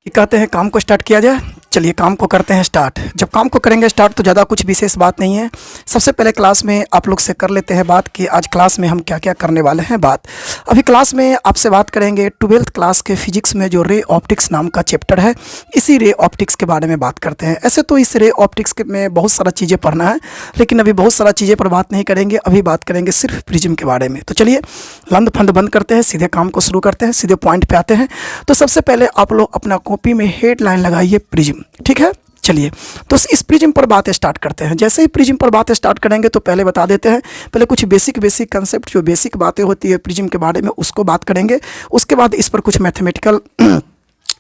कि कहते हैं काम को स्टार्ट किया जाए। चलिए काम को करते हैं स्टार्ट। जब काम को करेंगे स्टार्ट तो ज़्यादा कुछ विशेष बात नहीं है। सबसे पहले क्लास में आप लोग से कर लेते हैं बात कि आज क्लास में हम क्या क्या करने वाले हैं। बात अभी क्लास में आपसे बात करेंगे 12th क्लास के फिजिक्स में जो रे ऑप्टिक्स नाम का चैप्टर है, इसी रे ऑप्टिक्स के बारे में बात करते हैं। ऐसे तो इस रे ऑप्टिक्स में बहुत सारा चीज़ें पढ़ना है, लेकिन अभी बहुत सारा चीज़ें पर बात नहीं करेंगे। अभी बात करेंगे सिर्फ प्रिज्म के बारे में। तो चलिए लंद फंद बंद करते हैं, सीधे काम को शुरू करते हैं, सीधे पॉइंट पे आते हैं। तो सबसे पहले आप लोग अपना कॉपी में हेडलाइन लगाइए प्रिज्म, ठीक है। चलिए तो इस प्रिज्म पर बात स्टार्ट करते हैं। जैसे ही प्रिज्म पर बात स्टार्ट करेंगे तो पहले बता देते हैं, पहले कुछ बेसिक कंसेप्ट जो बेसिक बातें होती है प्रिज्म के बारे में उसको बात करेंगे। उसके बाद इस पर कुछ मैथमेटिकल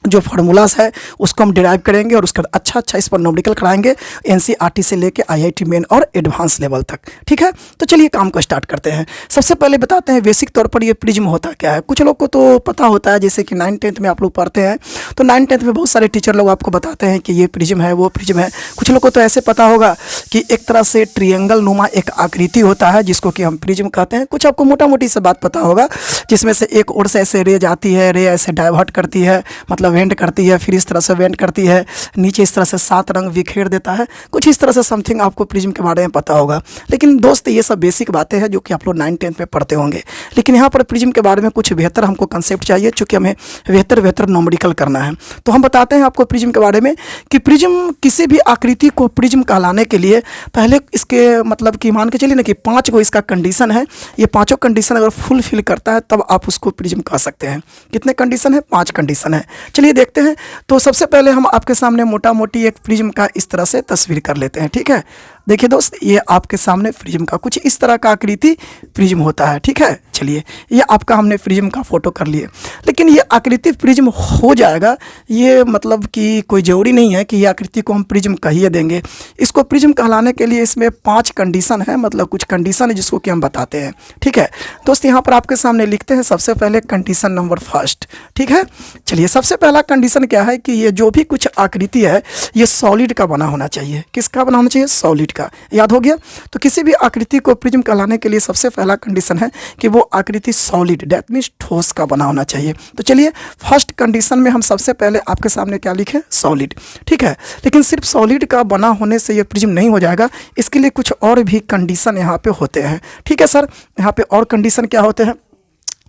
जो फार्मूलाज है उसको हम डिराइव करेंगे और उसके बाद अच्छा इस पर न्यूमेरिकल कराएंगे, एनसीईआरटी से लेके आईआईटी मेन और एडवांस लेवल तक, ठीक है। तो चलिए काम को स्टार्ट करते हैं। सबसे पहले बताते हैं बेसिक तौर पर ये प्रिज्म होता क्या है। कुछ लोग को तो पता होता है, जैसे कि 9th-10th में आप लोग पढ़ते हैं तो 9th-10th में बहुत सारे टीचर लोग आपको बताते हैं कि ये प्रिज्म है, वो प्रिज्म है। कुछ लोग को तो ऐसे पता होगा कि एक तरह से ट्रिएंगल नुमा एक आकृति होता है जिसको कि हम प्रिज्म कहते हैं। कुछ आपको मोटा मोटी से बात पता होगा, जिसमें से एक ओर से ऐसे रे जाती है, रे ऐसे डाइवर्ट करती है, मतलब वेंट करती है, फिर इस तरह से वेंट करती है, नीचे इस तरह से 7 रंग बिखेर देता है। कुछ इस तरह से समथिंग आपको प्रिज्म के बारे में पता होगा। लेकिन दोस्त ये सब बेसिक बातें हैं जो कि आप लोग 9th-10th में पढ़ते होंगे। लेकिन यहाँ पर प्रिज्म के बारे में कुछ बेहतर हमको कंसेप्ट चाहिए, चूँकि हमें बेहतर न्यूमेरिकल करना है। तो हम बताते हैं आपको प्रिज्म के बारे में कि प्रिज्म किसी भी आकृति को प्रिज्म कहलाने के लिए पहले इसके मतलब कि मान के चलिए ना कि 5 को इसका कंडीशन है। ये 5 कंडीशन अगर फुलफिल करता है तब आप उसको प्रिज्म कह सकते हैं। कितने कंडीशन है? 5 कंडीशन है। चलिए देखते हैं। तो सबसे पहले हम आपके सामने मोटा मोटी एक प्रिज्म का इस तरह से तस्वीर कर लेते हैं, ठीक है। देखिए दोस्त, ये आपके सामने प्रिज्म का कुछ इस तरह का आकृति प्रिज्म होता है, ठीक है। चलिए ये आपका हमने प्रिज्म का फोटो कर लिए, लेकिन ये आकृति प्रिज्म हो जाएगा ये मतलब कि कोई ज़रूरी नहीं है कि ये आकृति को हम प्रिज्म कहिए देंगे। इसको प्रिज्म कहलाने के लिए इसमें 5 कंडीशन है, मतलब कुछ कंडीशन है जिसको कि हम बताते हैं, ठीक है। दोस्त यहाँ पर आपके सामने लिखते हैं सबसे पहले कंडीशन नंबर फर्स्ट, ठीक है। चलिए सबसे पहला कंडीशन क्या है कि ये जो भी कुछ आकृति है ये सॉलिड का बना होना चाहिए। किसका बना होना चाहिए? सॉलिड का। याद हो गया। तो किसी भी आकृति को प्रिज्म कहलाने के लिए सबसे पहला कंडीशन है कि वो आकृति सॉलिड, दैट मीन्स ठोस का बना होना चाहिए। तो चलिए फर्स्ट कंडीशन में हम सबसे पहले आपके सामने क्या लिखे? सॉलिड, ठीक है। लेकिन सिर्फ सॉलिड का बना होने से ये प्रिज्म नहीं हो जाएगा, इसके लिए कुछ और भी कंडीशन यहाँ पे होते हैं, ठीक है सर। यहाँ पे और कंडीशन क्या होते हैं?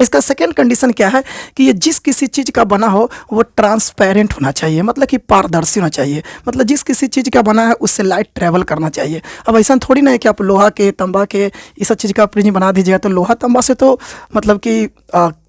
इसका सेकेंड कंडीशन क्या है कि ये जिस किसी चीज़ का बना हो वो ट्रांसपेरेंट होना चाहिए, मतलब कि पारदर्शी होना चाहिए। मतलब जिस किसी चीज़ का बना है उससे लाइट ट्रेवल करना चाहिए। अब ऐसा थोड़ी ना है कि आप लोहा के, तांबा के इस सब चीज़ का प्रिज्म बना दीजिएगा तो लोहा तांबा से तो मतलब कि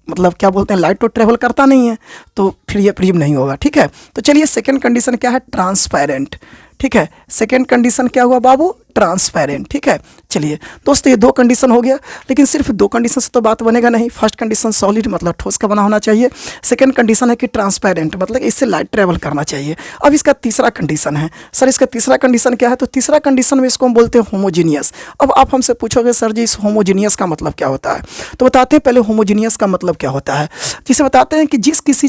मतलब क्या बोलते हैं, लाइट तो ट्रेवल करता नहीं है, तो फिर ये प्रिज्म नहीं होगा, ठीक है। तो चलिए सेकेंड कंडीशन क्या है? ट्रांसपेरेंट, ठीक है। सेकेंड कंडीशन क्या हुआ बाबू? ट्रांसपेरेंट, ठीक है। चलिए दोस्तों ये 2 कंडीशन हो गया, लेकिन सिर्फ 2 कंडीशन से तो बात बनेगा नहीं। फर्स्ट कंडीशन सॉलिड मतलब ठोस का बना होना चाहिए। सेकंड कंडीशन है कि ट्रांसपेरेंट मतलब इससे लाइट ट्रेवल करना चाहिए। अब इसका तीसरा कंडीशन है। सर इसका तीसरा कंडीशन क्या है? तो तीसरा कंडीशन में इसको हम बोलते हैं होमोजीनियस। अब आप हमसे पूछोगे सर जी इस होमोजीनियस का मतलब क्या होता है? तो बताते हैं पहले होमोजीनियस का मतलब क्या होता है। जिसे बताते हैं कि जिस किसी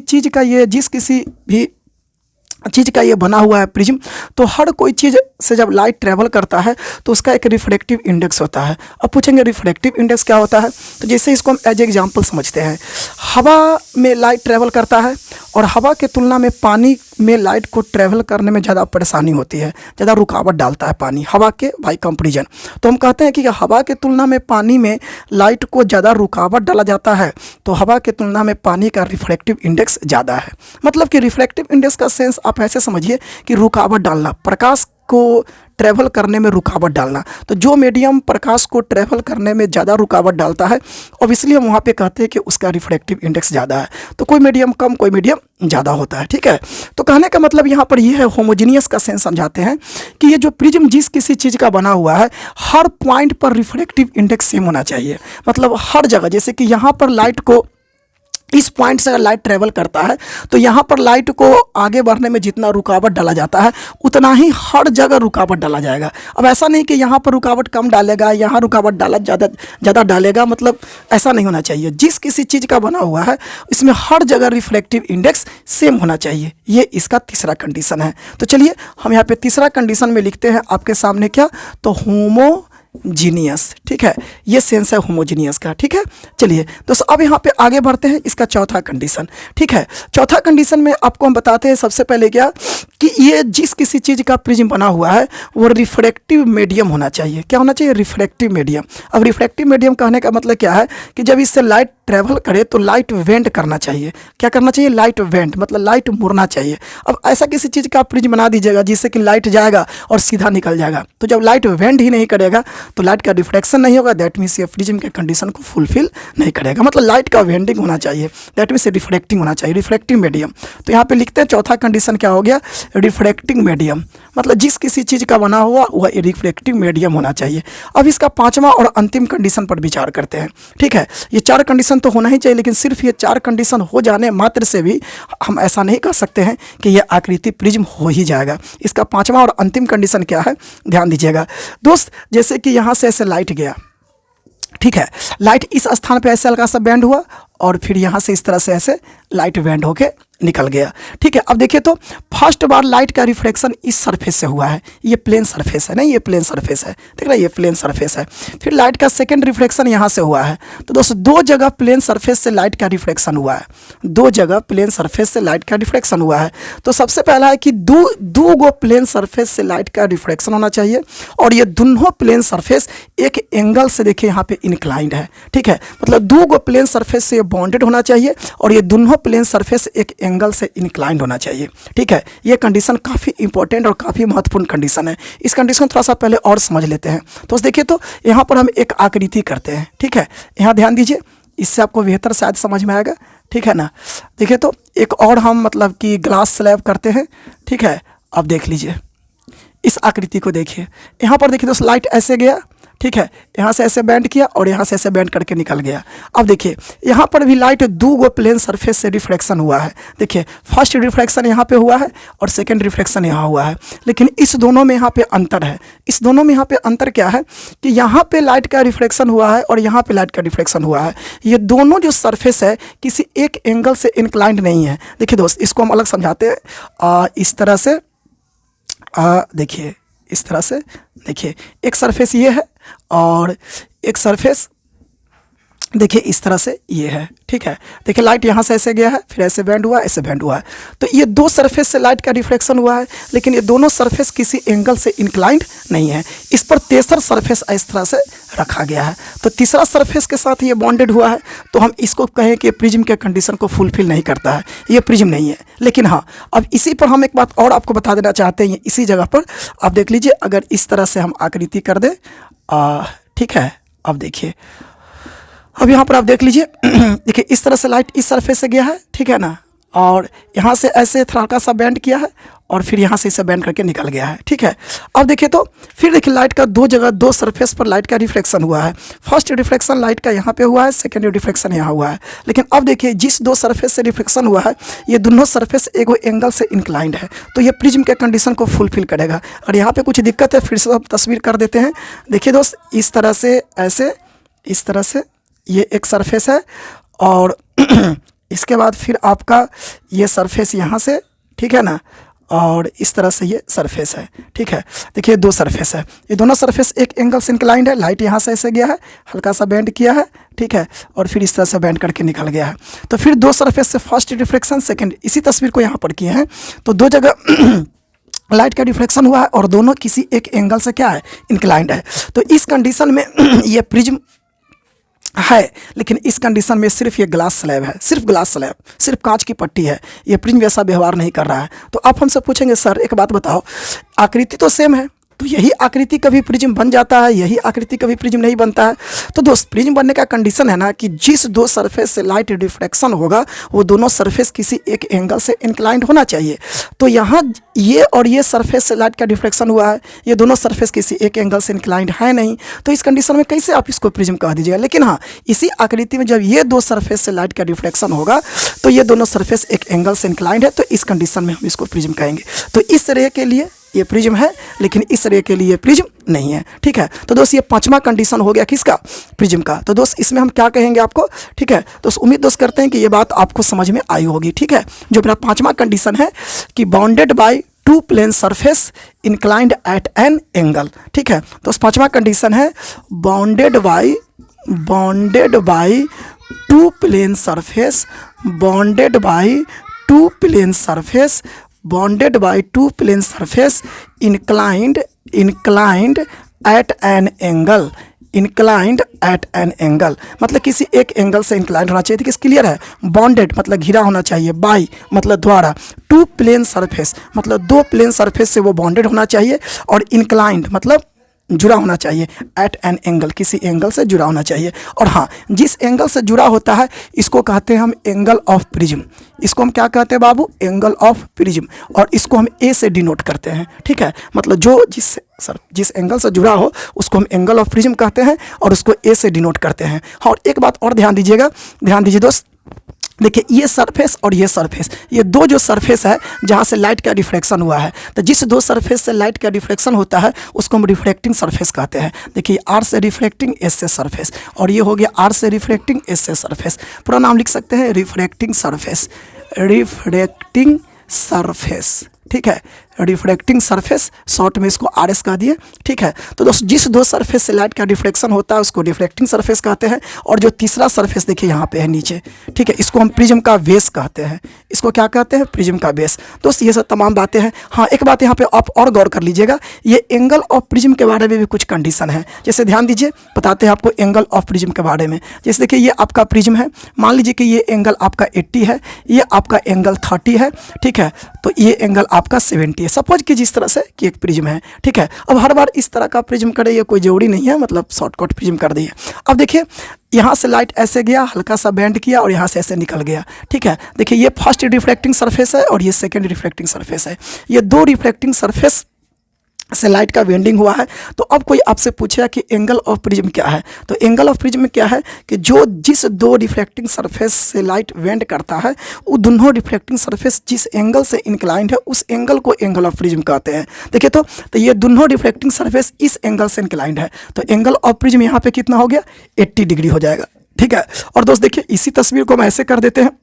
चीज़ का ये बना हुआ है प्रिज्म, तो हर कोई चीज़ से जब लाइट ट्रेवल करता है तो उसका एक रिफ्रैक्टिव इंडेक्स होता है। अब पूछेंगे रिफ्रैक्टिव इंडेक्स क्या होता है? तो जैसे इसको हम एज एग्जांपल समझते हैं, हवा में लाइट ट्रेवल करता है और हवा के तुलना में पानी में लाइट को ट्रेवल करने में ज़्यादा परेशानी होती है, ज़्यादा रुकावट डालता है पानी हवा के बाई कंपेरिजन। तो हम कहते हैं कि हवा के तुलना में पानी में लाइट को ज़्यादा रुकावट डाला जाता है, तो हवा के तुलना में पानी का रिफ्रैक्टिव इंडेक्स ज़्यादा है। मतलब कि रिफ्रैक्टिव इंडेक्स का सेंस आप ऐसे समझिए कि रुकावट डालना, प्रकाश को ट्रैवल करने में रुकावट डालना। तो जो मीडियम प्रकाश को ट्रैवल करने में ज़्यादा रुकावट डालता है और इसलिए हम वहाँ पे कहते हैं कि उसका रिफ्रैक्टिव इंडेक्स ज़्यादा है। तो कोई मीडियम कम, कोई मीडियम ज़्यादा होता है, ठीक है। तो कहने का मतलब यहाँ पर ये है, होमोजीनियस का सेंस समझाते हैं कि ये जो प्रिज्म जिस किसी चीज़ का बना हुआ है हर पॉइंट पर रिफ्रैक्टिव इंडेक्स सेम होना चाहिए। मतलब हर जगह, जैसे कि यहाँ पर लाइट को इस पॉइंट से अगर लाइट ट्रेवल करता है तो यहाँ पर लाइट को आगे बढ़ने में जितना रुकावट डाला जाता है उतना ही हर जगह रुकावट डाला जाएगा। अब ऐसा नहीं कि यहाँ पर रुकावट कम डालेगा, यहाँ रुकावट डाला ज़्यादा डालेगा, मतलब ऐसा नहीं होना चाहिए। जिस किसी चीज़ का बना हुआ है इसमें हर जगह रिफ्लेक्टिव इंडेक्स सेम होना चाहिए। ये इसका तीसरा कंडीशन है। तो चलिए हम यहाँ पे तीसरा कंडीशन में लिखते हैं आपके सामने क्या? तो होमो होमोजीनियस, ठीक है, ये सेंस है होमोजीनियस का, ठीक है। चलिए दोस्तों अब यहाँ पे आगे बढ़ते हैं, इसका चौथा कंडीशन, ठीक है। चौथा कंडीशन में आपको हम बताते हैं सबसे पहले क्या कि ये जिस किसी चीज़ का प्रिज्म बना हुआ है वो रिफ्रैक्टिव मीडियम होना चाहिए। क्या होना चाहिए? Refractive medium. अब रिफ्रैक्टिव मीडियम कहने का मतलब क्या है कि जब इससे लाइट ट्रैवल करे तो लाइट वेंट करना चाहिए। क्या करना चाहिए? लाइट वेंट, मतलब लाइट मुड़ना चाहिए। अब ऐसा किसी चीज़ का प्रिज्म बना दीजिएगा जिससे कि लाइट जाएगा और सीधा निकल जाएगा, तो जब लाइट वेंट ही नहीं करेगा तो लाइट का रिफ्लेक्शन नहीं होगा, दैट मीन्स ये प्रिज्म के कंडीशन को फुलफिल नहीं करेगा। मतलब लाइट का वेंडिंग होना चाहिए, दैट मीन्स रिफ्लेक्टिंग होना चाहिए, रिफ्लेक्टिव मीडियम। तो यहाँ पे लिखते हैं चौथा कंडीशन क्या हो गया? रिफ्लेक्टिंग मीडियम, मतलब जिस किसी चीज़ का बना हुआ वह रिफ्लेक्टिव मीडियम होना चाहिए। अब इसका पांचवा और अंतिम कंडीशन पर विचार करते हैं, ठीक है। ये चार कंडीशन तो होना ही चाहिए, लेकिन सिर्फ ये चार कंडीशन हो जाने मात्र से भी हम ऐसा नहीं कह सकते हैं कि यह आकृति प्रिज्म हो ही जाएगा। इसका पांचवा और अंतिम कंडीशन क्या है, ध्यान दीजिएगा दोस्त। जैसे कि यहाँ से ऐसे लाइट गया, ठीक है, लाइट इस स्थान पे ऐसे हल्का सा बैंड हुआ और फिर यहाँ से इस तरह से ऐसे लाइट बैंड होके निकल गया, ठीक है। अब देखिए तो फर्स्ट बार लाइट का रिफ्लेक्शन इस सरफेस से हुआ है, ये प्लेन सरफेस है ना, ये प्लेन सरफेस है, ठीक है, ये प्लेन सरफेस है। फिर लाइट का सेकंड रिफ्लेक्शन यहाँ से हुआ है। तो दोस्तों दो जगह प्लेन सरफेस से लाइट का रिफ्लेक्शन हुआ है, दो जगह प्लेन सरफेस से लाइट का रिफ्लेक्शन हुआ है। तो सबसे पहला है कि दो गो प्लेन सरफेस से लाइट का रिफ्लेक्शन होना चाहिए और ये दोनों प्लेन सरफेस एक एंगल से देखिए यहाँ पे इंक्लाइंड है, ठीक है। मतलब दो गो प्लेन सरफेस से बॉन्डेड होना चाहिए और ये दोनों प्लेन सरफेस एक एंगल से इंक्लाइंड होना चाहिए, ठीक है। ये कंडीशन काफ़ी इंपॉर्टेंट और काफ़ी महत्वपूर्ण कंडीशन है। इस कंडीशन को थोड़ा सा पहले और समझ लेते हैं। तो देखिए तो यहाँ पर हम एक आकृति करते हैं, ठीक है। यहाँ ध्यान दीजिए, इससे आपको बेहतर शायद समझ में आएगा, ठीक है ना। देखिए तो एक और हम मतलब कि ग्लास स्लैब करते हैं, ठीक है। अब देख लीजिए इस आकृति को, देखिए यहाँ पर देखिए तो लाइट ऐसे गया, ठीक है, यहाँ से ऐसे बैंड किया और यहाँ से ऐसे बैंड करके निकल गया। अब देखिए यहाँ पर भी लाइट दो गो प्लेन सरफेस से रिफ्लेक्शन हुआ है। देखिए फर्स्ट रिफ्लेक्शन यहाँ पे हुआ है और सेकंड रिफ्लेक्शन यहाँ हुआ है, लेकिन इस दोनों में यहाँ पे अंतर है। इस दोनों में यहाँ पे अंतर क्या है कि यहाँ पे लाइट का रिफ्लेक्शन हुआ है और यहाँ पे लाइट का रिफ्लेक्शन हुआ है। ये दोनों जो सरफेस है किसी एक एंगल से इंक्लाइंड नहीं है। देखिए दोस्त इसको हम अलग समझाते हैं, इस तरह से देखिए, इस तरह से देखिए, एक सरफेस ये है और एक सरफेस देखिए इस तरह से ये है, ठीक है। देखिए लाइट यहाँ से ऐसे गया है, फिर ऐसे बैंड हुआ, ऐसे बैंड हुआ है। तो ये दो सरफेस से लाइट का रिफ्लेक्शन हुआ है, लेकिन ये दोनों सरफेस किसी एंगल से इंक्लाइंड नहीं है। इस पर तीसरा सरफेस इस तरह से रखा गया है, तो तीसरा सरफेस के साथ ये बॉन्डेड हुआ है। तो हम इसको कहें कि प्रिज्म के कंडीशन को फुलफिल नहीं करता है, ये प्रिज्म नहीं है। लेकिन हाँ, अब इसी पर हम एक बात और आपको बता देना चाहते हैं। इसी जगह पर आप देख लीजिए, अगर इस तरह से हम आकृति कर दें, ठीक है। अब देखिए, अब यहाँ पर आप देख लीजिए, देखिए इस तरह से लाइट इस सरफेस से गया है, ठीक है ना, और यहाँ से ऐसे हल्का सा बैंड किया है और फिर यहाँ से इसे बैंड करके निकल गया है, ठीक है। अब देखिए तो फिर देखिए लाइट का दो जगह दो सरफेस पर लाइट का रिफ्लेक्शन हुआ है। फर्स्ट रिफ्लेक्शन लाइट का यहाँ पे हुआ है, सेकेंड रिफ्लेक्शन यहाँ हुआ है। लेकिन अब देखिए जिस दो सरफेस से रिफ्लेक्शन हुआ है ये दोनों सरफेस एक एंगल से इंक्लाइंड है, तो ये प्रिज्म के कंडीशन को फुलफिल करेगा। और यहाँ पे कुछ दिक्कत है, फिर से आप तस्वीर कर देते हैं। देखिए दोस्त इस तरह से ऐसे, इस तरह से ये एक सरफेस है और इसके बाद फिर आपका ये सरफेस यहाँ से, ठीक है ना, और इस तरह से ये सरफेस है, ठीक है। देखिए दो सरफेस है, ये दोनों सरफेस एक एंगल से इंक्लाइंड है। लाइट यहाँ से ऐसे गया है, हल्का सा बैंड किया है, ठीक है, और फिर इस तरह से बैंड करके निकल गया है। तो फिर दो सरफेस से फर्स्ट रिफ्लेक्शन, सेकंड, इसी तस्वीर को यहाँ पर किए हैं। तो दो जगह लाइट का रिफ्लेक्शन हुआ है और दोनों किसी एक एंगल से क्या है, इंक्लाइंड है। तो इस कंडीशन में ये प्रिज्म है, लेकिन इस कंडीशन में सिर्फ ये ग्लास स्लैब है, सिर्फ ग्लास स्लैब, सिर्फ कांच की पट्टी है। ये प्रिज्म वैसा व्यवहार नहीं कर रहा है। तो आप हमसे पूछेंगे सर एक बात बताओ, आकृति तो सेम है, तो यही आकृति कभी प्रिज्म बन जाता है, यही आकृति कभी प्रिज्म नहीं बनता है। तो दोस्त प्रिज्म बनने का कंडीशन है ना कि जिस दो सरफेस से लाइट रिफ्लेक्शन होगा वो दोनों सरफेस किसी एक एंगल से इंक्लाइंड होना चाहिए। तो यहाँ ये और ये सरफेस से लाइट का रिफ्लेक्शन हुआ है, ये दोनों सरफेस किसी एक एंगल से इंक्लाइंड है नहीं, तो इस कंडीशन में कैसे आप इसको प्रिज्म कह दीजिएगा। लेकिन हाँ, इसी आकृति में जब ये दो सरफेस से लाइट का रिफ्लेक्शन होगा तो ये दोनों सरफेस एक एंगल से इंक्लाइंड है, तो इस कंडीशन में हम इसको प्रिज्म कहेंगे। तो इस रे के लिए ये प्रिज्म है, लेकिन इस रे के लिए प्रिज्म नहीं है, ठीक है। तो दोस्त ये पांचवा कंडीशन हो गया किसका, प्रिज्म का। तो दोस्त इसमें हम क्या कहेंगे आपको, ठीक है। दोस्त उम्मीद दोस्त करते हैं कि ये बात आपको समझ में आई होगी, ठीक है। जो मेरा पांचवा कंडीशन है कि bounded by two plane surface inclined at an angle. ठीक है, तो पांचवा कंडीशन है bounded by two plane surface, bounded by two plane surface, bounded by two plane surface inclined at an angle, inclined at an angle, मतलब किसी एक angle से inclined होना चाहिए। किस क्लियर है? बॉन्डेड मतलब घिरा होना चाहिए, बाई मतलब द्वारा, टू प्लेन सरफेस मतलब दो प्लेन सरफेस से वो बॉन्डेड होना चाहिए, और इंक्लाइंड मतलब जुड़ा होना चाहिए, एट एन एंगल किसी एंगल से जुड़ा होना चाहिए। और हाँ, जिस एंगल से जुड़ा होता है इसको कहते हैं हम एंगल ऑफ प्रिज्म। इसको हम क्या कहते हैं बाबू? एंगल ऑफ प्रिज्म, और इसको हम ए से डिनोट करते हैं। ठीक है, मतलब जो जिस एंगल से जुड़ा हो उसको हम एंगल ऑफ प्रिज्म कहते हैं और उसको ए से डिनोट करते हैं। हाँ, और एक बात और ध्यान दीजिएगा, ध्यान दीजिए दोस्त, देखिए ये सरफेस और ये सरफेस, ये दो जो सरफेस है जहाँ से लाइट का रिफ्लेक्शन हुआ है, तो जिस दो सरफेस से लाइट का रिफ्लेक्शन होता है उसको हम रिफ्लेक्टिंग सरफेस कहते हैं। देखिए आर से रिफ्लेक्टिंग, एस से सरफेस, और ये हो गया आर से रिफ्लेक्टिंग, एस से सरफेस। पूरा नाम लिख सकते हैं रिफ्लेक्टिंग सरफेस, रिफ्लेक्टिंग सरफेस। ठीक है, रिफ्लेक्टिंग सरफेस, शॉर्ट में इसको आर एस कह दिए। ठीक है, तो दोस्तों जिस दो सरफेस से लाइट का रिफ्लेक्शन होता है उसको रिफ्लेक्टिंग सरफेस कहते हैं। और जो तीसरा सरफेस देखिए यहाँ पे है नीचे, ठीक है, इसको हम प्रिज्म का बेस कहते हैं। इसको क्या कहते हैं? प्रिज्म का बेस। दोस्त ये सब तमाम बातें हैं। हाँ, एक बात यहाँ पे आप और गौर कर लीजिएगा, ये एंगल ऑफ प्रिज्म के बारे में भी कुछ कंडीशन है। जैसे ध्यान दीजिए, बताते हैं आपको एंगल ऑफ प्रिज्म के बारे में। जैसे देखिए ये आपका प्रिज्म है, मान लीजिए कि ये एंगल आपका 80 है, ये आपका एंगल 30 है। ठीक है, तो ये एंगल आपका 70 है। सपोज कि जिस तरह से कि एक प्रिज्म है। ठीक है, अब हर बार इस तरह का प्रिज्म करे ये कोई जरूरी नहीं है, मतलब शॉर्टकट प्रिज्म कर दिए। अब देखिए यहाँ से लाइट ऐसे गया, हल्का सा बेंड किया और यहाँ से ऐसे निकल गया। ठीक है, देखिए ये फर्स्ट रिफ्लेक्टिंग सरफेस है और ये सेकंड रिफ्लेक्टिंग सरफेस है। ये दो रिफ्लेक्टिंग सरफेस से लाइट का बेंडिंग हुआ है। तो अब कोई आपसे पूछेगा कि एंगल ऑफ प्रिज्म क्या है, तो एंगल ऑफ प्रिज्म में क्या है कि जिस दो रिफ्लेक्टिंग सरफेस से लाइट बेंड करता है वो दोनों रिफ्लेक्टिंग सरफेस जिस एंगल से इंक्लाइंड है उस एंगल को एंगल ऑफ प्रिज्म कहते हैं। देखिए तो ये दोनों रिफ्लेक्टिंग सरफेस इस एंगल से इंक्लाइंड है, तो एंगल ऑफ प्रिज्म यहाँ पे कितना हो गया? 80 डिग्री हो जाएगा। ठीक है, और दोस्त देखिए इसी तस्वीर को हम ऐसे कर देते हैं,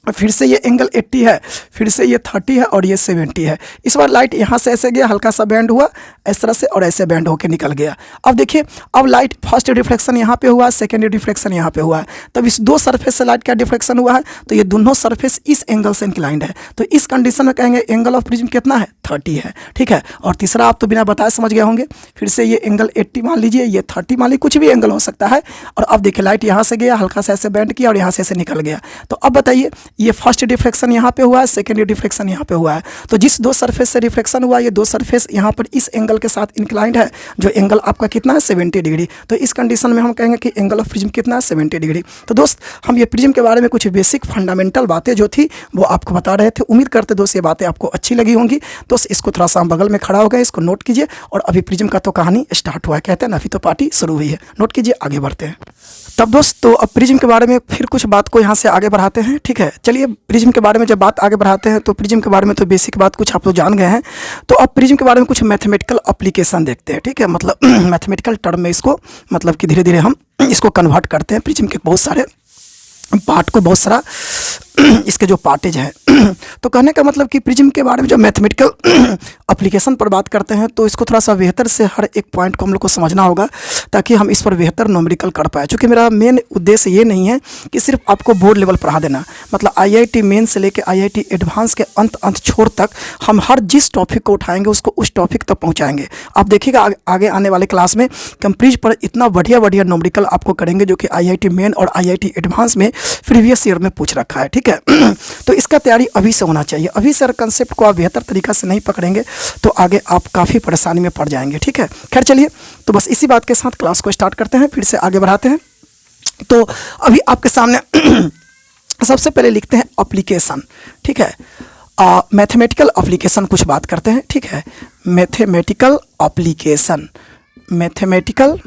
फिर से ये एंगल 80 है, फिर से ये 30 है और ये 70 है। इस बार लाइट यहाँ से ऐसे गया, हल्का सा बैंड हुआ इस तरह से और ऐसे बैंड होके निकल गया। अब देखिए अब लाइट फर्स्ट रिफ्लेक्शन यहाँ पे हुआ, सेकंड रिफ्लेक्शन यहाँ पे हुआ है, तब इस दो सरफेस से लाइट का रिफ्लेक्शन हुआ है, तो ये दोनों सरफेस इस एंगल से इंक्लाइंड है। तो इस कंडीशन में कहेंगे एंगल ऑफ प्रिज्म कितना है? 30 है। ठीक है, और तीसरा आप तो बिना बताए समझ गए होंगे। फिर से ये एंगल 80 मान लीजिए, ये 30 मान लीजिए, कुछ भी एंगल हो सकता है। और अब देखिए लाइट यहाँ से गया, हल्का सा ऐसे बैंड किया और यहाँ से ऐसे निकल गया। तो अब बताइए ये फर्स्ट रिफ्लेक्शन यहाँ पे हुआ है, सेकंड रिफ्लेक्शन यहाँ पे हुआ है, तो जिस दो सरफेस से रिफ्लेक्शन हुआ ये दो सरफेस यहाँ पर इस एंगल के साथ इंक्लाइंड है, जो एंगल आपका कितना है? 70 डिग्री। तो इस कंडीशन में हम कहेंगे कि एंगल ऑफ प्रिज्म कितना है? 70 डिग्री। तो दोस्त हम ये प्रिज्म के बारे में कुछ बेसिक फंडामेंटल बातें जो थी वो आपको बता रहे थे। उम्मीद करते दोस्त ये बातें आपको अच्छी लगी होंगी। दोस्त इसको थोड़ा सा बगल में खड़ा हो गया, इसको नोट कीजिए। और अभी प्रिज्म का तो कहानी स्टार्ट हुआ है, कहते हैं ना अभी तो पार्टी शुरू हुई है। नोट कीजिए, आगे बढ़ते हैं। तब दोस्त तो अब प्रिज्म के बारे में फिर कुछ बात को यहाँ से आगे बढ़ाते हैं। ठीक है, चलिए प्रिज्म के बारे में जब बात आगे बढ़ाते हैं तो प्रिज्म के बारे में तो बेसिक बात कुछ आप लोग जान गए हैं। तो अब प्रिज्म के बारे में कुछ मैथमेटिकल एप्लीकेशन देखते हैं। ठीक है, मतलब मैथमेटिकल टर्म में इसको मतलब कि धीरे धीरे हम इसको कन्वर्ट करते हैं। प्रिज्म के बहुत सारे पार्ट को, बहुत सारा इसके जो पार्टेज हैं तो कहने का मतलब कि प्रिज्म के बारे में जो मैथमेटिकल एप्लीकेशन पर बात करते हैं तो इसको थोड़ा सा बेहतर से हर एक पॉइंट को हम लोग को समझना होगा ताकि हम इस पर बेहतर न्यूमेरिकल कर पाए। चूँकि मेरा मेन उद्देश्य ये नहीं है कि सिर्फ आपको बोर्ड लेवल पढ़ा देना, मतलब IIT मेन से लेकर IIT एडवांस के अंत छोर तक हम हर जिस टॉपिक को उठाएंगे उसको उस टॉपिक तक पहुँचाएंगे। आप देखिएगा आगे आने वाले क्लास में हम प्रिज्म पर इतना बढ़िया न्यूमेरिकल आपको करेंगे जो कि IIT मेन और IIT एडवांस में प्रीवियस ईयर में पूछ रखा है। ठीक है, तो इसका तैयारी अभी से होना चाहिए। अभी से कंसेप्ट को आप बेहतर तरीक़ा से नहीं पकड़ेंगे तो आगे आप काफ़ी परेशानी में पड़ जाएंगे। ठीक है, खैर चलिए तो बस इसी बात के साथ क्लास को स्टार्ट करते हैं, फिर से आगे बढ़ाते हैं। तो अभी आपके सामने सबसे पहले लिखते हैं एप्लीकेशन। ठीक है, मैथमेटिकल एप्लीकेशन कुछ बात करते हैं। ठीक है, mathematical application, mathematical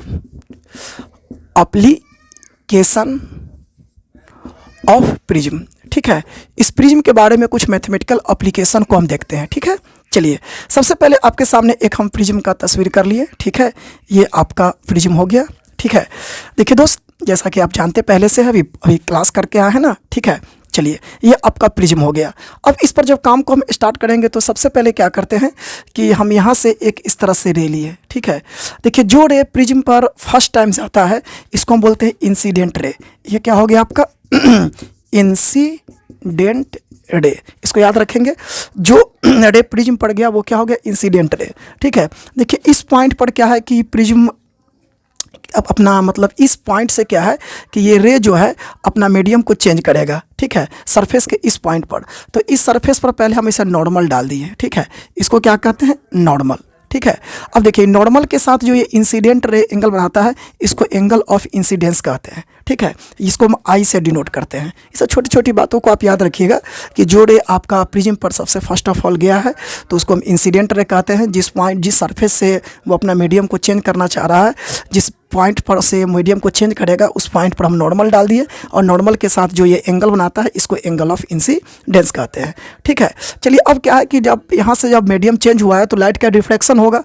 application of prism. ठीक है, इस प्रिज्म के बारे में कुछ मैथमेटिकल एप्लीकेशन को हम देखते हैं। ठीक है, चलिए सबसे पहले आपके सामने एक हम प्रिज्म का तस्वीर कर लिए। ठीक है, ये आपका प्रिज्म हो गया। ठीक है, देखिए दोस्त जैसा कि आप जानते पहले से अभी क्लास करके आए हैं ना। ठीक है, चलिए ये आपका प्रिज्म हो गया। अब इस पर जब काम को हम स्टार्ट करेंगे तो सबसे पहले क्या करते हैं कि हम यहाँ से एक इस तरह से रे लिए, ठीक है। देखिए जो रे प्रिज्म पर फर्स्ट टाइम जाता है इसको हम बोलते हैं इंसिडेंट रे। ये क्या हो गया आपका इंसिडेंट रे, इसको याद रखेंगे। जो रे प्रिज्म पड़ गया वो क्या हो गया, इंसिडेंट रे, ठीक है। देखिए इस पॉइंट पर क्या है कि प्रिज्म अब अपना मतलब इस पॉइंट से क्या है कि ये रे जो है अपना मीडियम को चेंज करेगा, ठीक है, सरफेस के इस पॉइंट पर। तो इस सरफेस पर पहले हम इसे नॉर्मल डाल दिए, ठीक है, इसको क्या कहते हैं, नॉर्मल, ठीक है। अब देखिए नॉर्मल के साथ जो ये इंसिडेंट रे एंगल बनाता है इसको एंगल ऑफ इंसिडेंस कहते हैं, ठीक है। इसको हम आई से डिनोट करते हैं। इस छोटी छोटी बातों को आप याद रखिएगा कि जो रे आपका प्रिज्म पर सबसे फर्स्ट ऑफ ऑल गया है तो उसको हम इंसिडेंट रे कहते हैं। जिस सरफेस से वो अपना मीडियम को चेंज करना चाह रहा है, जिस पॉइंट पर से मीडियम को चेंज करेगा उस पॉइंट पर हम नॉर्मल डाल दिए, और नॉर्मल के साथ जो ये एंगल बनाता है इसको एंगल ऑफ इंसिडेंस कहते हैं, ठीक है। चलिए अब क्या है कि जब यहाँ से जब मीडियम चेंज हुआ है तो लाइट का रिफ्लेक्शन होगा,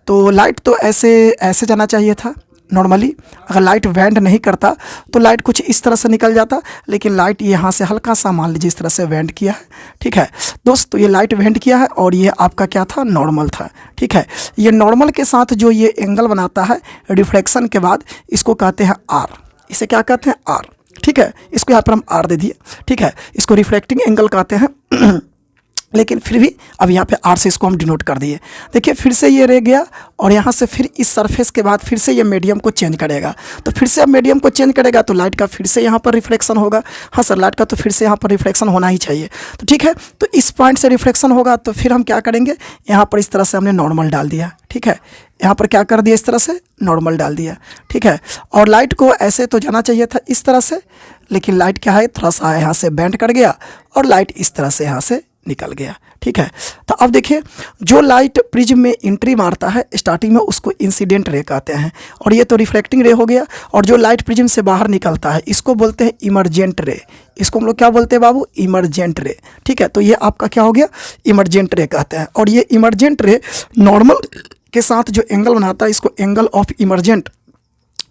तो लाइट तो ऐसे जाना चाहिए था नॉर्मली। अगर लाइट वेंड नहीं करता तो लाइट कुछ इस तरह से निकल जाता, लेकिन लाइट यहाँ से हल्का सा मान लीजिए इस तरह से वेंड किया है, ठीक है दोस्त। तो ये लाइट वेंड किया है और ये आपका क्या था, नॉर्मल था, ठीक है। ये नॉर्मल के साथ जो ये एंगल बनाता है रिफ्लेक्शन के बाद इसको कहते हैं आर। इसे क्या कहते हैं, आर, ठीक है। इसको यहाँ पर हम आर दे दिए, ठीक है। इसको रिफ्लेक्टिंग एंगल कहते हैं लेकिन फिर भी अब यहाँ पे आर से इसको हम डिनोट कर दिए। देखिए फिर से ये रह गया और यहाँ से फिर इस सरफेस के बाद फिर से ये मीडियम को चेंज करेगा, तो फिर से अब मीडियम को चेंज करेगा तो लाइट का फिर से यहाँ पर रिफ्लेक्शन होगा। हाँ सर, लाइट का तो फिर से यहाँ पर रिफ्लेक्शन होना ही चाहिए, तो ठीक है। तो इस पॉइंट से रिफ्लेक्शन होगा तो फिर हम क्या करेंगे, यहाँ पर इस तरह से हमने नॉर्मल डाल दिया, ठीक है। यहाँ पर क्या कर दिया, इस तरह से नॉर्मल डाल दिया, ठीक है। और लाइट को ऐसे तो जाना चाहिए था इस तरह से, लेकिन लाइट क्या है, थोड़ा सा यहाँ से बेंड कर गया और लाइट इस तरह से यहाँ से निकल गया, ठीक है। तो अब देखिए जो लाइट प्रिज्म में एंट्री मारता है स्टार्टिंग में उसको इंसिडेंट रे कहते हैं, और ये तो रिफ्लेक्टिंग रे हो गया। और जो लाइट प्रिज्म से बाहर निकलता है इसको बोलते हैं इमर्जेंट रे। इसको हम लोग क्या बोलते हैं बाबू, इमर्जेंट रे, ठीक है। तो ये आपका क्या हो गया, इमर्जेंट रे कहते हैं। और ये इमर्जेंट रे नॉर्मल के साथ जो एंगल बनाता है इसको एंगल ऑफ इमर्जेंट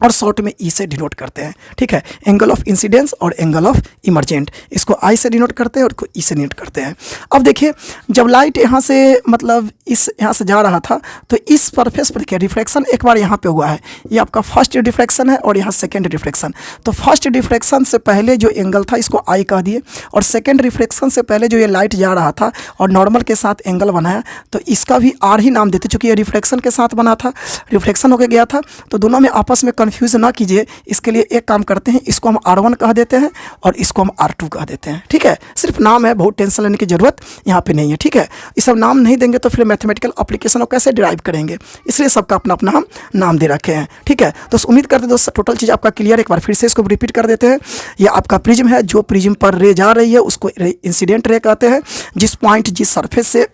और शॉर्ट में ई से डिनोट करते हैं, ठीक है। एंगल ऑफ इंसिडेंस और एंगल ऑफ इमर्जेंट, इसको आई से डिनोट करते हैं और इसको ई से डिनोट करते हैं। अब देखिए जब लाइट यहाँ से मतलब इस यहाँ से जा रहा था तो इस सरफेस पर देखिए रिफ्लेक्शन एक बार यहाँ पे हुआ है, ये आपका फर्स्ट रिफ्लेक्शन है और यहाँ सेकेंड रिफ्लेक्शन। तो फर्स्ट रिफ्लेक्शन से पहले जो एंगल था इसको आई कह दिए, और सेकेंड रिफ्लेक्शन से पहले जो ये लाइट जा रहा था और नॉर्मल के साथ एंगल बनाया तो इसका भी आर ही नाम देते, चूँकि ये रिफ्लेक्शन के साथ बना था, रिफ्लेक्शन होकर गया था। तो दोनों में आपस में कन्फ्यूज़ ना कीजिए, इसके लिए एक काम करते हैं, इसको हम R1 कह देते हैं और इसको हम R2 कह देते हैं, ठीक है। सिर्फ नाम है, बहुत टेंशन लेने की जरूरत यहाँ पे नहीं है, ठीक है। ये सब नाम नहीं देंगे तो फिर मैथमेटिकल एप्लीकेशन को कैसे डिराइव करेंगे, इसलिए सबका अपना अपना हम नाम दे रखे हैं, ठीक है। तो उम्मीद करते हैं दोस्तों टोटल चीज़ आपका क्लियर। एक बार फिर से इसको रिपीट कर देते हैं। ये आपका प्रिज्म है, जो प्रिज्म पर रे जा रही है उसको इंसिडेंट रे कहते हैं। जिस पॉइंट जिस सरफेस से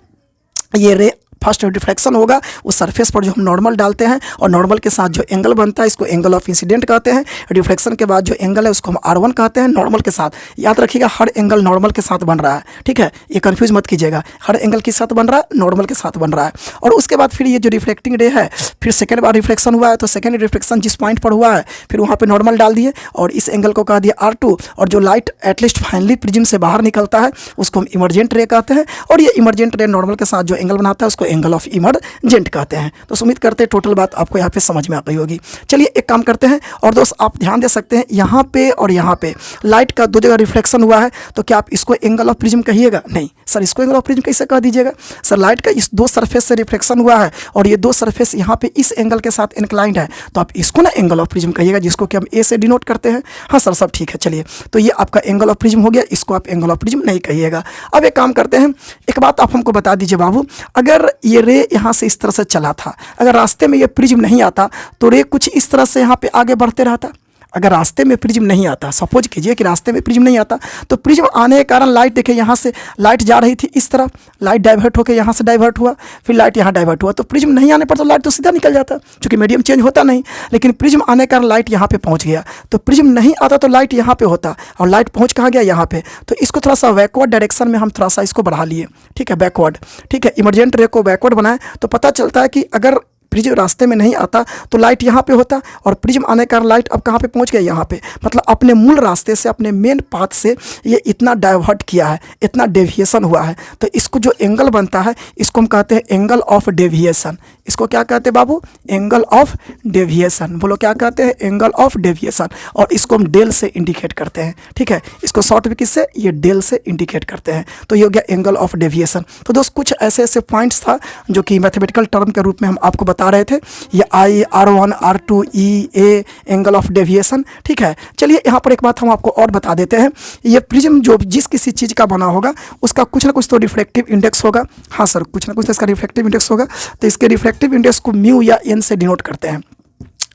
ये रे फर्स्ट रिफ्लेक्शन होगा उस सरफेस पर जो हम नॉर्मल डालते हैं और नॉर्मल के साथ जो एंगल बनता है इसको एंगल ऑफ इंसिडेंट कहते हैं। रिफ्लेक्शन के बाद जो एंगल है उसको हम R1 कहते हैं। नॉर्मल के साथ याद रखिएगा, हर एंगल नॉर्मल के साथ बन रहा है, ठीक है, ये कंफ्यूज मत कीजिएगा। हर एंगल के साथ बन रहा है, नॉर्मल के साथ बन रहा है। और उसके बाद फिर ये जो रिफ्लेक्टिंग रे है, फिर सेकेंड बार रिफ्लेक्शन हुआ है तो सेकेंड रिफ्लेक्शन जिस पॉइंट पर हुआ है फिर वहाँ पर नॉर्मल डाल दिए और इस एंगल को कह दिया R2। और जो लाइट एटलीस्ट फाइनली प्रिज्म से बाहर निकलता है उसको हम इमर्जेंट रे कहते हैं, और ये इमर्जेंट रे नॉर्मल के साथ जो एंगल बनाता है उसको एंगल ऑफ इमर्जेंट कहते हैं। तो उम्मीद करते हैं टोटल बात आपको यहाँ पे समझ में आ गई होगी। चलिए एक काम करते हैं, और दोस्त आप ध्यान दे सकते हैं यहाँ पे और यहाँ पे लाइट का दो जगह रिफ्लेक्शन हुआ है, तो क्या आप इसको एंगल ऑफ प्रिज्म कहिएगा? नहीं सर, इसको एंगल ऑफ प्रिज्म कैसे कह दीजिएगा सर? लाइट का इस दो सरफेस से रिफ्लेक्शन हुआ है और ये दो सरफेस यहाँ पे इस एंगल के साथ इंक्लाइंड है, तो आप इसको ना एंगल ऑफ प्रिज्म कहिएगा, जिसको कि हम ए से डिनोट करते हैं। हाँ सर, सब ठीक है। चलिए तो ये आपका एंगल ऑफ प्रिज्म हो गया, इसको आप एंगल ऑफ प्रिज्म नहीं कहिएगा। अब एक काम करते हैं, एक बात आप हमको बता दीजिए बाबू, अगर ये रे यहाँ से इस तरह से चला था, अगर रास्ते में ये प्रिज्म नहीं आता तो रे कुछ इस तरह से यहाँ पे आगे बढ़ते रहता। अगर रास्ते में प्रिज्म नहीं आता, सपोज कीजिए कि रास्ते में प्रिज्म नहीं आता, तो प्रिज्म आने के कारण लाइट देखिए यहाँ से लाइट जा रही थी इस तरफ, लाइट डाइवर्ट होकर यहाँ से डाइवर्ट हुआ, फिर लाइट यहाँ डाइवर्ट हुआ, तो प्रिज्म नहीं आने पर तो लाइट तो सीधा निकल जाता क्योंकि मीडियम चेंज होता नहीं। लेकिन प्रिज्म आने के कारण लाइट यहाँ पे पहुँच गया, तो प्रिज्म नहीं आता तो लाइट यहाँ पे होता और लाइट पहुँच कहाँ गया, यहाँ पे। तो इसको थोड़ा सा बैकवर्ड डायरेक्शन में हम थोड़ा सा इसको बढ़ा लिए, ठीक है, बैकवर्ड, ठीक है। इमर्जेंट रे को बैकवर्ड बनाए तो पता चलता है कि अगर प्रिज्म रास्ते में नहीं आता तो लाइट यहाँ पे होता, और प्रिज्म आने का लाइट अब कहाँ पे पहुँच गया, यहाँ पे। मतलब अपने मूल रास्ते से, अपने मेन पाथ से ये इतना डाइवर्ट किया है, इतना डेविएशन हुआ है, तो इसको जो एंगल बनता है इसको हम कहते हैं एंगल ऑफ डेविएशन। इसको क्या कहते हैं बाबू, एंगल ऑफ डेविएशन। बोलो क्या कहते हैं, एंगल ऑफ डेविएशन। और इसको हम डेल से इंडिकेट करते हैं, ठीक है। इसको शॉर्ट में किससे, ये डेल से इंडिकेट करते हैं। तो ये हो गया एंगल ऑफ डेविएशन। तो दोस्त कुछ ऐसे ऐसे पॉइंट्स था जो कि मैथमेटिकल टर्म के रूप में हम आपको बता रहे थे, ये आई, R1, R2, E, A, angle of deviation, ठीक है। चलिए यहाँ पर एक बात हम आपको और बता देते हैं, ये प्रिज्म जो जिस किसी चीज़ का बना होगा उसका कुछ ना कुछ तो रिफ्लेक्टिव इंडेक्स होगा। हाँ सर, कुछ ना कुछ तो इसका रिफ्लेक्टिव इंडेक्स होगा। तो इसके रिफ्लेक्टिव इंडेक्स को म्यू या एन से डिनोट करते हैं।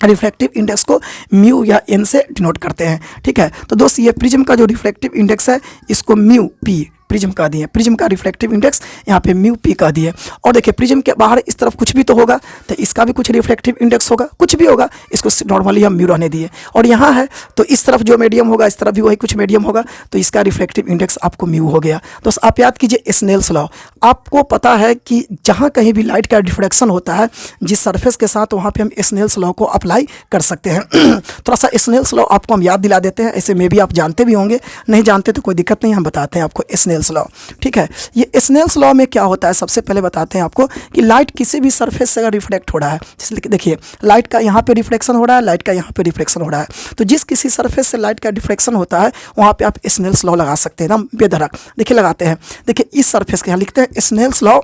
रिफ्लेक्टिव इंडेक्स को म्यू या एन से डिनोट करते हैं, ठीक है। तो दोस्त ये प्रिज्म का जो रिफ्लेक्टिव इंडेक्स है इसको म्यू पी प्रिज्म का दिए, प्रिज्म का रिफ्लेक्टिव इंडेक्स यहाँ पे म्यू पी का दिए। और देखिए प्रिज्म के बाहर इस तरफ कुछ भी तो होगा, तो इसका भी कुछ रिफ्लेक्टिव इंडेक्स होगा, कुछ भी होगा, इसको नॉर्मली हम म्यू रहने दिए। और यहाँ है तो इस तरफ जो मीडियम होगा इस तरफ भी वही कुछ मीडियम होगा, तो इसका रिफ्लेक्टिव इंडेक्स आपको म्यू हो गया। दोस्त आप याद कीजिए स्नेल्स लॉ। आपको पता है कि जहाँ कहीं भी लाइट का डिफ्रैक्शन होता है जिस सरफेस के साथ, वहाँ पे हम स्नेल्स लॉ को अप्लाई कर सकते हैं। थोड़ा सा स्नेल्स लॉ आपको हम याद दिला देते हैं, ऐसे में भी आप जानते भी होंगे, नहीं जानते तो कोई दिक्कत नहीं, हम बताते हैं आपको स्नेल्स लॉ, ठीक है। ये स्नेल्स लॉ में क्या होता है, सबसे पहले बताते हैं आपको कि लाइट किसी भी सरफेस से अगर रिफ्लेक्ट हो रहा है, जैसे देखिए लाइट का यहाँ पे रिफ्लेक्शन हो रहा है, लाइट का यहाँ पे रिफ्लेक्शन हो रहा है, तो जिस किसी सरफेस से लाइट का रिफ्लेक्शन होता है वहाँ पे आप स्नेल्स लॉ लगा सकते हैं ना, बेधड़क। देखिए लगाते हैं, देखिए इस सरफेस के यहाँ लिखते हैं Snell's law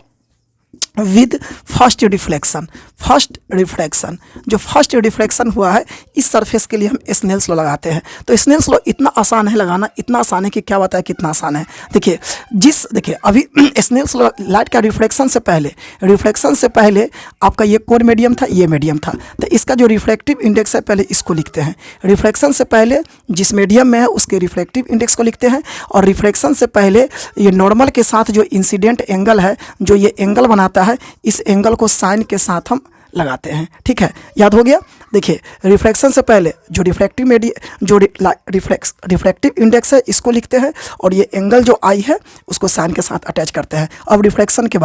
with first reflection. First reflection, जो फर्स्ट रिफ्लेक्शन हुआ है इस सरफेस के लिए हम स्नेल्स लॉ लगाते हैं। तो स्नेल्स लॉ इतना आसान है लगाना, इतना आसान है कि क्या बताया कितना आसान है। देखिए देखिए अभी स्नेल्स लॉ, लाइट का रिफ्लेक्शन से पहले आपका ये कोर मीडियम था, ये मीडियम था, तो इसका जो रिफ्लेक्टिव इंडेक्स है पहले इसको लिखते हैं। रिफ्लेक्शन से पहले जिस मीडियम में है उसके रिफ्लेक्टिव इंडेक्स को लिखते हैं, और रिफ्लेक्शन से पहले ये नॉर्मल के साथ जो इंसिडेंट एंगल है, जो ये एंगल बनाता है, इस एंगल को साइन के साथ हम लगाते हैं, ठीक है। याद हो गया। देखिए रिफ्लेक्शन से पहले जो रिफ्लेक्टिव इंडेक्स है इसको लिखते हैं, और ये एंगल जो आई है उसको साइन के साथ अटैच करते हैं। अब रिफ्लेक्शन के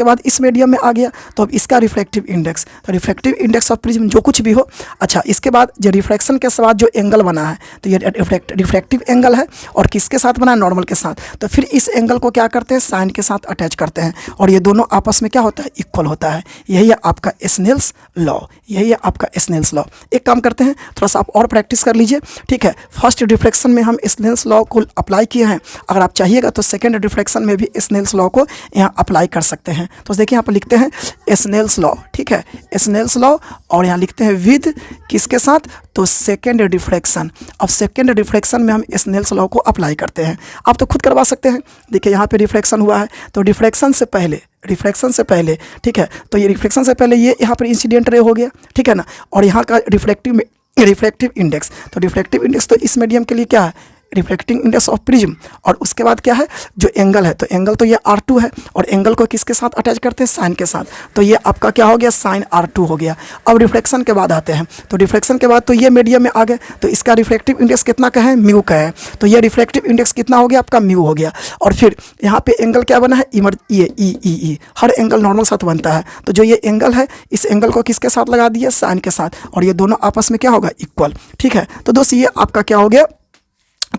बाद इस मीडियम में आ गया, तो अब इसका रिफ्लेक्टिव इंडेक्स, तो रिफ्लेक्टिव इंडेक्स ऑफ प्रिज्म जो कुछ भी हो। अच्छा, इसके बाद जो रिफ्लेक्शन के बाद जो एंगल बना है, तो ये रिफ्लेक्टिव एंगल है, और किसके साथ बना है, नॉर्मल के साथ। तो फिर इस एंगल को क्या करते हैं, साइन के साथ अटैच करते हैं, और ये दोनों आपस में क्या होता है, इक्वल होता है। यही है आपका स्नेल्स लॉ, यही है आपका स्नेल्स लॉ। एक काम करते हैं, थोड़ा सा आप और प्रैक्टिस कर लीजिए, ठीक है। फर्स्ट रिफ्लेक्शन में हम स्नेल्स लॉ को अप्लाई किए हैं, अगर आप चाहिएगा तो सेकंड रिफ्लेक्शन में भी स्नेल्स लॉ को यहाँ अप्लाई कर सकते हैं। तो देखिए यहाँ पर लिखते हैं स्नेल्स लॉ, ठीक है, स्नेल्स लॉ, और यहाँ लिखते हैं विद किसके साथ, तो सेकंड रिफ्लेक्शन। अब सेकंड रिफ्लेक्शन में हम स्नेल्स लॉ को अप्लाई करते हैं। आप तो खुद करवा सकते हैं। देखिए यहाँ पे रिफ्लेक्शन हुआ है, तो रिफ्लेक्शन से पहले, ठीक है, तो ये रिफ्लेक्शन से पहले ये यहाँ पर इंसिडेंट रे हो गया, ठीक है ना, और यहाँ का रिफ्लेक्टिव इंडेक्स, तो रिफ्लेक्टिव इंडेक्स तो इस मीडियम के लिए क्या है, रिफ्लेक्टिंग इंडेक्स ऑफ प्रिज्म। और उसके बाद क्या है, जो एंगल है, तो एंगल तो ये R2 है, और एंगल को किसके साथ अटैच करते हैं, साइन के साथ, तो ये आपका क्या हो गया, साइन R2 हो गया। अब रिफ्लेक्शन के बाद आते हैं, तो रिफ्लेक्शन के बाद तो ये मीडियम में आ गए, तो इसका रिफ्लेक्टिव इंडेक्स कितना का है, म्यू का है, तो ये रिफ्लेक्टिव इंडेक्स कितना हो गया, आपका म्यू हो गया। और फिर यहाँ पे एंगल क्या बना है, ई, हर एंगल नॉर्मल साथ बनता है, तो जो ये एंगल है इस एंगल को किसके साथ लगा दिया, साइन के साथ, और ये दोनों आपस में क्या होगा, इक्वल, ठीक है। तो दोस्त ये आपका क्या हो गया,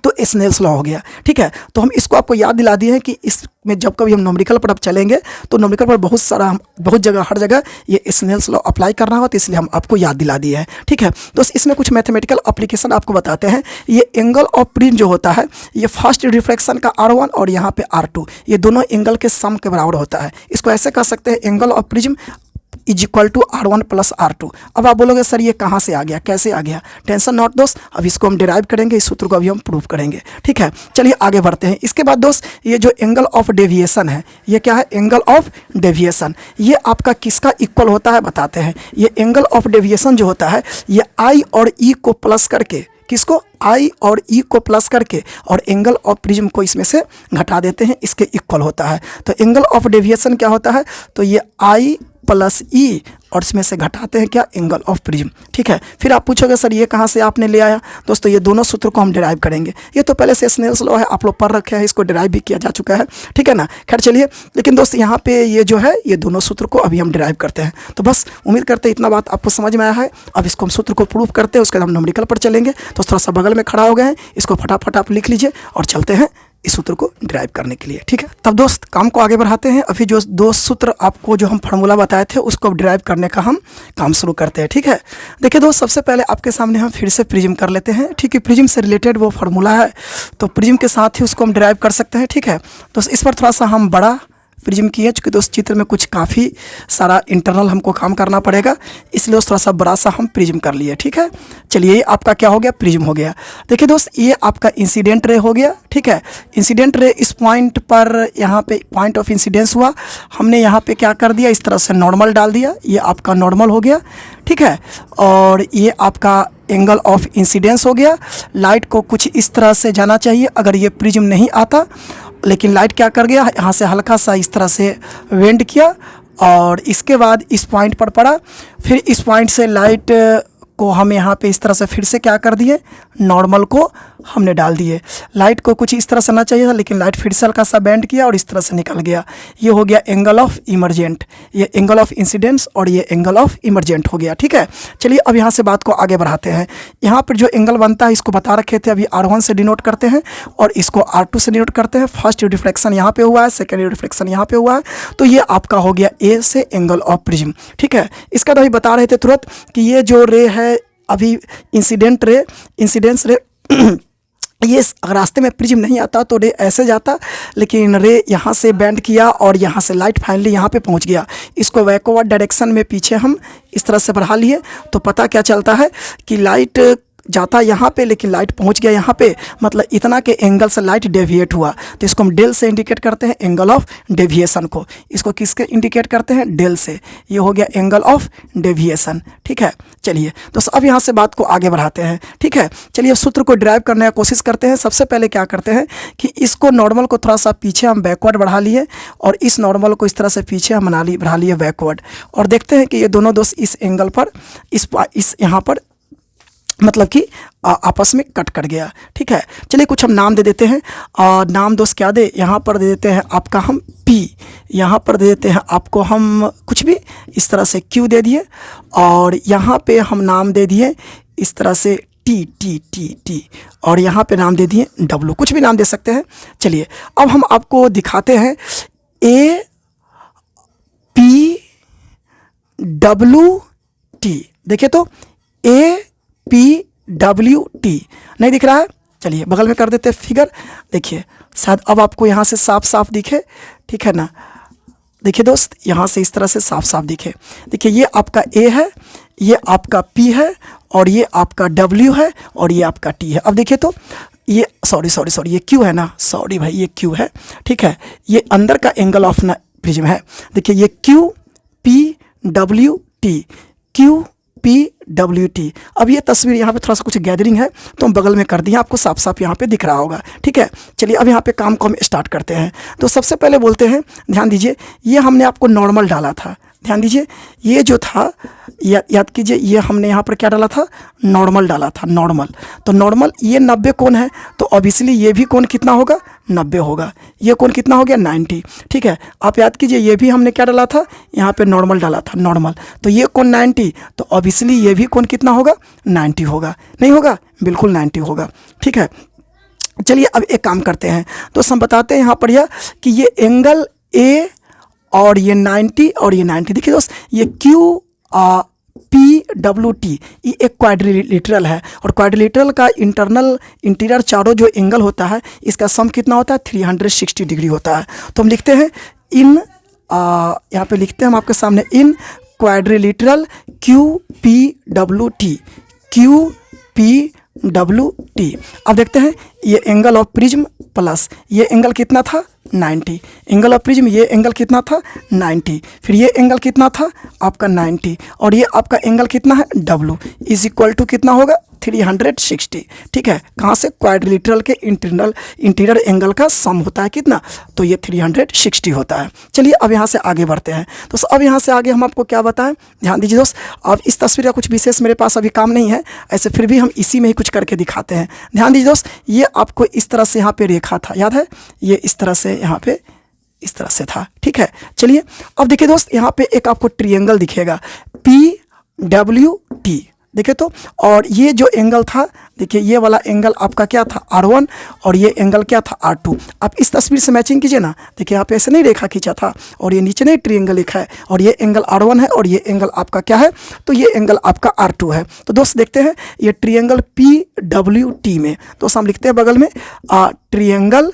तो स्नेल्स लॉ हो गया, ठीक है। तो हम इसको आपको याद दिला दिए हैं कि इसमें जब कभी हम न्यूमेरिकल पर अब चलेंगे तो न्यूमेरिकल पर बहुत जगह हर जगह ये स्नेल्स लॉ अप्लाई करना होगा, तो इसलिए हम आपको याद दिला दिए हैं, ठीक है। तो इसमें कुछ मैथमेटिकल एप्लीकेशन आपको बताते हैं। ये एंगल ऑफ प्रिज्म जो होता है, ये फर्स्ट रिफ्लेक्शन का R1 और यहाँ पे R2, ये दोनों एंगल के सम के बराबर होता है। इसको ऐसे कह सकते हैं, angle of prism is equal to R1 plus R2। अब आप बोलोगे सर ये कहाँ से आ गया, कैसे आ गया, टेंशन नॉट दोस्त, अब इसको हम डिराइव करेंगे, इस सूत्र को अभी हम प्रूव करेंगे, ठीक है। चलिए आगे बढ़ते हैं। इसके बाद दोस्त ये जो एंगल ऑफ डेविएशन है, ये क्या है, एंगल ऑफ डेविएशन, ये आपका किसका इक्वल होता है बताते हैं। ये एंगल ऑफ डेविएशन जो होता है, ये I और E को प्लस करके, किसको, I और E को प्लस करके, और एंगल ऑफ प्रिज्म को इसमें से घटा देते हैं, इसके इक्वल होता है। तो एंगल ऑफ डेविएशन क्या होता है, तो ये I प्लस E और इसमें से घटाते हैं क्या, एंगल ऑफ प्रिज्म। ठीक है, फिर आप पूछोगे सर ये कहाँ से आपने ले आया। दोस्तों ये दोनों सूत्र को हम डिराइव करेंगे, ये तो पहले से स्नेल्स लॉ है, आप लोग पढ़ रखे हैं, इसको डिराइव भी किया जा चुका है। ठीक है ना, खैर चलिए, लेकिन दोस्त यहाँ पे ये जो है ये दोनों सूत्र को अभी हम डिराइव करते हैं। तो बस उम्मीद करते हैं इतना बात आपको समझ में आया है। अब इसको हम सूत्र को प्रूव करते हैं, उसके बाद हम न्यूमेरिकल पर चलेंगे। तो थोड़ा सा बगल में खड़ा हो गए हैं, इसको फटाफट आप लिख लीजिए और चलते हैं इस सूत्र को डिराइव करने के लिए। ठीक है, तब दोस्त काम को आगे बढ़ाते हैं। अभी जो दो सूत्र आपको जो हम फार्मूला बताए थे उसको डिराइव करने का हम काम शुरू करते हैं। ठीक है, देखिए दोस्त, सबसे पहले आपके सामने हम फिर से प्रिज्म कर लेते हैं। ठीक है, प्रिज्म से रिलेटेड वो फार्मूला है, तो प्रिज्म के साथ ही उसको हम डिराइव कर सकते हैं। ठीक है, तो इस पर थोड़ा सा हम बड़ा प्रिज्म की है, चूँकि दोस्त चित्र में कुछ काफ़ी सारा इंटरनल हमको काम करना पड़ेगा, इसलिए थोड़ा सा बड़ा सा हम प्रिज्म कर लिए। ठीक है, चलिए ये आपका क्या हो गया, प्रिज्म हो गया। देखिए दोस्त, ये आपका इंसिडेंट रे हो गया। ठीक है, इंसिडेंट रे इस पॉइंट पर यहाँ पे पॉइंट ऑफ इंसिडेंस हुआ, हमने यहाँ पे क्या कर दिया, इस तरह से नॉर्मल डाल दिया, ये आपका नॉर्मल हो गया। ठीक है, और ये आपका एंगल ऑफ इंसिडेंस हो गया। लाइट को कुछ इस तरह से जाना चाहिए अगर ये प्रिज्म नहीं आता, लेकिन लाइट क्या कर गया, यहाँ से हल्का सा इस तरह से वेंड किया और इसके बाद इस पॉइंट पर पड़ा। फिर इस पॉइंट से लाइट को हम यहाँ पे इस तरह से फिर से क्या कर दिए, नॉर्मल को हमने डाल दिए। लाइट को कुछ इस तरह से आना चाहिए था, लेकिन लाइट फिर से हल्का सा बेंड किया और इस तरह से निकल गया। ये हो गया एंगल ऑफ इमरजेंट, ये एंगल ऑफ इंसिडेंस और ये एंगल ऑफ इमरजेंट हो गया। ठीक है, चलिए अब यहाँ से बात को आगे बढ़ाते हैं। यहाँ पर जो एंगल बनता है इसको बता रखे थे, अभी R1 से डिनोट करते हैं और इसको R2 से डिनोट करते हैं। फर्स्ट रिफ्लेक्शन यहाँ पे हुआ है, सेकेंड रिफ्लेक्शन यहाँ पे हुआ है, तो ये आपका हो गया ए से एंगल ऑफ प्रिज्म। ठीक है, इसका तो अभी बता रहे थे तुरंत कि ये जो रे है अभी इंसिडेंस रे ये रास्ते में प्रिज्म नहीं आता तो रे ऐसे जाता, लेकिन रे यहाँ से बेंड किया और यहाँ से लाइट फाइनली यहाँ पे पहुँच गया। इसको बैकवर्ड डायरेक्शन में पीछे हम इस तरह से बढ़ा लिए, तो पता क्या चलता है कि लाइट जाता यहाँ पे, लेकिन लाइट पहुँच गया यहाँ पे, मतलब इतना के एंगल से लाइट डेविएट हुआ। तो इसको हम डेल से इंडिकेट करते हैं, एंगल ऑफ डेविएशन को। इसको किसके इंडिकेट करते हैं, डेल से। ये हो गया एंगल ऑफ डेविएशन। ठीक है, चलिए तो अब यहाँ से बात को आगे बढ़ाते हैं। ठीक है, चलिए सूत्र को ड्राइव करने की कोशिश करते हैं। सबसे पहले क्या करते हैं कि इसको नॉर्मल को थोड़ा सा पीछे हम बैकवर्ड बढ़ा लिए और इस नॉर्मल को इस तरह से पीछे हम बढ़ा लिए बैकवर्ड, और देखते हैं कि ये दोनों दोस्त इस एंगल पर इस यहाँ पर मतलब कि आपस में कट कर गया। ठीक है, चलिए कुछ हम नाम दे देते हैं। नाम दोस्त क्या दे, यहाँ पर दे देते हैं आपका हम P, यहाँ पर दे देते हैं आपको हम कुछ भी इस तरह से Q दे दिए, और यहाँ पे हम नाम दे दिए इस तरह से T, और यहाँ पे नाम दे दिए W, कुछ भी नाम दे सकते हैं। चलिए अब हम आपको दिखाते हैं A P W T। देखिए तो APWT नहीं दिख रहा है, चलिए बगल में कर देते हैं फिगर। देखिए शायद अब आपको यहाँ से साफ साफ दिखे। ठीक है ना, देखिए दोस्त यहाँ से इस तरह से साफ साफ दिखे। देखिए ये आपका A है, ये आपका P है, और ये आपका W है, और ये आपका T है। अब देखिए तो ये सॉरी ये Q है ना, सॉरी भाई ये Q है। ठीक है, ये अंदर का एंगल ऑफ ना प्रिज्म है। देखिए ये QPWT, QPWT। अब ये तस्वीर यहाँ पे थोड़ा सा कुछ गैदरिंग है तो हम बगल में कर दिए, आपको साफ साफ यहाँ पे दिख रहा होगा। ठीक है, चलिए अब यहाँ पे काम को हम स्टार्ट करते हैं। तो सबसे पहले बोलते हैं, ध्यान दीजिए, ये हमने आपको नॉर्मल डाला था। ध्यान दीजिए, ये जो था याद कीजिए, ये हमने यहाँ पर क्या डाला था, नॉर्मल डाला था, नॉर्मल। तो नॉर्मल ये 90 कोण है, तो ऑब्वियसली ये भी कोण कितना होगा, 90 होगा। ये कोण कितना हो गया, 90। ठीक है, आप याद कीजिए, ये भी हमने क्या डाला था, यहाँ पे नॉर्मल डाला था, नॉर्मल। तो ये कोण 90, तो ऑब्वियसली ये भी कोण कितना होगा, 90 होगा। नहीं होगा, बिल्कुल 90 होगा। ठीक है, चलिए अब एक काम करते हैं, तो हम बताते हैं यहाँ पर यह कि ये एंगल A और ये 90 और ये 90। देखिए दोस्त, ये QPWT ये एक क्वाड्रिलेटरल है, और क्वाड्रिलेटरल का इंटीरियर चारों जो एंगल होता है इसका सम कितना होता है, 360 डिग्री होता है। तो हम लिखते हैं इन यहाँ पे लिखते हैं हम आपके सामने, इन क्वाड्रिलेटरल QPWT। अब देखते हैं ये एंगल ऑफ प्रिज्म प्लस ये एंगल कितना था, 90। एंगल ऑफ प्रिज्म ये एंगल कितना था, 90। फिर ये एंगल कितना था आपका 90, और ये आपका एंगल कितना है W इज इक्वल टू कितना होगा, 360, ठीक है। कहाँ से? क्वाड्रिलेटरल के इंटीरियर एंगल का सम होता है कितना? तो ये 360 होता है। चलिए अब यहाँ से आगे बढ़ते हैं। तो अब यहाँ से आगे हम आपको क्या बताएं, ध्यान दीजिए दोस्त। अब इस तस्वीर का कुछ विशेष मेरे पास अभी काम नहीं है, ऐसे फिर भी हम इसी में ही कुछ करके दिखाते हैं। ध्यान दीजिए दोस्त, ये आपको इस तरह से यहाँ पे रेखा था, याद है? ये इस तरह से यहाँ पे इस तरह से था, ठीक है। चलिए अब देखिए दोस्त, यहाँ पे एक आपको ट्रिएंगल दिखेगा PWT, देखिए तो। और ये जो एंगल था, देखिए ये वाला एंगल आपका क्या था? R1, और ये एंगल क्या था? R2। आप इस तस्वीर से मैचिंग कीजिए ना। देखिए यहाँ पे ऐसे नहीं रेखा खींचा था, और ये नीचे नहीं ट्रायंगल लिखा है, और ये एंगल R1 है, और ये एंगल आपका क्या है? तो ये एंगल आपका R2 है। तो दोस्त देखते हैं ये ट्रायंगल PWT में, दोस्त हम लिखते हैं बगल में ट्रायंगल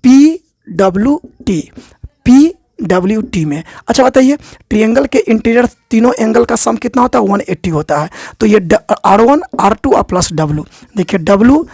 PWT में। अच्छा बताइए, ट्रायंगल के इंटीरियर तीनों एंगल का सम कितना होता है? 180 होता है। तो ये R1 R2 और प्लस W, देखिए W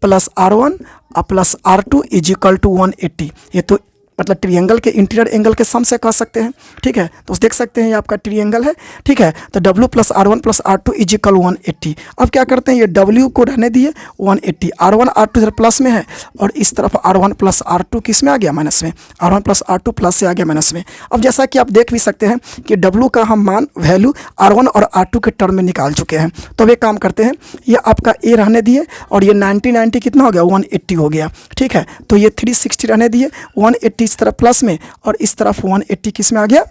plus R1 plus R2 is equal to 180। ये तो मतलब ट्रायंगल के इंटीरियर एंगल के सम से कह सकते हैं, ठीक है। तो देख सकते हैं ये आपका ट्रायंगल है, ठीक है। तो W plus R1 plus R2 is equal 180। अब क्या करते हैं, ये W को रहने दिए 180, R1 R2 इधर प्लस में है, और इस तरफ R1 प्लस R2 किस में आ गया? माइनस में। R1 प्लस R2 प्लस से आ गया माइनस में। अब जैसा कि आप देख भी सकते हैं कि W का हम मान वैल्यू R1 और R2 के टर्म में निकाल चुके हैं। तो अब एक काम करते हैं, ये आपका A रहने दिए, और ये 90 कितना हो गया? 180 हो गया, ठीक है। तो ये 360 रहने दिए, 180 इस तरफ प्लस में, और इस तरफ 180 किस में आ गया?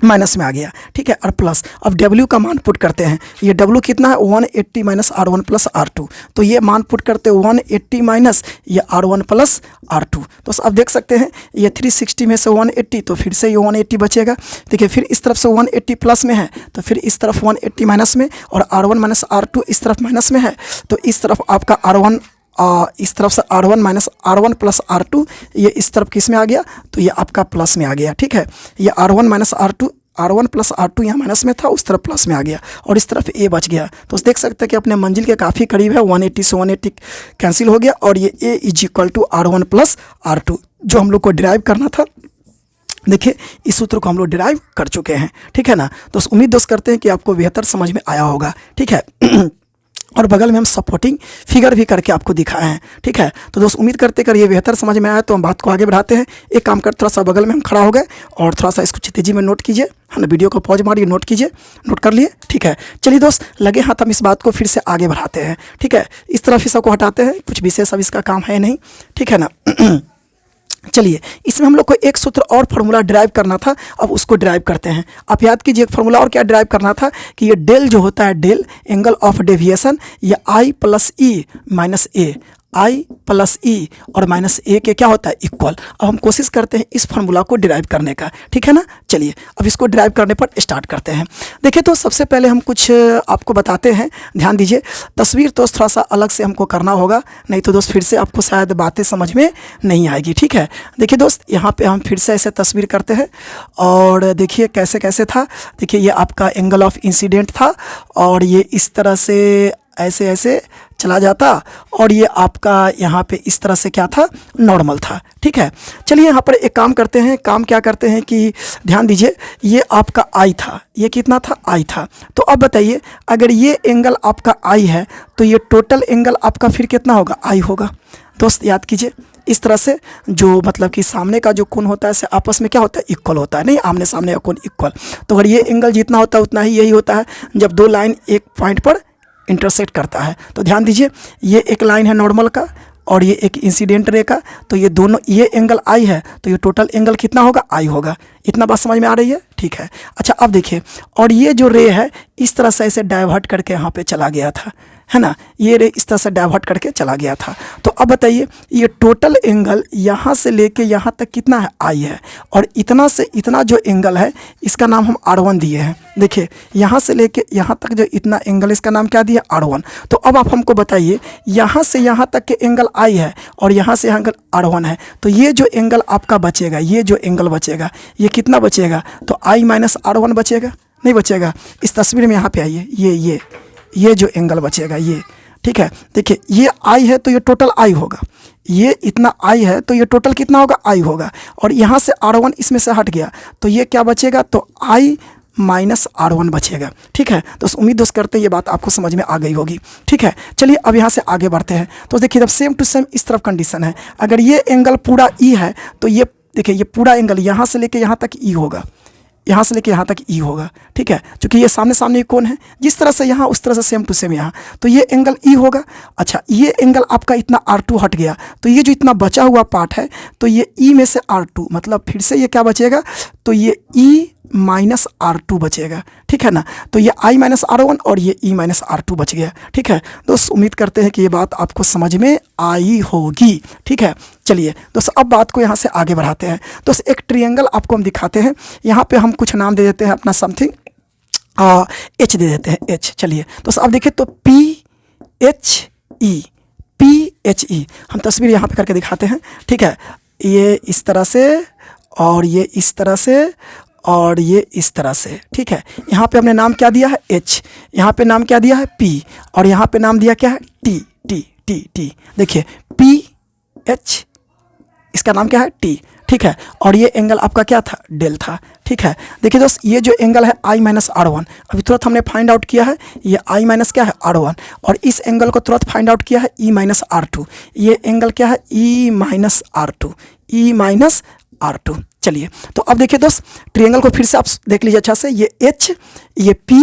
माइनस में आ गया, ठीक है। और प्लस, अब W का मान पुट करते हैं। ये W कितना है? 180 माइनस R1 प्लस R2। तो ये मान पुट करते हैं 180 माइनस ये R1 प्लस R2। तो अब देख सकते हैं ये 360 में से 180, तो फिर से ये 180 बचेगा। देखिए फिर इस तरफ से 180 प्लस में है, तो फिर इस तरफ 180 माइनस में, और R1 माइनस R2 इस तरफ माइनस में है, तो इस तरफ आपका R1 इस तरफ से R1 minus R1 plus R2, ये इस तरफ किस में आ गया? तो ये आपका प्लस में आ गया, ठीक है। ये R1 minus R1 plus R2 यहाँ माइनस में था, उस तरफ प्लस में आ गया, और इस तरफ A बच गया। तो देख सकते हैं कि अपने मंजिल के काफ़ी करीब है। 180 से 180 कैंसिल हो गया, और ये A is equal to R1 plus R2 जो हम लोग को डिराइव करना था। देखिए इस सूत्र को हम लोग डिराइव कर चुके हैं, ठीक है ना। तो उम्मीद दोस्त करते हैं कि आपको बेहतर समझ में आया होगा, ठीक है। और बगल में हम सपोर्टिंग फिगर भी करके आपको दिखाए हैं, ठीक है। तो दोस्त उम्मीद करते कर ये बेहतर समझ में आया, तो हम बात को आगे बढ़ाते हैं। एक काम कर, थोड़ा सा बगल में हम खड़ा हो गए, और थोड़ा सा इसको तेजी में नोट कीजिए, है ना। वीडियो को पॉज मारिए, नोट कीजिए, नोट कर लिए, ठीक है। चलिए दोस्त लगे हाथ हम इस बात को फिर से आगे बढ़ाते हैं, ठीक है। इस तरफ हिस्सा को हटाते हैं, कुछ विशेष अब इसका काम है नहीं, ठीक है ना। चलिए इसमें हम लोग को एक सूत्र और फार्मूला ड्राइव करना था, अब उसको ड्राइव करते हैं। आप याद कीजिए एक फार्मूला और क्या ड्राइव करना था कि ये डेल जो होता है, डेल एंगल ऑफ डेविएशन, ये I plus E minus A, I plus E और माइनस A के क्या होता है? इक्वल। अब हम कोशिश करते हैं इस फार्मूला को डिराइव करने का, ठीक है ना। चलिए अब इसको डिराइव करने पर स्टार्ट करते हैं। देखिए तो सबसे पहले हम कुछ आपको बताते हैं, ध्यान दीजिए। तस्वीर तो थोड़ा सा अलग से हमको करना होगा, नहीं तो दोस्त फिर से आपको शायद बातें समझ में नहीं आएगी, ठीक है। देखिए दोस्त यहाँ पे हम फिर से ऐसे तस्वीर करते हैं, और देखिए कैसे कैसे था। देखिए ये आपका एंगल ऑफ इंसिडेंट था, और ये इस तरह से ऐसे ऐसे चला जाता, और ये आपका यहाँ पे इस तरह से क्या था? नॉर्मल था, ठीक है। चलिए यहाँ पर एक काम करते हैं, काम क्या करते हैं कि ध्यान दीजिए, ये आपका I था, ये कितना था? I था। तो अब बताइए अगर ये एंगल आपका I है, तो ये टोटल एंगल आपका फिर कितना होगा? I होगा। दोस्त याद कीजिए इस तरह से, जो मतलब कि सामने का जो कोण होता है से आपस में क्या होता है? इक्वल होता है, नहीं आमने सामने का कोण इक्वल। तो अगर ये एंगल जितना होता है उतना ही यही होता है जब दो लाइन एक पॉइंट पर इंटरसेक्ट करता है। तो ध्यान दीजिए ये एक लाइन है नॉर्मल का, और ये एक इंसिडेंट रे का, तो ये दोनों, ये एंगल I है, तो ये टोटल एंगल कितना होगा? I होगा। इतना बात समझ में आ रही है, ठीक है। अच्छा अब देखिए, और ये जो रे है इस तरह से ऐसे डाइवर्ट करके यहाँ पे चला गया था, है ना। ये रे इस तरह से डाइवर्ट करके चला गया था। तो अब बताइए ये टोटल एंगल यहाँ से लेके यहाँ तक कितना है? I है, और इतना से इतना जो एंगल है इसका नाम हम R1 दिए हैं। देखिए यहाँ से लेके यहाँ तक जो इतना एंगल, इसका नाम क्या दिया? R1। तो अब आप हमको बताइए यहाँ से यहाँ तक के एंगल I है, और यहाँ से एंगल R1 है, तो ये जो एंगल आपका बचेगा, ये जो एंगल बचेगा, ये कितना बचेगा? तो I माइनस R1 बचेगा, नहीं बचेगा। इस तस्वीर में यहाँ पे आइए, ये जो एंगल बचेगा ये, ठीक है। देखिए ये I है तो ये टोटल I होगा, ये इतना I है तो ये टोटल कितना होगा? I होगा। और यहाँ से R1 इसमें से हट गया, तो ये क्या बचेगा? तो I माइनस R1 बचेगा। ठीक है दोस्त, उम्मीद दोस्त करते हैं ये बात आपको समझ में आ गई होगी। ठीक है, चलिए अब यहाँ से आगे बढ़ते हैं। तो देखिए जब सेम टू सेम इस तरफ कंडीशन है, अगर ये एंगल पूरा ई है तो ये देखिए ये पूरा एंगल यहाँ से लेके यहाँ तक ई होगा, यहाँ से लेके यहाँ तक ई होगा। ठीक है, क्योंकि ये सामने सामने कौन है, जिस तरह से यहाँ उस तरह से सेम टू सेम यहाँ, तो ये एंगल ई होगा। अच्छा, ये एंगल आपका इतना R2 हट गया, तो ये जो इतना बचा हुआ पार्ट है तो ये ई में से R2, मतलब फिर से ये क्या बचेगा, तो ये ई माइनस R2 बचेगा। ठीक है ना, तो ये I माइनस R1 और ये E माइनस R2 बच गया। ठीक है दोस्त, उम्मीद करते हैं कि ये बात आपको समझ में आई होगी। ठीक है, चलिए दोस्त अब बात को यहाँ से आगे बढ़ाते हैं। दोस्त एक ट्रिएंगल आपको हम दिखाते हैं, यहाँ पे हम कुछ नाम दे देते हैं अपना, समथिंग H दे देते हैं, H। चलिए दोस्त अब देखिए तो PHE हम तस्वीर यहाँ पे करके दिखाते हैं। ठीक है, ये इस तरह से और ये इस तरह से और ये इस तरह से। ठीक है, यहाँ पे हमने नाम क्या दिया है, H, यहाँ पे नाम क्या दिया है, P, और यहाँ पे नाम दिया क्या है, T। देखिए PH, इसका नाम क्या है, T। ठीक है, और ये एंगल आपका क्या था, डेल था। ठीक है, देखिए दोस्त ये जो एंगल है I माइनस R1, अभी तुरंत हमने फाइंड आउट किया है, ये I माइनस क्या है R1, और इस एंगल को तुरंत फाइंड आउट किया है E माइनस R2, ये एंगल क्या है, E माइनस R2। चलिए तो अब देखिए दोस्त ट्रायंगल को फिर से आप देख लीजिए अच्छा से, ये H, ये P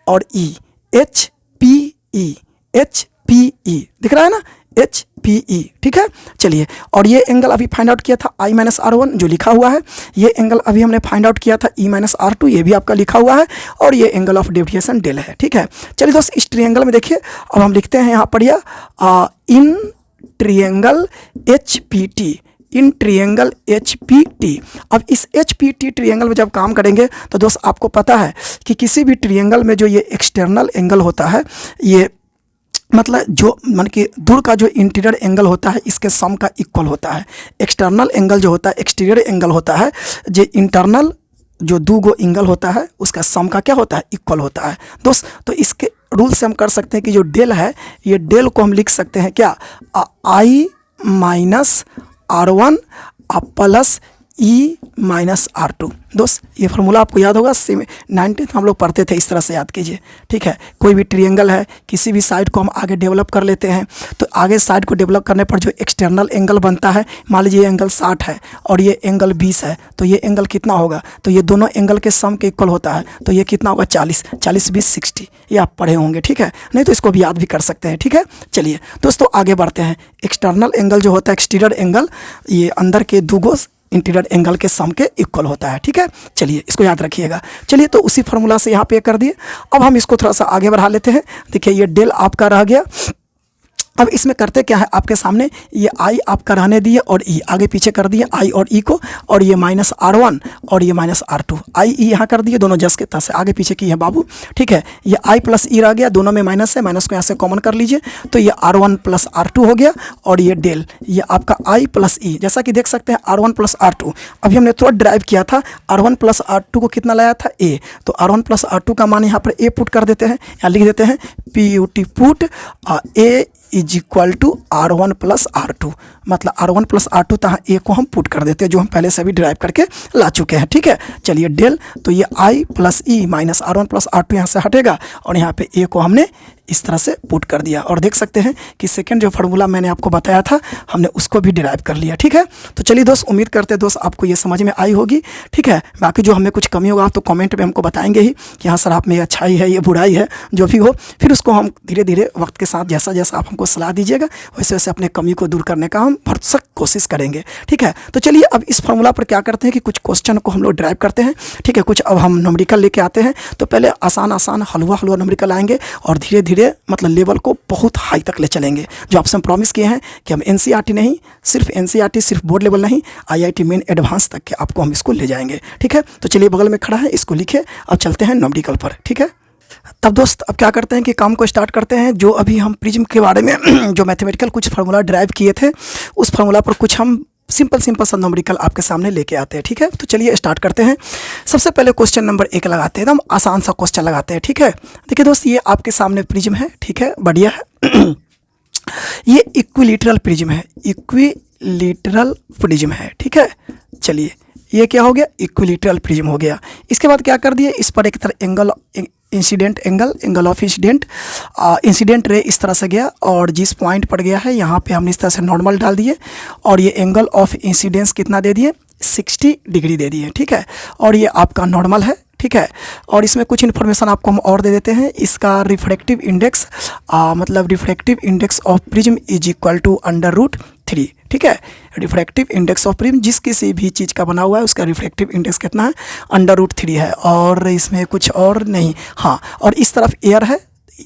और E, HPE दिख रहा है ना, HPE। ठीक है, चलिए और ये एंगल अभी फाइंड आउट किया था I माइनस R1 जो लिखा हुआ है, ये एंगल अभी हमने फाइंड आउट किया था E माइनस R2, ये भी आपका लिखा हुआ है, और ये एंगल ऑफ डेविएशन डेल है। ठीक है, चलिए दोस्त इस ट्रायंगल में देखिए अब हम लिखते हैं यहाँ पढ़िए, इन ट्रायंगल HPT। अब इस HPT ट्रायंगल में जब काम करेंगे तो दोस्त आपको पता है कि किसी भी ट्रायंगल में जो ये एक्सटर्नल एंगल होता है, ये मतलब जो मान कि दूर का जो इंटीरियर एंगल होता है इसके सम का इक्वल होता है। एक्सटर्नल एंगल जो होता है, एक्सटीरियर एंगल होता है, जो इंटरनल जो दो गो एंगल होता है उसका सम का क्या होता है, इक्वल होता है दोस्त। तो इसके रूल से हम कर सकते हैं कि जो डेल है, ये डेल को हम लिख सकते हैं क्या, I minus R1 plus E minus R2। दोस्त ये फार्मूला आपको याद होगा, 19th हम लोग पढ़ते थे, इस तरह से याद कीजिए। ठीक है, कोई भी ट्रायंगल है, किसी भी साइड को हम आगे डेवलप कर लेते हैं, तो आगे साइड को डेवलप करने पर जो एक्सटर्नल एंगल बनता है, मान लीजिए ये एंगल 60 है और ये एंगल 20 है, तो ये एंगल कितना होगा, तो ये दोनों एंगल के सम के इक्वल होता है, तो ये कितना होगा, 40 20 60, ये आप पढ़े होंगे। ठीक है, नहीं तो इसको भी याद भी कर सकते हैं। ठीक है, चलिए दोस्तों आगे बढ़ते हैं। एक्सटर्नल एंगल जो होता है, एक्सटीरियर एंगल, ये अंदर के दो गो इंटीरियर एंगल के सम के इक्वल होता है। ठीक है, चलिए इसको याद रखिएगा। चलिए तो उसी फार्मूला से यहाँ पे कर दिए। अब हम इसको थोड़ा सा आगे बढ़ा लेते हैं। देखिए ये डेल आपका रह गया। अब इसमें करते क्या है, आपके सामने ये I आपका रहने दिए और E आगे पीछे कर दिए, I और E को, और ये माइनस R1 और ये माइनस R2, I E यहाँ कर दिए, दोनों जस के तस आगे पीछे की है बाबू। ठीक है, ये I प्लस E रह गया, दोनों में माइनस है, माइनस को यहाँ से कॉमन कर लीजिए, तो ये R1 प्लस R2 हो गया, और ये डेल ये आपका I प्लस E, जैसा कि देख सकते हैं R1 प्लस R2 अभी हमने तुरंत ड्राइव किया था। R1 प्लस R2 को कितना लाया था, A, तो R1 प्लस R2 का मान यहाँ पर A पुट कर देते हैं, या लिख देते हैं PUT put A is equal to R1 plus R2, मतलब R1 प्लस R2 तहाँ A को हम पुट कर देते हैं, जो हम पहले से भी ड्राइव करके ला चुके हैं। ठीक है, चलिए डेल, तो ये I plus E minus R1 plus R2 यहाँ से हटेगा, और यहाँ पे A को हमने इस तरह से पुट कर दिया, और देख सकते हैं कि सेकंड जो फार्मूला मैंने आपको बताया था हमने उसको भी डिराइव कर लिया। ठीक है, तो चलिए दोस्त उम्मीद करते हैं दोस्त आपको ये समझ में आई होगी। ठीक है, बाकी जो हमें कुछ कमी होगा आप तो कमेंट में हमको बताएंगे ही कि हाँ सर आप में अच्छाई है, ये बुराई है, जो भी हो, फिर उसको हम धीरे धीरे वक्त के साथ जैसा जैसा आप हमको सलाह दीजिएगा वैसे वैसे अपने कमी को दूर करने का हम भरसक कोशिश करेंगे। ठीक है, तो चलिए अब इस फार्मूला पर क्या करते हैं कि कुछ क्वेश्चन को हम लोग ड्राइव करते हैं। ठीक है, कुछ अब हम न्यूमेरिकल लेके आते हैं, तो पहले आसान आसान हलवा न्यूमेरिकल आएंगे, और धीरे धीरे मतलब लेवल को बहुत हाई तक ले चलेंगे। जो आपसे हम प्रॉमिस किए हैं कि हम NCERT नहीं, सिर्फ NCERT सिर्फ बोर्ड लेवल नहीं, IIT मेन एडवांस तक के आपको हम इसको ले जाएंगे। ठीक है, तो चलिए बगल में खड़ा है, इसको लिखे, अब चलते हैं न्यूमेरिकल पर। ठीक है, तब दोस्त अब क्या करते हैं कि काम को स्टार्ट करते हैं। जो अभी हम प्रिज्म के बारे में जो मैथमेटिकल कुछ फार्मूला ड्राइव किए थे, उस फार्मूला पर कुछ हम सिंपल सा न्यूमेरिकल आपके सामने लेके आते हैं। ठीक है, तो चलिए स्टार्ट करते हैं। सबसे पहले क्वेश्चन नंबर 1 लगाते हैं, एकदम आसान सा क्वेश्चन लगाते हैं। ठीक है, देखिए दोस्त ये आपके सामने प्रिज्म है। ठीक है, बढ़िया है। ये इक्विलेटरल प्रिज्म है, इक्विलेटरल प्रिज्म है। ठीक है, चलिए ये क्या हो गया, इक्विलेटरल प्रिज्म हो गया। इसके बाद क्या कर दिए, इस पर एक तरह angle incident angle of incident ray इस तरह से गया और जिस पॉइंट पर गया है यहाँ पे हमने इस तरह से नॉर्मल डाल दिए और ये एंगल ऑफ इंसिडेंस कितना दे दिए, 60 डिग्री दे दिए, ठीक है। और ये आपका नॉर्मल है, ठीक है। और इसमें कुछ इन्फॉर्मेशन आपको हम और दे देते हैं। इसका रिफ्रैक्टिव इंडेक्स मतलब refractive index of prism is equal to √3, ठीक है। रिफ्रैक्टिव इंडेक्स ऑफ प्रिज्म जिस किसी भी चीज़ का बना हुआ है उसका रिफ्रैक्टिव इंडेक्स कितना है, √3 है। और इसमें कुछ और नहीं, हाँ। और इस तरफ एयर है,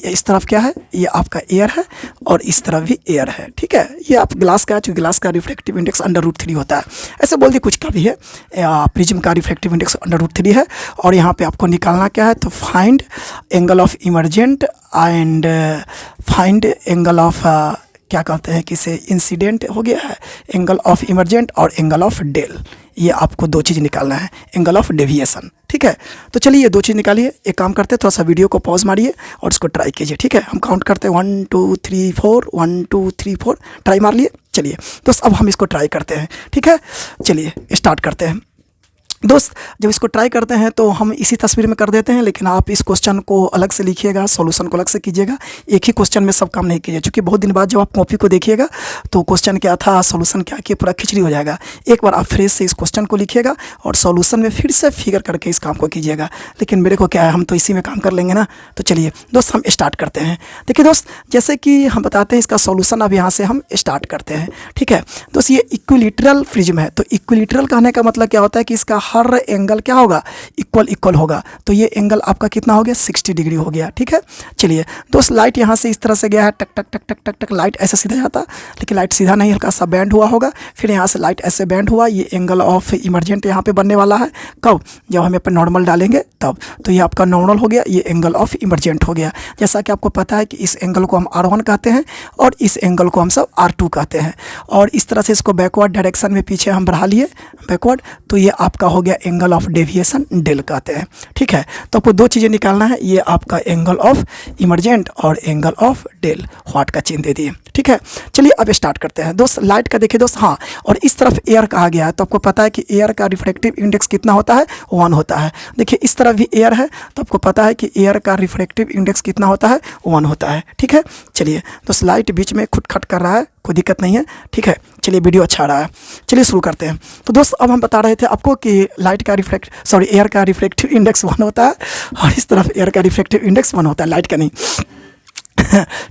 इस तरफ क्या है, ये आपका एयर है और इस तरफ भी एयर है, ठीक है। ये आप ग्लास का, चूँकि ग्लास का रिफ्रैक्टिव इंडेक्स √3 होता है, ऐसे बोल दिए। कुछ का भी है, प्रिज्म का रिफ्रैक्टिव इंडेक्स √3 है। और यहाँ पे आपको निकालना क्या है, तो find angle of emergent and find angle of क्या कहते हैं कि इसे इंसिडेंट हो गया है, एंगल ऑफ इमर्जेंट और एंगल ऑफ डेल। ये आपको दो चीज़ निकालना है, एंगल ऑफ डेविएशन, ठीक है। तो चलिए ये दो चीज़ निकालिए। एक काम करते हैं, थोड़ा सा वीडियो को पॉज मारिए और इसको ट्राई कीजिए, ठीक है। हम काउंट करते हैं 1 2 3 4, 1 2 3 4, ट्राई मार लिए। चलिए दोस्त अब हम इसको ट्राई करते हैं, ठीक है। चलिए स्टार्ट करते हैं दोस्त। जब इसको ट्राई करते हैं तो हम इसी तस्वीर में कर देते हैं, लेकिन आप इस क्वेश्चन को अलग से लिखिएगा, सॉल्यूशन को अलग से कीजिएगा। एक ही क्वेश्चन में सब काम नहीं कीजिए, क्योंकि बहुत दिन बाद जब आप कॉपी को देखिएगा तो क्वेश्चन क्या था, सॉल्यूशन क्या किया, पूरा खिचड़ी हो जाएगा। एक बार आप फ्रेश से इस क्वेश्चन को लिखिएगा और सॉल्यूशन में फिर से फिगर करके इस काम को कीजिएगा। लेकिन मेरे को क्या है, हम तो इसी में काम कर लेंगे ना। तो चलिए दोस्त हम स्टार्ट करते हैं। देखिए दोस्त, जैसे कि हम बताते हैं इसका सॉल्यूशन अब यहाँ से हम स्टार्ट करते हैं, ठीक है। दोस्त ये इक्विलेटरल प्रिज्म है, तो इक्विलेटरल कहने का मतलब क्या होता है कि इसका हर एंगल क्या होगा, इक्वल होगा। तो ये एंगल आपका कितना हो गया, 60 डिग्री हो गया, ठीक है। चलिए दोस्त, लाइट यहाँ से इस तरह से गया है, टक टक टक टक टक टक, लाइट ऐसे सीधा जाता, लेकिन लाइट सीधा नहीं, हल्का सा बैंड हुआ होगा। फिर यहाँ से लाइट ऐसे बैंड हुआ, ये एंगल ऑफ इमर्जेंट यहाँ पे बनने वाला है। कब, जब हम अपन नॉर्मल डालेंगे तब। तो ये आपका नॉर्मल हो गया, ये एंगल ऑफ इमर्जेंट हो गया। जैसा कि आपको पता है कि इस एंगल को हम R1 कहते हैं और इस एंगल को हम सब R2 कहते हैं। और इस तरह से इसको बैकवर्ड डायरेक्शन में पीछे हम बढ़ा लिए, बैकवर्ड, तो ये आपका हो गया एंगल ऑफ डेविएशन, डेल कहते हैं, ठीक है। तो आपको दो चीज़ें निकालना है, ये आपका एंगल ऑफ इमर्जेंट और एंगल ऑफ डेल, व्हाट का चिन्ह दे दिए, ठीक है। चलिए अब स्टार्ट करते हैं दोस्त। लाइट का देखिए दोस्त, हाँ। और इस तरफ एयर कहा गया है, तो आपको पता है कि एयर का रिफ्रैक्टिव इंडेक्स कितना होता है, 1 होता है। देखिए इस तरफ भी एयर है, तो आपको पता है कि एयर का रिफ्रैक्टिव इंडेक्स कितना होता है, 1 होता है, ठीक है। चलिए दोस्त, लाइट बीच में खुटखट कर रहा है, कोई दिक्कत नहीं है, ठीक है। चलिए वीडियो अच्छा आ रहा है, चलिए शुरू करते हैं। तो दोस्त अब हम बता रहे थे आपको कि लाइट का एयर का रिफ्रैक्टिव इंडेक्स 1 होता है और इस तरफ एयर का रिफ्रैक्टिव इंडेक्स 1 होता है, लाइट का नहीं।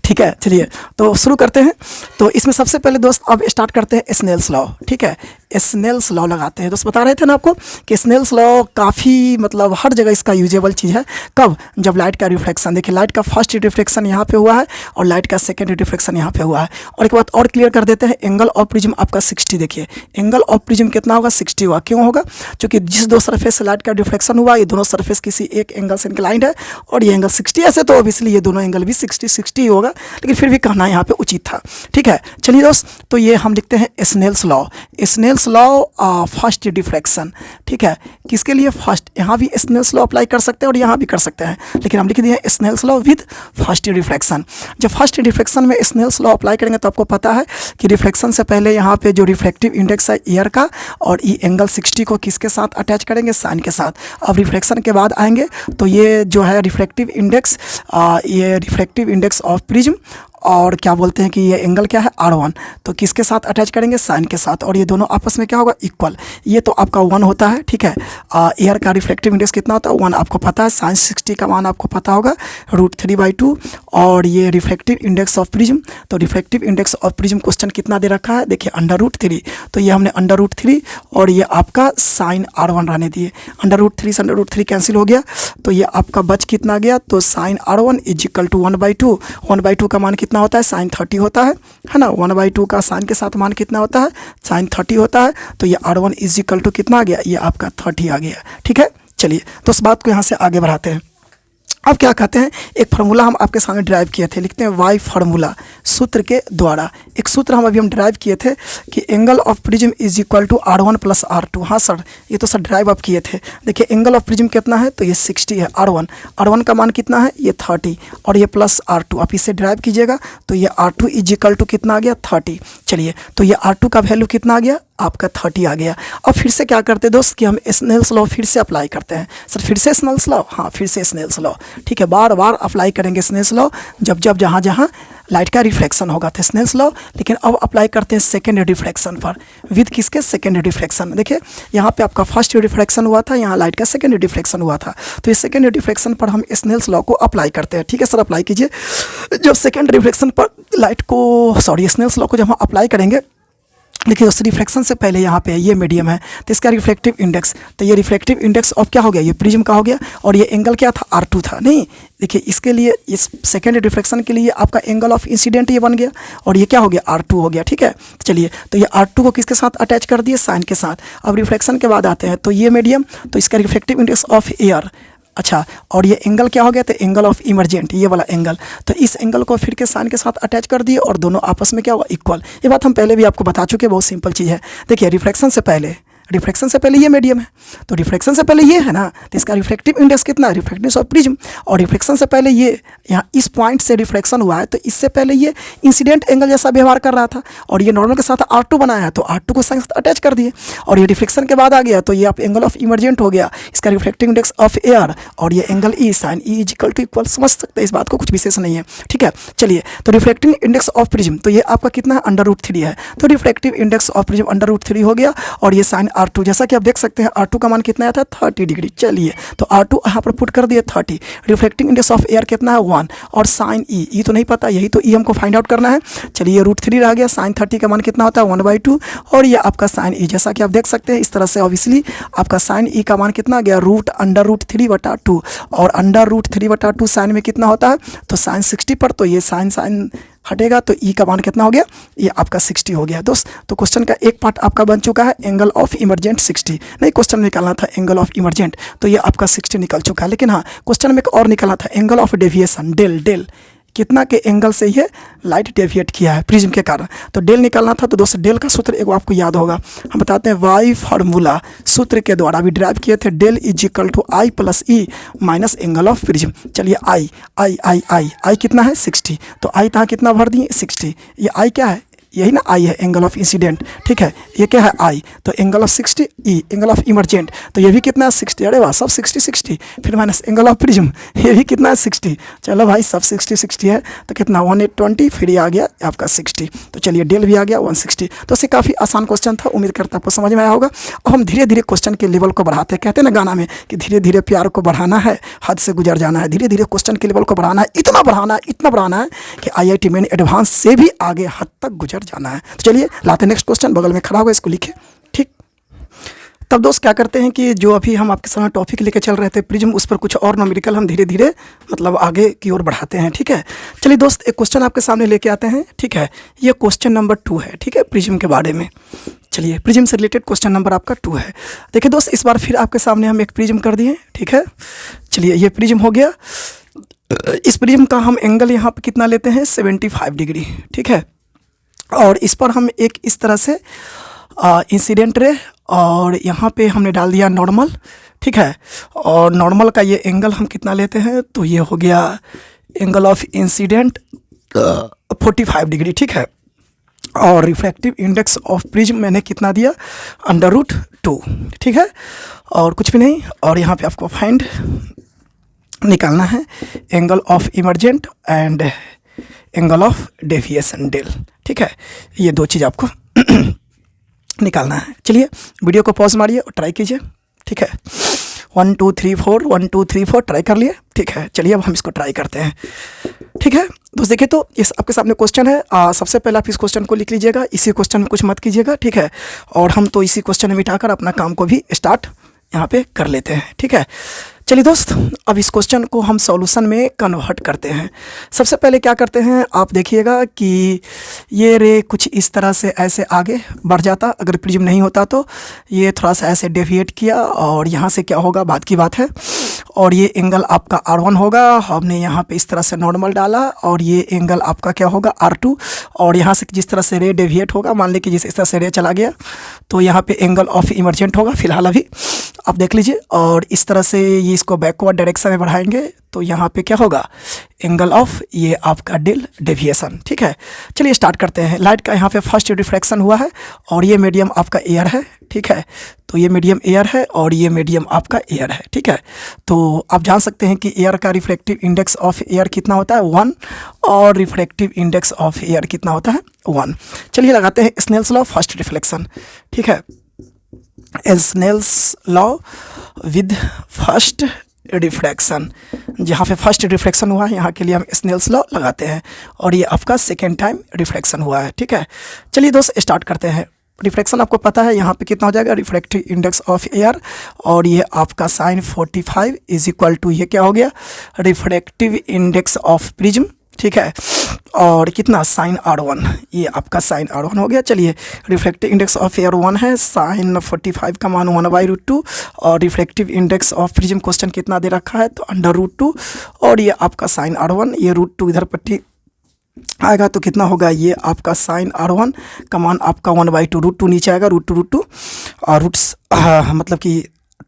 ठीक है, चलिए तो शुरू करते हैं। तो इसमें सबसे पहले दोस्त अब स्टार्ट करते हैं स्नेल्स लॉ, ठीक है। स्नेल्स लॉ लगाते हैं। दोस्त बता रहे थे ना आपको कि स्नेल्स लॉ काफ़ी मतलब हर जगह इसका यूजेबल चीज़ है। कब, जब लाइट का रिफ्लेक्शन, देखिए लाइट का फर्स्ट रिफ्लेक्शन यहाँ पे हुआ है और लाइट का सेकंड रिफ्लेक्शन यहाँ पे हुआ है। और एक बात और क्लियर कर देते हैं, एंगल ऑफ प्रिज्म आपका 60, देखिए एंगल ऑफ प्रिज्म कितना होगा, 60 होगा। क्यों होगा, क्योंकि जिस दो सरफेस से लाइट का रिफ्लेक्शन हुआ, ये दोनों सरफेस किसी एक एंगल से इंक्लाइंड है और ये एंगल 60, ऐसे तो ऑब्वियसली ये दोनों एंगल भी 60 होगा, लेकिन फिर भी कहना यहाँ पे उचित था, ठीक है। चलिए दोस्त, तो ये हम लिखते हैं Snell's law. Snell's law first diffraction, ठीक है। किसके लिए, फर्स्ट, यहाँ भी स्नेल्स लॉ अप्लाई कर सकते हैं और यहाँ भी कर सकते हैं, लेकिन हम लिख दिए Snell's law with first diffraction. जब फर्स्ट डिफ्रैक्शन में स्नेल्स लॉ अप्लाई करेंगे तो आपको पता है कि रिफ्लेक्शन से पहले यहाँ पे जो रिफ्लेक्टिव इंडेक्स है एयर का, और ये एंगल 60 को किसके साथ अटैच करेंगे, साइन के साथ। अब रिफ्लेक्शन के बाद आएंगे तो ये जो है रिफ्लेक्टिव इंडेक्स, ये रिफ्लेक्टिव इंडेक्स ऑफ प्रिज्म, और क्या बोलते हैं कि ये एंगल क्या है, R1, तो किसके साथ अटैच करेंगे, साइन के साथ। और ये दोनों आपस में क्या होगा, इक्वल। ये तो आपका 1 होता है, ठीक है। एयर का रिफ्लेक्टिव इंडेक्स कितना होता है, 1 आपको पता है। साइन 60 का मान आपको पता होगा, √3/2। और ये रिफ्लेक्टिव इंडेक्स ऑफ प्रिज्म, तो reflective index of prism question कितना दे रखा है, देखिए √3, तो ये हमने √3 और ये आपका साइन R1 रहने दिए। √3 से √3 कैंसिल हो गया, तो ये आपका बच कितना गया, तो साइन R1 = 1/2। 1/2 का मान कितना होता है, साइन 30 होता है ना। 1/2 का साइन के साथ मान कितना होता है, साइन 30 होता है। तो ये R1 = कितना आ गया, ये आपका 30 आ गया, ठीक है। चलिए तो उस बात को यहाँ से आगे बढ़ाते हैं। अब क्या कहते हैं, एक फार्मूला हम आपके सामने ड्राइव किए थे, लिखते हैं वाई फार्मूला, सूत्र के द्वारा। एक सूत्र हम ड्राइव किए थे कि angle of prism is equal to R1 plus R2। हाँ सर, ये तो सर ड्राइव आप किए थे। देखिए एंगल ऑफ प्रिज्म कितना है, तो ये 60 है। R1 का मान कितना है, ये 30, और ये प्लस R2। आप इसे ड्राइव कीजिएगा तो ये R2 इज इक्वल टू कितना आ गया, 30। चलिए, तो ये R2 का वैल्यू कितना आ गया, आपका 30 आ गया। अब फिर से क्या करते हैं दोस्त कि हम स्नेल्स लॉ फिर से अप्लाई करते हैं। सर फिर से स्नेल्स लॉ, हाँ फिर से स्नेल्स लॉ, ठीक है। बार बार अप्लाई करेंगे स्नेल्स लॉ जब जहाँ जहाँ लाइट का रिफ्लेक्शन होगा तो स्नेल्स लॉ। लेकिन अब अप्लाई करते हैं सेकेंड रिफ्लेक्शन पर, विद किसके, सेकेंड रिफ्लेक्शन। देखिए यहाँ पे आपका फर्स्ट रिफ्लेक्शन हुआ था, यहाँ लाइट का सेकेंड रिफ्लेक्शन हुआ था, तो ये सेकेंड रिफ्लेक्शन पर हम स्नेल्स लॉ को अप्लाई करते हैं। ठीक है सर, अप्लाई कीजिए। जब सेकेंड रिफ्लेक्शन पर लाइट को, सॉरी स्नेल्स लॉ को जब हम अप्लाई करेंगे, देखिए उस रिफ्लेक्शन से पहले यहाँ पे ये मीडियम है तो इसका रिफ्लेक्टिव इंडेक्स, तो ये रिफ्लेक्टिव इंडेक्स ऑफ क्या हो गया, ये प्रिज्म का हो गया। और ये एंगल क्या था, R2 था। नहीं, देखिए इसके लिए, इस सेकेंड रिफ्लेक्शन के लिए आपका एंगल ऑफ इंसिडेंट ये बन गया, और ये क्या हो गया, R2 हो गया। ठीक है, चलिए, तो ये R2 को किसके साथ अटैच कर दिए, साइन के साथ। अब रिफ्लेक्शन के बाद आते हैं तो ये मीडियम, तो इसका रिफ्लेक्टिव इंडेक्स ऑफ एयर, अच्छा, और ये एंगल क्या हो गया, तो एंगल ऑफ इमरजेंट, ये वाला एंगल। तो इस एंगल को फिर के साइन के साथ अटैच कर दिए और दोनों आपस में क्या हुआ, इक्वल। ये बात हम पहले भी आपको बता चुके हैं, बहुत सिंपल चीज़ है। देखिए रिफ्लेक्शन से पहले ये मीडियम है, तो रिफ्लेक्शन से पहले ये है ना, तो इसका रिफ्लेक्टिव इंडेक्स कितना है, रिफ्लेक्टिव ऑफ प्रिज्म। और रिफ्लेक्शन से पहले ये यहाँ इस पॉइंट से रिफ्लेक्शन हुआ है, तो इससे पहले ये इंसिडेंट एंगल जैसा व्यवहार कर रहा था, और ये नॉर्मल के साथ R2 बनाया है, तो R2 को साइन अटैच कर दिए। और ये रिफ्लेक्शन के बाद आ गया, तो ये आप एंगल ऑफ इमरजेंट हो गया, इसका रिफ्लेक्टिव इंडेक्स ऑफ एयर, और ये angle E, sine E is equal to equal. समझ सकते हैं इस बात को, कुछ विशेष नहीं है। ठीक है, चलिए, तो रिफ्लेक्टिव इंडेक्स ऑफ प्रिज्म, तो ये आपका कितना है, √3 है। तो रिफ्लेक्टिव इंडेक्स ऑफ प्रिज्म √3 हो गया, और ये साइन R2, जैसा कि आप देख सकते हैं R2 का मान कितना आया था, 30 डिग्री। चलिए, तो R2 यहाँ पर पुट कर दिए 30। रिफ्लेक्टिंग इंडेक्स ऑफ एयर कितना है, 1, और साइन E तो नहीं पता, यही तो E हमको फाइंड आउट करना है। चलिए, √3 रह गया, साइन 30 का मान कितना होता है, 1/2, और ये आपका साइन E, जैसा कि आप देख सकते हैं इस तरह से। ऑब्वियसली आपका साइन E का मान कितना गया, √3/2, और √3/2 साइन में कितना होता है, तो साइन 60 पर, तो ये साइन हटेगा, तो E का मान कितना हो गया, ये आपका 60 हो गया दोस्त। तो क्वेश्चन का एक पार्ट आपका बन चुका है, एंगल ऑफ इमरजेंट 60। नहीं, क्वेश्चन निकालना था एंगल ऑफ इमरजेंट, तो ये आपका 60 निकल चुका है। लेकिन हाँ, क्वेश्चन में एक और निकालना था, एंगल ऑफ डेविएशन, डेल कितना के एंगल से ये लाइट डेविएट किया है प्रिज्म के कारण, तो डेल निकालना था। तो दोस्तों डेल का सूत्र एक आपको याद होगा, हम बताते हैं वाई फार्मूला सूत्र के द्वारा भी ड्राइव किए थे, del is equal to I plus E minus angle of prism. चलिए, आई कितना है, 60, तो आई यहाँ कितना भर दिए, 60। ये आई क्या है, यही ना आई है, एंगल ऑफ इंसिडेंट। ठीक है, ये क्या है, आई, तो angle of 60 E, angle of emergent, तो ये भी कितना है, 60। अरे वाह, सब 60, फिर माइनस एंगल ऑफ प्रिज्म, ये भी कितना है, 60। चलो भाई, सब 60 है, तो कितना 120, फिर ये आ गया आपका 60। तो चलिए, डेल भी आ गया 160। तो इससे काफ़ी आसान क्वेश्चन था, उम्मीद करता आपको समझ में आया होगा। अब हम धीरे धीरे क्वेश्चन के लेवल को बढ़ाते हैं। कहते हैं ना गाना में कि धीरे धीरे प्यार को बढ़ाना है, हद से गुजर जाना है। धीरे धीरे क्वेश्चन के लेवल को बढ़ाना है, इतना बढ़ाना है कि IIT मेन एडवांस से भी आगे हद तक गुजर जाना है। तो चलिए लाते नेक्स्ट क्वेश्चन, बगल में खड़ा होगा, इसको लिखे। ठीक, तब दोस्त क्या करते हैं कि जो अभी हम आपके सामने टॉपिक लेके चल रहे थे प्रिज्म, उस पर कुछ और न्यूमेरिकल हम धीरे धीरे मतलब आगे की ओर बढ़ाते हैं। ठीक है, चलिए दोस्त, एक क्वेश्चन आपके सामने लेके आते हैं। ठीक है, ये क्वेश्चन नंबर 2 है। ठीक है, प्रिज्म के बारे में। चलिए, प्रिज्म से रिलेटेड क्वेश्चन नंबर आपका 2 है। देखिए दोस्त, इस बार फिर आपके सामने हम एक प्रिज्म कर दिए। ठीक है, चलिए, ये प्रिज्म हो गया। इस प्रिज्म का हम एंगल यहाँ पे कितना लेते हैं, 75 डिग्री। ठीक है, और इस पर हम एक इस तरह से इंसिडेंट रे, और यहाँ पे हमने डाल दिया नॉर्मल। ठीक है, और नॉर्मल का ये एंगल हम कितना लेते हैं, तो ये हो गया एंगल ऑफ इंसिडेंट 45 डिग्री। ठीक है, और रिफ्रैक्टिव इंडेक्स ऑफ प्रिज्म मैंने कितना दिया, √2। ठीक है, और कुछ भी नहीं। और यहाँ पे आपको फाइंड निकालना है angle of emergent and angle of deviation, del. ठीक है, ये 2 चीज़ आपको निकालना है। चलिए, वीडियो को पॉज मारिए और ट्राई कीजिए। ठीक है, 1 2 3 4 1 2 3 4 ट्राई कर लिए। ठीक है, चलिए अब हम इसको ट्राई करते हैं। ठीक है दोस्त, देखिए तो इस आपके सामने क्वेश्चन है। सबसे पहले आप इस क्वेश्चन को लिख लीजिएगा, इसी क्वेश्चन में कुछ मत कीजिएगा। ठीक है, और हम तो इसी क्वेश्चन में मिटाकर अपना काम को भी स्टार्ट यहाँ पे कर लेते हैं। ठीक है, चलिए दोस्त, अब इस क्वेश्चन को हम सॉल्यूशन में कन्वर्ट करते हैं। सबसे पहले क्या करते हैं, आप देखिएगा कि ये रे कुछ इस तरह से ऐसे आगे बढ़ जाता, अगर प्रिज्म नहीं होता तो ये थोड़ा सा ऐसे डेविएट किया, और यहाँ से क्या होगा बात की बात है। और ये एंगल आपका R1 होगा। हमने यहाँ पे इस तरह से नॉर्मल डाला और ये एंगल आपका क्या होगा R2। और यहाँ से जिस तरह से रे डेविएट होगा, मान लीजिए जिस तरह से रे चला गया तो यहाँ पे एंगल ऑफ इमरजेंट होगा फिलहाल अभी आप देख लीजिए। और इस तरह से ये इसको बैकवर्ड डायरेक्शन में बढ़ाएंगे तो यहाँ पे क्या होगा एंगल ऑफ ये आपका डेविएशन। ठीक है, चलिए स्टार्ट करते हैं। लाइट का यहाँ पे फर्स्ट रिफ्रैक्शन हुआ है और ये मीडियम आपका एयर है। ठीक है, तो ये मीडियम एयर है और ये मीडियम आपका एयर है। ठीक है, तो आप जान सकते हैं कि एयर का रिफ्रैक्टिव इंडेक्स ऑफ एयर कितना होता है 1 और रिफ्रैक्टिव इंडेक्स ऑफ एयर कितना होता है 1। चलिए लगाते हैं स्नेल्स लॉ फर्स्ट रिफ्लेक्शन। ठीक है, Snell's law with first refraction, जहाँ पे फर्स्ट रिफ्रैक्शन हुआ है यहाँ के लिए हम स्नेल्स लॉ लगाते हैं और ये आपका सेकेंड टाइम रिफ्रैक्शन हुआ है। ठीक है, चलिए दोस्त स्टार्ट करते हैं। रिफ्रैक्शन आपको पता है यहाँ पे कितना हो जाएगा रिफ्रैक्टिव इंडेक्स ऑफ एयर और ये आपका साइन 45 इज इक्वल टू ये क्या हो गया रिफ्रैक्टिव इंडेक्स ऑफ प्रिज्म। ठीक है, और कितना साइन R1, ये आपका साइन R1 हो गया। चलिए रिफ्रैक्टिव इंडेक्स ऑफ एयर 1 है, साइन 45 का मान 1/√2 और refractive index of prism question कितना दे रखा है तो √2 और ये आपका साइन R1, ये √2 इधर पट्टी आएगा तो कितना होगा ये आपका साइन R1 का मान आपका 1/2 √2 नीचे आएगा √2 और रूट्स मतलब कि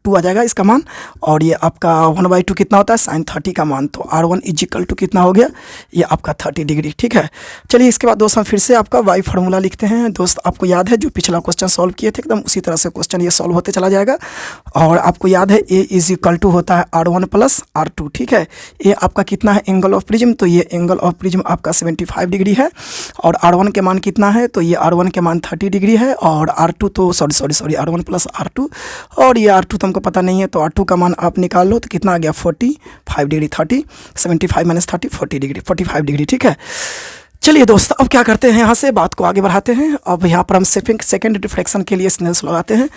2 आ जाएगा इसका मान और ये आपका 1/2 कितना होता है साइन 30 का मान, तो R1 इज इक्वल टू कितना हो गया ये आपका 30 डिग्री। ठीक है, चलिए इसके बाद दोस्त हम फिर से आपका वाई फार्मूला लिखते हैं। दोस्त आपको याद है जो पिछला क्वेश्चन सॉल्व किए थे एकदम उसी तरह से क्वेश्चन ये सॉल्व होते चला जाएगा और आपको याद है ए इज इक्वल टू होता है R1 + R2। ठीक है, ये आपका कितना है एंगल ऑफ प्रिज्म, तो ये एंगल ऑफ प्रिज्म आपका 75 डिग्री है और R1 के मान कितना है तो ये R1 के मान 30 डिग्री है और R2 तो सॉरी R1 + R2 और ये R2 तो हमको पता नहीं है तो R2 का मान आप निकाल लो तो कितना आ गया 45 डिग्री 75 - 30 40 डिग्री 45 डिग्री। ठीक है, चलिए दोस्त अब क्या करते हैं यहाँ से बात को आगे बढ़ाते हैं। अब यहाँ पर हम सेकेंड रिफ्रैक्शन के लिए स्नेल्स लगाते हैं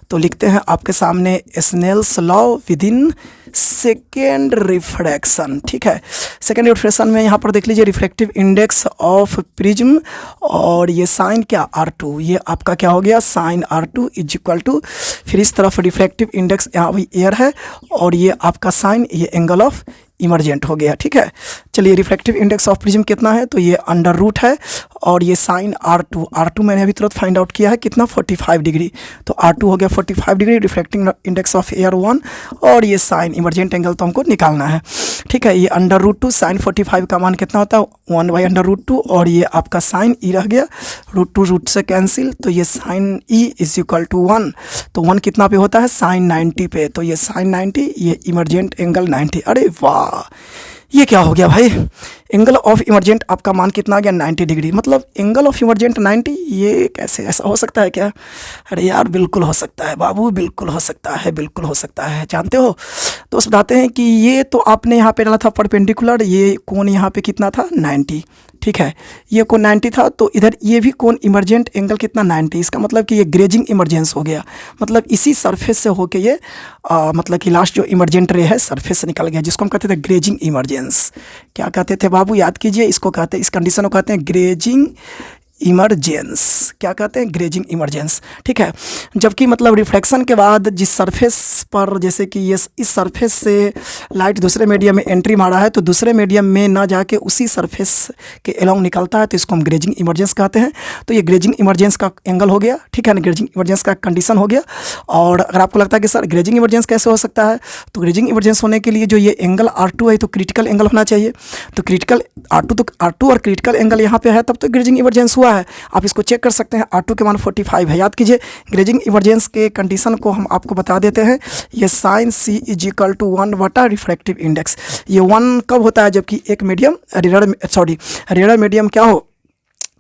तो लिखते हैं आपके सामने Snell's law within second refraction. ठीक है, सेकेंड रिफ्रैक्शन में यहाँ पर देख लीजिए रिफ्रैक्टिव इंडेक्स ऑफ प्रिज्म और ये साइन क्या R2, ये आपका क्या हो गया sign R2 is equal to फिर इस तरफ रिफ्रैक्टिव इंडेक्स यहाँ भी एयर है और ये आपका साइन ये एंगल ऑफ इमरजेंट हो गया। ठीक है, चलिए रिफ्रैक्टिव इंडेक्स ऑफ प्रिज्म कितना है तो ये √2 है और ये साइन R2 मैंने अभी तुरंत फाइंड आउट किया है कितना 45 डिग्री, तो R2 हो गया 45 degree refractive index of air 1 और ये साइन इमरजेंट एंगल तो हमको निकालना है। ठीक है, ये √2 साइन 45 का मान कितना होता है 1/√2 और ये आपका साइन ई रह गया √2 से कैंसिल तो ये sine E is equal to 1, तो 1 कितना पे होता है साइन 90 पे, तो ये साइन 90 ये इमरजेंट एंगल 90। अरे वाह ये क्या हो गया भाई एंगल ऑफ इमरजेंट आपका मान कितना आ गया 90 डिग्री, मतलब एंगल ऑफ इमरजेंट 90, ये कैसे ऐसा हो सकता है क्या? अरे यार बिल्कुल हो सकता है बाबू, बिल्कुल हो सकता है, बिल्कुल हो सकता है। जानते हो दोस्त बताते हैं कि ये तो आपने यहाँ पे डाला था परपेंडिकुलर, ये कोण यहाँ पे कितना था 90। ठीक है, ये कोण 90 था तो इधर ये भी कोण इमरजेंट एंगल कितना 90, इसका मतलब कि ये ग्रेजिंग इमरजेंस हो गया, मतलब इसी सरफेस से होके ये मतलब कि लास्ट जो इमरजेंट रे है सरफेस से निकल गया जिसको हम कहते थे ग्रेजिंग इमरजेंस। क्या कहते थे बाबू याद कीजिए, इसको कहते हैं इस कंडीशन को कहते हैं ग्रेजिंग इमरजेंस। क्या कहते हैं ग्रेजिंग इमरजेंस। ठीक है, जबकि मतलब रिफ्लेक्शन के बाद जिस सरफेस पर जैसे कि ये इस सरफेस से लाइट दूसरे मीडियम में एंट्री मारा है तो दूसरे मीडियम में ना जाके उसी सरफेस के अलोंग निकलता है तो इसको हम ग्रेजिंग इमरजेंस कहते हैं। तो ये ग्रेजिंग इमरजेंस का एंगल हो गया। ठीक है ना, ग्रेजिंग इमरजेंस का कंडीशन हो गया। और अगर आपको लगता है कि सर ग्रेजिंग इमरजेंस कैसे हो सकता है, तो ग्रेजिंग इमरजेंस होने के लिए जो ये एंगल R2 है तो क्रिटिकल एंगल होना चाहिए, तो क्रिटिकल R2 और क्रिटिकल एंगल यहाँ पे है तब तो ग्रेजिंग इमरजेंस हुआ है। आप इसको चेक कर सकते हैं, R2 के मान 45 है। याद कीजिए ग्रेजिंग इमरजेंस के कंडीशन को हम आपको बता देते हैं, ये sine C is equal to 1 refractive index. ये 1 कब होता है जबकि एक मीडियम रेयर मीडियम क्या हो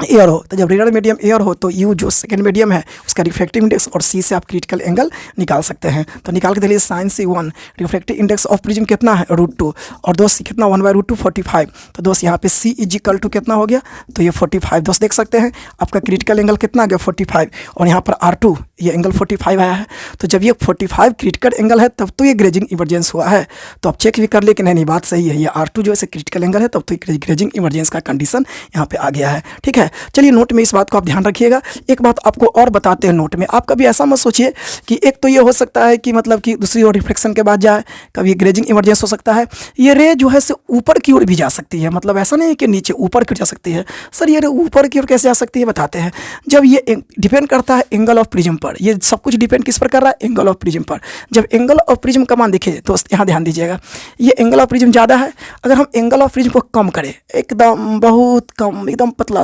एयर हो, तो जब रेयर मीडियम एयर हो तो U जो सेकेंड मीडियम है उसका रिफ्रैक्टिव इंडेक्स और C से आप क्रिटिकल एंगल निकाल सकते हैं। तो निकाल के देखिए sine C 1, refractive index of prism कितना है √2 और दोस्त कितना 1/√2 45, तो दोस्त यहाँ पे C इज इक्वल टू कितना हो गया तो ये 45। दोस्त देख सकते हैं आपका क्रिटिकल एंगल कितना आ गया 45 और यहाँ पर R2 ये एंगल 45 आया है, तो जब ये 45 क्रिटिकल एंगल है तब तो ये ग्रेजिंग इमरजेंस हुआ है। तो आप चेक भी कर ले कि नहीं बात सही है, ये R2 जो है क्रिटिकल एंगल है तब तो ग्रेजिंग इमरजेंस का कंडीशन यहाँ पे आ गया है। ठीक है, चलिए नोट में इस बात को आप ध्यान रखिएगा। एक बात आपको और बताते हैं नोट में, आप कभी ऐसा मत सोचिए कि एक तो ये हो सकता है कि मतलब कि दूसरी ओर रिफ्लेक्शन के बाद जाए, कभी ग्रेजिंग इमर्जेंस हो सकता है। ये रे जो है से ऊपर की ओर भी जा सकती है, मतलब ऐसा नहीं है कि नीचे, ऊपर की ओर जा सकती है। सर ये रे ऊपर की ओर कैसे जा सकती है, बताते हैं। जब ये डिपेंड करता है एंगल ऑफ प्रिज्म पर, ये सब कुछ डिपेंड किस पर कर रहा है, एंगल ऑफ प्रिज्म पर। जब एंगल ऑफ प्रिज्म का मान देखिए दोस्त, यहाँ ध्यान दीजिएगा, ये एंगल ऑफ प्रिज्म ज़्यादा है, अगर हम एंगल ऑफ प्रिज्म को कम करें, एकदम बहुत कम, एकदम पतला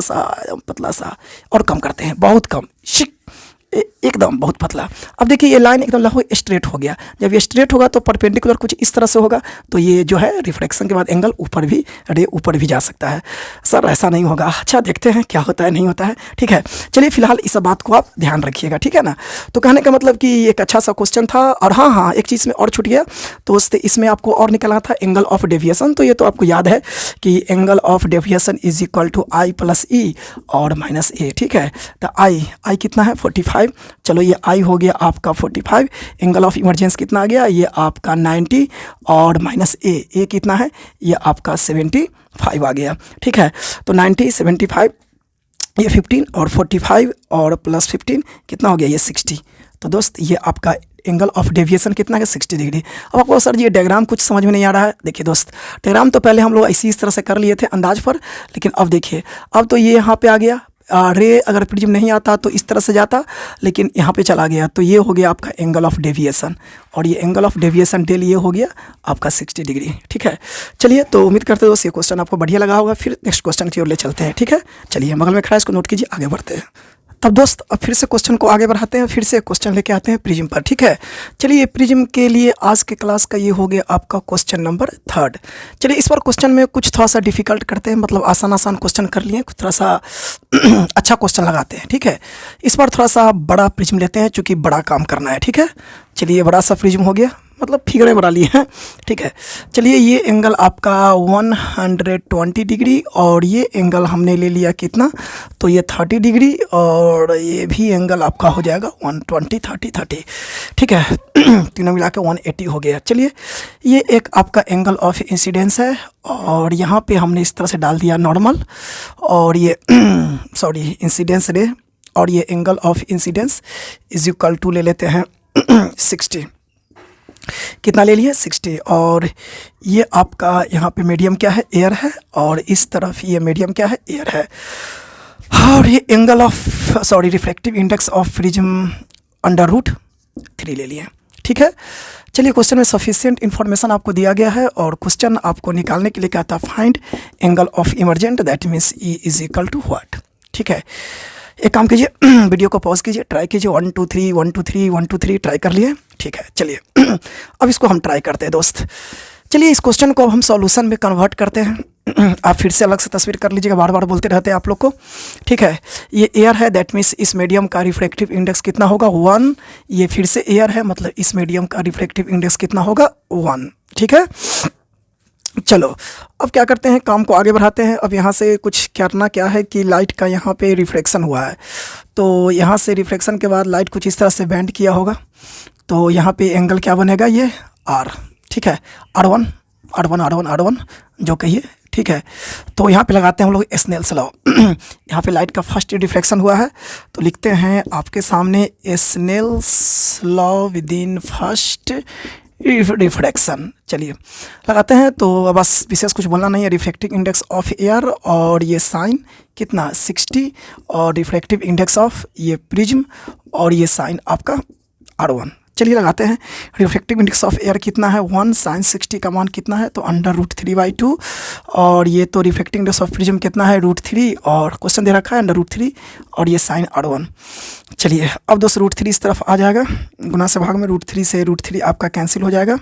सा और कम करते हैं, बहुत कम, एकदम बहुत पतला। अब देखिए ये लाइन एकदम लगभग स्ट्रेट हो गया। जब ये स्ट्रेट होगा तो परपेंडिकुलर कुछ इस तरह से होगा, तो ये जो है रिफ्लेक्शन के बाद एंगल ऊपर भी, रे ऊपर भी जा सकता है। सर ऐसा नहीं होगा, अच्छा देखते हैं क्या होता है, नहीं होता है, ठीक है। चलिए फिलहाल इस बात को आप ध्यान रखिएगा, ठीक है ना। तो कहने का मतलब कि एक अच्छा सा क्वेश्चन था। और हाँ, एक चीज़ में और छूट गया, तो इसमें आपको और निकला था एंगल ऑफ डेविएशन। तो ये तो आपको याद है कि angle of deviation is equal to I plus E और माइनस ए, ठीक है। तो आई कितना है 45, चलो ये आई हो गया आपका 45, एंगल ऑफ इमरजेंस कितना आ गया, ये आपका 90 और माइनस ए कितना है, ये आपका 75 आ गया, ठीक है। तो 90 75, ये 15 और 45 और प्लस 15 कितना हो गया, ये 60। तो दोस्त ये आपका एंगल ऑफ डेविएशन कितना है, 60 डिग्री। अब आपको सर ये डायग्राम कुछ समझ में नहीं आ रहा है। देखिए दोस्त, डायग्राम तो पहले हम लोग इस तरह से कर लिए थे अंदाज पर, लेकिन अब देखिए, अब तो ये यहाँ पे आ गया, रे अगर प्रिज्म नहीं आता तो इस तरह से जाता, लेकिन यहाँ पे चला गया, तो ये हो गया आपका एंगल ऑफ डेविएशन, और ये एंगल ऑफ डेविएशन डेल ये हो गया आपका 60 डिग्री, ठीक है। चलिए, तो उम्मीद करते हो दोस्त ये क्वेश्चन आपको बढ़िया लगा होगा। फिर नेक्स्ट क्वेश्चन की ओर ले चलते हैं, ठीक है। चलिए बगल में खड़ा है, इसको नोट कीजिए, आगे बढ़ते हैं। तब दोस्त अब फिर से क्वेश्चन को आगे बढ़ाते हैं, फिर से क्वेश्चन लेके आते हैं प्रिज्म पर, ठीक है। चलिए प्रिज्म के लिए आज के क्लास का ये हो गया आपका क्वेश्चन नंबर 3। चलिए इस बार क्वेश्चन में कुछ थोड़ा सा डिफिकल्ट करते हैं, मतलब आसान क्वेश्चन कर लिए, कुछ थोड़ा सा अच्छा क्वेश्चन लगाते हैं, ठीक है। इस बार थोड़ा सा बड़ा प्रिज्म लेते हैं, चूँकि बड़ा काम करना है, ठीक है। चलिए बड़ा सा प्रिज्म हो गया, मतलब फिगरें बना लिए हैं, ठीक है। चलिए ये एंगल आपका 120 डिग्री, और ये एंगल हमने ले लिया कितना, तो ये 30 डिग्री, और ये भी एंगल आपका हो जाएगा 120 30, ठीक है। तीनों मिला के 180 हो गया। चलिए ये एक आपका एंगल ऑफ इंसिडेंस है, और यहाँ पे हमने इस तरह से डाल दिया नॉर्मल, और ये सॉरी इंसिडेंस रे, और ये angle of incidence is equal to ले लेते हैं 60, कितना ले लिया 60। और ये आपका यहाँ पे मीडियम क्या है, एयर है, और इस तरफ ये मीडियम क्या है, एयर है। और ये angle of refractive index of prism √3 ले लिए, ठीक है। चलिए क्वेश्चन में सफिशिएंट इन्फॉर्मेशन आपको दिया गया है, और क्वेश्चन आपको निकालने के लिए कहता है find angle of emergent, that means E is equal to what, ठीक है। एक काम कीजिए, वीडियो को पॉज कीजिए, ट्राई कीजिए, 1 2 3 1 2 3 1 2 3 ट्राई कर लिए, ठीक है। चलिए अब इसको हम ट्राई करते हैं दोस्त। चलिए इस क्वेश्चन को अब हम सॉल्यूशन में कन्वर्ट करते हैं। आप फिर से अलग से तस्वीर कर लीजिएगा, बार बार बोलते रहते हैं आप लोग को, ठीक है। ये एयर है, दैट मीन्स इस मीडियम का रिफ्रैक्टिव इंडेक्स कितना होगा 1। ये फिर से एयर है, मतलब इस मीडियम का रिफ्रैक्टिव इंडेक्स कितना होगा 1, ठीक है। चलो अब क्या करते हैं, काम को आगे बढ़ाते हैं। अब यहाँ से कुछ करना क्या है कि लाइट का यहाँ पे रिफ्लेक्शन हुआ है, तो यहाँ से रिफ्लेक्शन के बाद लाइट कुछ इस तरह से बेंड किया होगा, तो यहाँ पे एंगल क्या बनेगा, ये R, ठीक है। R1 जो कहिए, ठीक है। तो यहाँ पे लगाते हैं हम लोग स्नेल्स लॉ। यहाँ पे लाइट का फर्स्ट रिफ्लेक्शन हुआ है, तो लिखते हैं आपके सामने Snell's law within first refraction. चलिए लगाते हैं, तो बस विशेष कुछ बोलना नहीं है। रिफ्रैक्टिव इंडेक्स ऑफ एयर, और ये साइन कितना 60, और रिफ्रैक्टिव इंडेक्स ऑफ ये प्रिज्म, और ये साइन आपका R1। चलिए लगाते हैं। रिफ्रैक्टिव इंडेक्स ऑफ एयर कितना है 1, साइन 60 का मान कितना है, तो √3/2, और ये तो रिफ्रैक्टिव इंडेक्स ऑफ प्रिज्म कितना है √3, और क्वेश्चन दे रखा है √3, और ये साइन R1। चलिए अब दोस्त √3 इस तरफ आ जाएगा, गुना से भाग में √3 से √3 आपका कैंसिल हो जाएगा,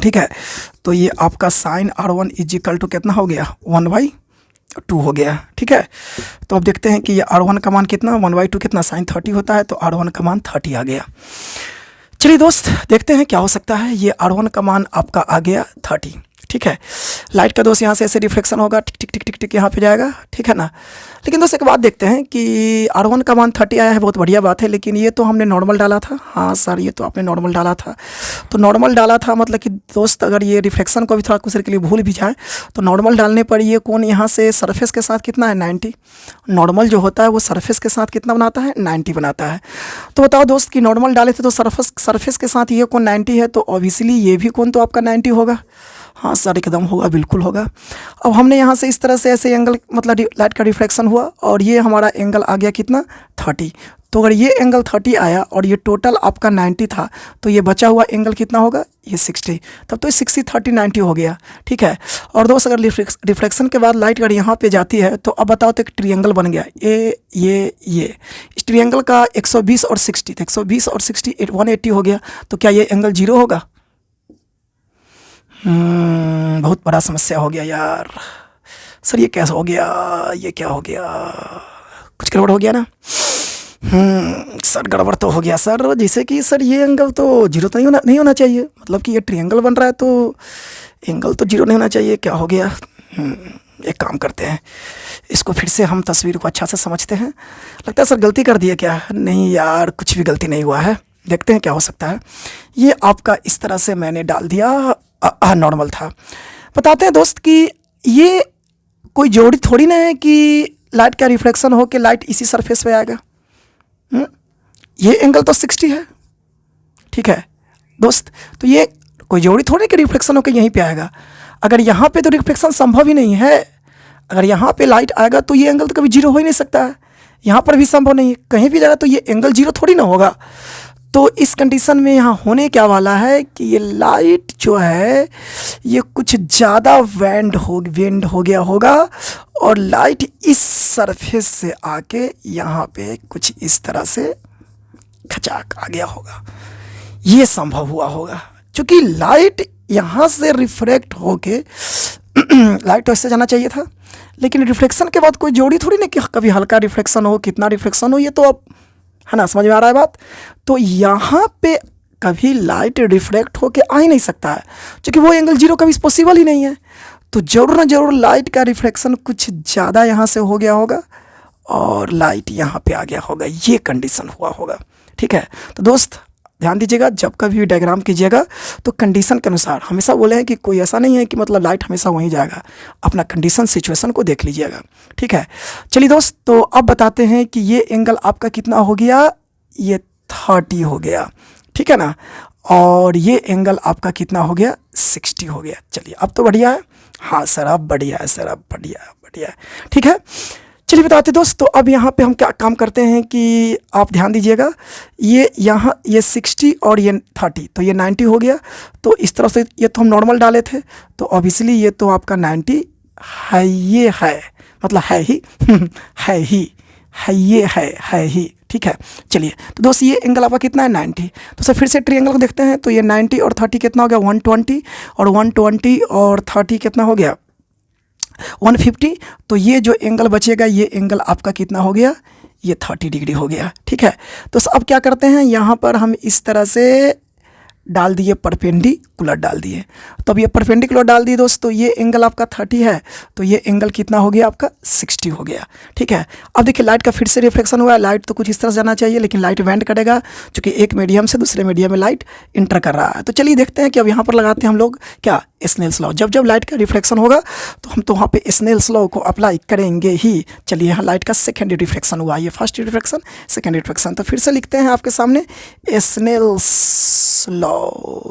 ठीक है। तो ये आपका sign R1 is equal to कितना हो गया 1/2 हो गया, ठीक है। तो अब देखते हैं कि ये R1 का मान कितना, 1/2 कितना, साइन 30 होता है, तो R1 का मान 30 आ गया। चलिए दोस्त देखते हैं क्या हो सकता है। ये R1 का मान आपका आ गया 30, ठीक है। लाइट का दोस्त यहाँ से ऐसे रिफ्लेक्शन होगा, टिक टिक टिक टिक टिक यहाँ पे जाएगा, ठीक है ना। लेकिन दोस्त एक बात देखते हैं कि R1 का मान 30 आया है, बहुत बढ़िया बात है, लेकिन ये तो हमने नॉर्मल डाला था। हाँ सर, ये तो आपने नॉर्मल डाला था। तो नॉर्मल डाला था मतलब कि दोस्त अगर ये रिफ्लेक्शन को भी थोड़ा कुछ देर के लिए भूल भी जाए तो नॉर्मल डालने पर ये कोण यहाँ से सरफेस के साथ कितना है 90। नॉर्मल जो होता है वो सरफेस के साथ कितना बनाता है 90 बनाता है। तो बताओ दोस्त कि नॉर्मल डाले थे तो सरफेस के साथ ये कोण 90 है, तो ऑब्वियसली ये भी कोण तो आपका 90 होगा। हाँ सर एकदम होगा, बिल्कुल होगा। अब हमने यहाँ से इस तरह से ऐसे एंगल मतलब लाइट का रिफ्लेक्शन हुआ और ये हमारा एंगल आ गया कितना 30। तो अगर ये एंगल 30 आया और ये टोटल आपका 90 था तो ये बचा हुआ एंगल कितना होगा ये 60। तब तो ये 60 30 90 हो गया, ठीक है। और दोस्त अगर रिफ्लेक्शन के बाद लाइट अगर यहाँ पे जाती है तो अब बताओ तो एक ट्रिएंगल बन गया ये इस ट्रिएंगल का 120 और 60, तो 120 और 60 180 हो गया। तो क्या ये एंगल 0 होगा? बहुत बड़ा समस्या हो गया यार। सर ये कैसे हो गया, ये क्या हो गया, कुछ गड़बड़ हो गया ना। सर गड़बड़ तो हो गया सर, जैसे कि सर ये एंगल तो 0 तो नहीं होना चाहिए, मतलब कि ये ट्रायंगल बन रहा है तो एंगल तो 0 नहीं होना चाहिए, क्या हो गया। एक काम करते हैं, इसको फिर से हम तस्वीर को अच्छा से समझते हैं। लगता है सर गलती कर दिया क्या? नहीं यार, कुछ भी गलती नहीं हुआ है, देखते हैं क्या हो सकता है। ये आपका इस तरह से मैंने डाल दिया, नॉर्मल था। बताते हैं दोस्त कि ये कोई जोड़ी थोड़ी ना है कि लाइट का रिफ्लेक्शन हो के लाइट इसी सरफेस पे आएगा। ये एंगल तो 60 है, ठीक है दोस्त। तो ये कोई जोड़ी थोड़ी कि रिफ्लेक्शन होकर यहीं पे आएगा। अगर यहाँ पे तो रिफ्लेक्शन संभव ही नहीं है, अगर यहाँ पे लाइट आएगा तो ये एंगल तो कभी 0 हो ही नहीं सकता है। यहाँ पर भी संभव नहीं है, कहीं भी जाएगा तो ये एंगल 0 थोड़ी ना होगा। तो इस कंडीशन में यहाँ होने क्या वाला है कि ये लाइट जो है ये कुछ ज़्यादा वेंड हो गया होगा और लाइट इस सरफेस से आके यहाँ पे कुछ इस तरह से खचाक आ गया होगा। ये संभव हुआ होगा क्योंकि लाइट यहाँ से रिफ्लेक्ट होके लाइट ऐसे जाना चाहिए था, लेकिन रिफ्लेक्शन के बाद कोई जोड़ी थोड़ी ना कि कभी हल्का रिफ्लेक्शन हो, कितना रिफ्लेक्शन हो, ये तो अब है ना, समझ में आ रहा है बात। तो यहाँ पे कभी लाइट रिफ्लेक्ट होके आ ही नहीं सकता है क्योंकि वो एंगल 0 कभी पॉसिबल ही नहीं है। तो ज़रूर ना ज़रूर लाइट का रिफ्लेक्शन कुछ ज़्यादा यहाँ से हो गया होगा और लाइट यहाँ पे आ गया होगा, ये कंडीशन हुआ होगा, ठीक है। तो दोस्त ध्यान दीजिएगा, जब कभी भी डायग्राम कीजिएगा तो कंडीशन के अनुसार हमेशा बोले हैं कि कोई ऐसा नहीं है कि मतलब लाइट हमेशा वहीं जाएगा, अपना कंडीशन सिचुएशन को देख लीजिएगा, ठीक है। चलिए दोस्त, तो अब बताते हैं कि ये एंगल आपका कितना हो गया, ये 30 हो गया, ठीक है ना। और ये एंगल आपका कितना हो गया 60 हो गया। चलिए अब तो बढ़िया है। हाँ सर अब बढ़िया है, सर अब बढ़िया है, ठीक है। चलिए बताते दोस्त, तो अब यहाँ पे हम क्या काम करते हैं कि आप ध्यान दीजिएगा, ये यहाँ ये 60 और ये 30, तो ये 90 हो गया। तो इस तरफ से ये तो हम नॉर्मल डाले थे, तो ऑब्वियसली ये तो आपका 90 है, ये है मतलब है ही है ही, ठीक है। चलिए तो दोस्त ये एंगल आपका कितना है 90। तो सर फिर से ट्रायंगल को देखते हैं, तो ये 90 और 30 कितना हो गया 120, और 120 और 30 कितना हो गया 150। तो ये जो एंगल बचेगा ये एंगल आपका कितना हो गया, ये 30 डिग्री हो गया, ठीक है। तो अब क्या करते हैं, यहाँ पर हम इस तरह से डाल दिए, परपेंडिकुलर डाल दिए। तो अब ये परपेंडिकुलर डाल दिए दोस्त, तो ये एंगल आपका 30 है, तो ये एंगल कितना हो गया आपका 60 हो गया, ठीक है। अब देखिए लाइट का फिर से रिफ्लेक्शन हुआ है, लाइट तो कुछ इस तरह से जाना चाहिए लेकिन लाइट वेंड करेगा क्योंकि एक मीडियम से दूसरे मीडियम में लाइट इंटर कर रहा है। तो चलिए देखते हैं कि अब यहाँ पर लगाते हैं हम लोग क्या स्नेल्स लॉ। जब लाइट का रिफ्लेक्शन होगा तो हम तो वहाँ पे स्नेल्स लॉ को अप्लाई करेंगे ही। चलिए यहाँ लाइट का सेकेंड रिफ्लेक्शन हुआ, ये फर्स्ट रिफ्लेक्शन सेकेंड रिफ्लेक्शन। तो फिर से लिखते हैं आपके सामने Snell's law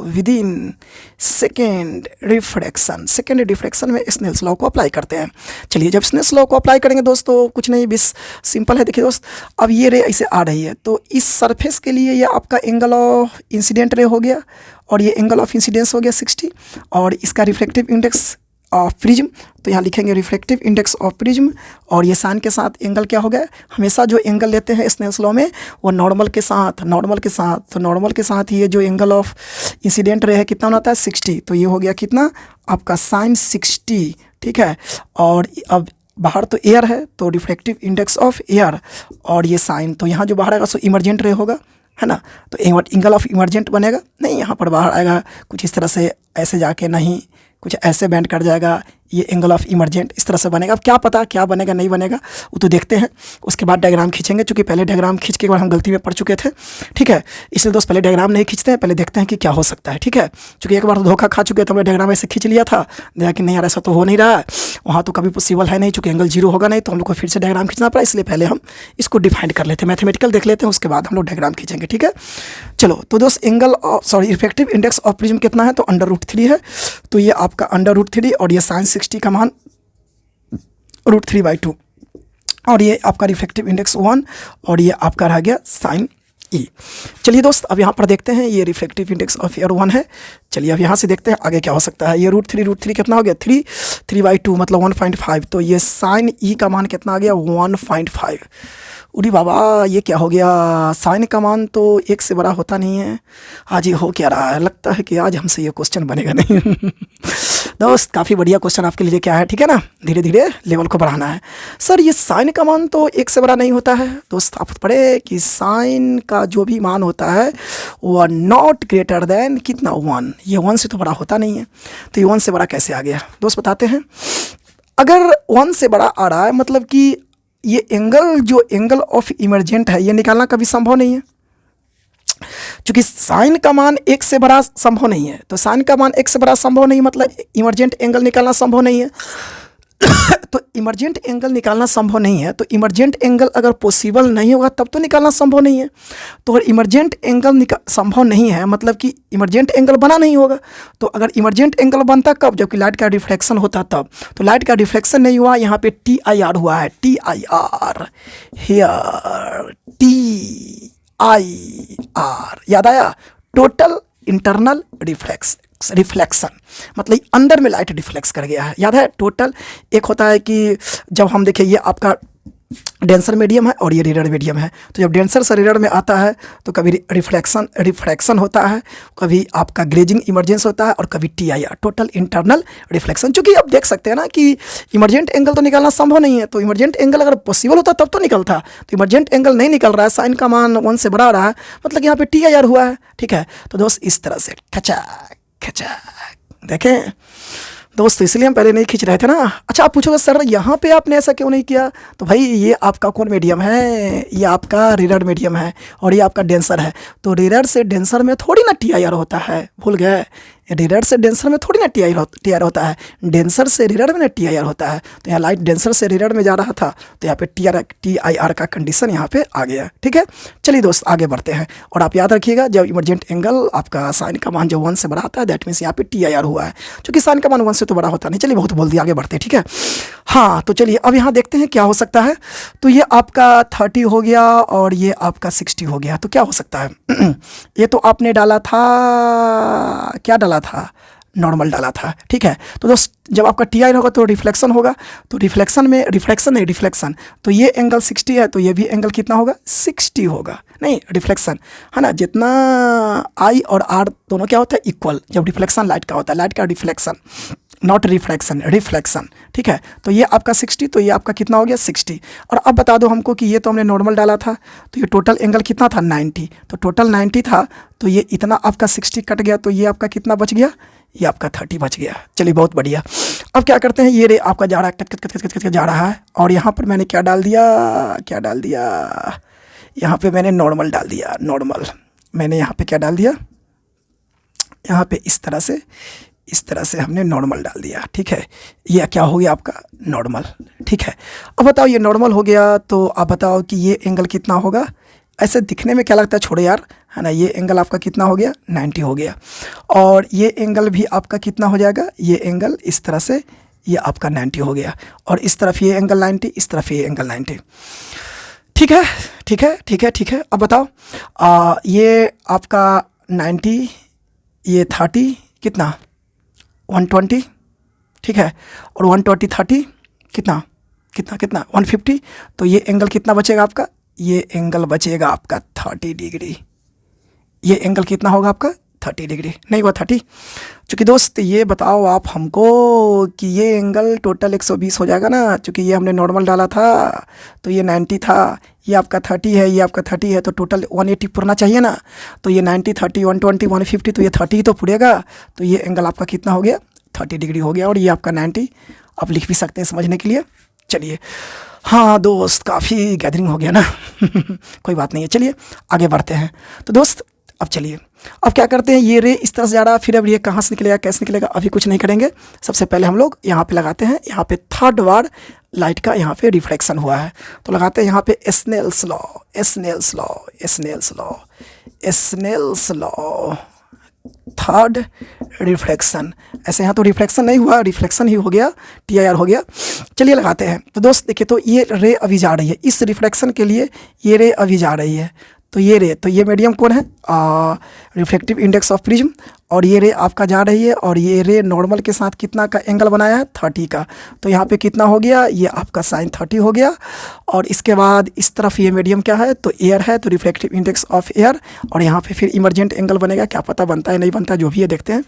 with in second reflection. Second reflection में स्नेल्स लॉ को अप्लाई करते हैं। चलिए जब स्नेल्स लॉ को अप्लाई करेंगे दोस्तों कुछ नहीं, बस सिंपल है। देखिए दोस्त, अब ये रे ऐसे आ रही है, तो इस सरफेस के लिए ये आपका एंगल ऑफ इंसिडेंट रे हो गया और ये एंगल ऑफ इंसिडेंस हो गया 60, और इसका रिफ्लेक्टिव इंडेक्स ऑफ प्रिज्म, तो यहाँ लिखेंगे रिफ्लेक्टिव इंडेक्स ऑफ प्रिज्म, और ये साइन के साथ एंगल क्या हो गया, हमेशा जो एंगल लेते हैं स्नेल्स लॉ में वो नॉर्मल के साथ, तो नॉर्मल के साथ ये जो एंगल ऑफ इंसिडेंट रे है कितना बनाता है 60, तो ये हो गया कितना आपका साइन 60, ठीक है। और अब बाहर तो एयर है तो रिफ्लेक्टिव इंडेक्स ऑफ एयर, और ये साइन, तो यहाँ जो बाहर आएगा सो इमरजेंट रे होगा, है ना। तो एंगल ऑफ इमरजेंट बनेगा नहीं, यहाँ पर बाहर आएगा कुछ इस तरह से, ऐसे जाके नहीं, कुछ ऐसे बेंड कर जाएगा, ये एंगल ऑफ इमर्जेंट इस तरह से बनेगा। अब क्या पता क्या बनेगा नहीं बनेगा वो तो देखते हैं, उसके बाद डायग्राम खींचेंगे, चूँकि पहले डायग्राम खींच के बाद हम गलती में पड़ चुके थे, ठीक है। इसलिए दोस्त पहले डायग्राम नहीं खींचते हैं, पहले देखते हैं कि क्या हो सकता है, ठीक है। चूँकि एक बार तो धोखा खा चुके तो हमने डायग्राम ऐसे खींच लिया था, देखा कि नहीं यार ऐसा तो हो नहीं रहा है, वहाँ तो कभी पॉसिबल है नहीं, चूँकि एंगल 0 होगा नहीं, तो हम लोग को फिर से डायग्राम खींचना पड़ा। इसलिए पहले हम इसको डिफाइन कर लेते हैं, मैथमेटिकल देख लेते हैं, उसके बाद हम लोग डायग्राम खींचेंगे, ठीक है। चलो तो दोस्त angle sorry effective index of prism कितना है, तो √3 है। तो ये आपका √3 और ये sin 60 का मान √3/2 और ये आपका रिफ्लेक्टिव इंडेक्स 1 और ये आपका रह गया sin e। चलिए दोस्त अब यहाँ पर देखते हैं, ये रिफ्लेक्टिव इंडेक्स ऑफ एयर 1 है। चलिए अब यहाँ से देखते हैं आगे क्या हो सकता है। ये √3 कितना हो गया 3/2 मतलब 1.5। तो ये sin e का मान कितना आ गया 1.5। उरी बाबा ये क्या हो गया, साइन का मान तो 1 से बड़ा होता नहीं है। आज ये हो क्या रहा है, लगता है कि आज हमसे ये क्वेश्चन बनेगा नहीं। दोस्त काफ़ी बढ़िया क्वेश्चन आपके लिए क्या है, ठीक है ना, धीरे धीरे लेवल को बढ़ाना है। सर ये साइन का मान तो 1 से बड़ा नहीं होता है। दोस्त आप पढ़े कि साइन का जो भी मान होता है वो नॉट ग्रेटर देन कितना 1, ये 1 से तो बड़ा होता नहीं है। तो ये 1 से बड़ा कैसे आ गया दोस्त बताते हैं। अगर 1 से बड़ा आ रहा है मतलब कि ये एंगल जो एंगल ऑफ इमर्जेंट है ये निकालना कभी संभव नहीं है, क्योंकि साइन का मान 1 से बड़ा संभव नहीं है। तो साइन का मान 1 से बड़ा संभव नहीं मतलब इमर्जेंट एंगल निकालना संभव नहीं है। तो इमर्जेंट एंगल निकालना संभव नहीं है, तो इमर्जेंट एंगल अगर पॉसिबल नहीं होगा तब तो निकालना संभव नहीं है। तो अगर इमर्जेंट एंगल संभव नहीं है मतलब कि इमर्जेंट एंगल बना नहीं होगा। तो अगर इमर्जेंट एंगल बनता कब, जबकि लाइट का रिफ्लेक्शन होता तब। तो लाइट का रिफ्लेक्शन नहीं हुआ, यहाँ पे TIR हुआ है, TIR हियर TIR, याद आया, टोटल इंटरनल रिफ्लेक्शन मतलब अंदर में लाइट रिफ्लेक्स कर गया है, याद है। टोटल एक होता है कि जब हम देखें ये आपका डेंसर मीडियम है और ये रेयर मीडियम है, तो जब डेंसर से रेयर में आता है तो कभी रिफ्रैक्शन होता है, कभी आपका ग्लेजिंग इमर्जेंस होता है और कभी TIR टोटल इंटरनल रिफ्लेक्शन। चूँकि आप देख सकते हैं ना कि इमर्जेंट एंगल तो निकालना संभव नहीं है, तो इमर्जेंट एंगल अगर पॉसिबल होता तब तो निकलता। तो इमर्जेंट एंगल नहीं निकल रहा है, साइन का मान 1 से बढ़ा रहा है मतलब यहाँ पे TIR हुआ है, ठीक है। तो दोस्त इस तरह से खचा देखें दोस्त, इसलिए हम पहले नहीं खींच रहे थे ना। अच्छा आप पूछोगे सर यहाँ पे आपने ऐसा क्यों नहीं किया, तो भाई ये आपका कौन मीडियम है, ये आपका रेयर मीडियम है और ये आपका डेंसर है। तो रेयर से डेंसर में थोड़ी ना TIR होता है, भूल गए, रेयर से डेंसर में थोड़ी ना TIR होता है, डेंसर से रेयर में ना TIR होता है। तो यहाँ लाइट डेंसर से रेयर में जा रहा था तो यहाँ पे TIR का कंडीशन यहाँ पे आ गया, ठीक है। चलिए दोस्त आगे बढ़ते हैं और आप याद रखिएगा जब इमर्जेंट एंगल आपका साइन का मान जो 1 से बड़ा आता है दैट मीन्स यहाँ पे TIR हुआ है, क्योंकि साइन का मान 1 से तो बड़ा होता नहीं। चलिए बहुत बोल दिया, आगे बढ़ते हैं, ठीक है। हाँ तो चलिए अब यहाँ देखते हैं क्या हो सकता है। तो ये आपका 30 हो गया और ये आपका 60 हो गया, तो क्या हो सकता है। ये तो आपने डाला था, क्या डाला था, नॉर्मल डाला था, ठीक है। तो दोस्त जब आपका TIR होगा तो रिफ्लेक्शन होगा, तो रिफ्लेक्शन तो ये एंगल 60 है तो ये भी एंगल कितना होगा 60 होगा, नहीं रिफ्लेक्शन है ना। जितना I और R दोनों क्या होता है इक्वल, जब रिफ्लेक्शन लाइट का होता है, लाइट का रिफ्लेक्शन नॉट रिफ्लेक्शन, ठीक है। तो ये आपका 60, तो ये आपका कितना हो गया 60। और अब बता दो हमको कि ये तो हमने नॉर्मल डाला था तो ये टोटल एंगल कितना था 90, तो टोटल 90 था तो ये इतना आपका 60 कट गया तो ये आपका कितना बच गया, ये आपका 30 बच गया। चलिए बहुत बढ़िया। अब क्या करते हैं, ये रे आपका जा रहा है कट जा रहा है और यहाँ पर मैंने क्या डाल दिया, यहाँ पे मैंने नॉर्मल डाल दिया, नॉर्मल मैंने यहाँ पे क्या डाल दिया, यहाँ पे इस तरह से हमने नॉर्मल डाल दिया, ठीक है। ये क्या हो गया आपका नॉर्मल, ठीक है। अब बताओ ये नॉर्मल हो गया तो आप बताओ कि ये एंगल कितना होगा। ऐसे दिखने में क्या लगता है, छोड़ो यार, है ना। ये एंगल आपका कितना हो गया 90 हो गया और ये एंगल भी आपका कितना हो जाएगा, ये एंगल इस तरह से ये आपका 90 हो गया और इस तरफ ये एंगल 90, इस तरफ ये एंगल 90, ठीक है। अब बताओ ये आपका 90, ये 30 कितना 120, ठीक है। और 120 30 कितना 150, तो ये एंगल कितना बचेगा आपका, ये एंगल बचेगा आपका 30 डिग्री। ये एंगल कितना होगा आपका 30 डिग्री, नहीं हुआ 30। चूँकि दोस्त ये बताओ आप हमको कि ये एंगल टोटल 120 हो जाएगा ना, चूँकि ये हमने नॉर्मल डाला था तो ये 90 था, ये आपका 30 है, ये आपका 30 है, तो टोटल 180 पुरना चाहिए ना। तो ये 90 30 120 150 तो ये 30 ही तो पुरेगा, तो ये एंगल आपका कितना हो गया 30 डिग्री हो गया और ये आपका 90, आप लिख भी सकते हैं समझने के लिए। चलिए, हाँ दोस्त, काफ़ी गैदरिंग हो गया ना कोई बात नहीं है, चलिए आगे बढ़ते हैं। तो दोस्त अब चलिए, अब क्या करते हैं, ये रे इस तरह से जा रहा, फिर अब ये कहाँ से निकलेगा, कैसे निकलेगा, अभी कुछ नहीं करेंगे। सबसे पहले हम लोग यहाँ पे लगाते हैं, यहाँ पे थर्ड बार लाइट का यहाँ पे रिफ्लेक्शन हुआ है, तो लगाते हैं यहाँ पे Snell's law, Snell's law, Snell's law, Snell's law, third reflection. ऐसे यहाँ तो रिफ्लेक्शन नहीं हुआ, रिफ्लेक्शन ही हो गया, TIR हो गया। चलिए लगाते हैं। तो दोस्त देखिए, तो ये रे अभी जा रही है, इस रिफ्लेक्शन के लिए ये रे अभी जा रही है, तो ये रे, तो ये मीडियम कौन है, रिफ्लेक्टिव इंडेक्स ऑफ प्रिज्म, और ये रे आपका जा रही है, और ये रे नॉर्मल के साथ कितना का एंगल बनाया है, 30 का। तो यहाँ पे कितना हो गया, ये आपका sin 30 हो गया। और इसके बाद इस तरफ ये मीडियम क्या है, तो एयर है, तो रिफ्लेक्टिव इंडेक्स ऑफ एयर, और यहाँ पे फिर इमरजेंट एंगल बनेगा, क्या पता बनता है नहीं बनता, जो भी है देखते हैं।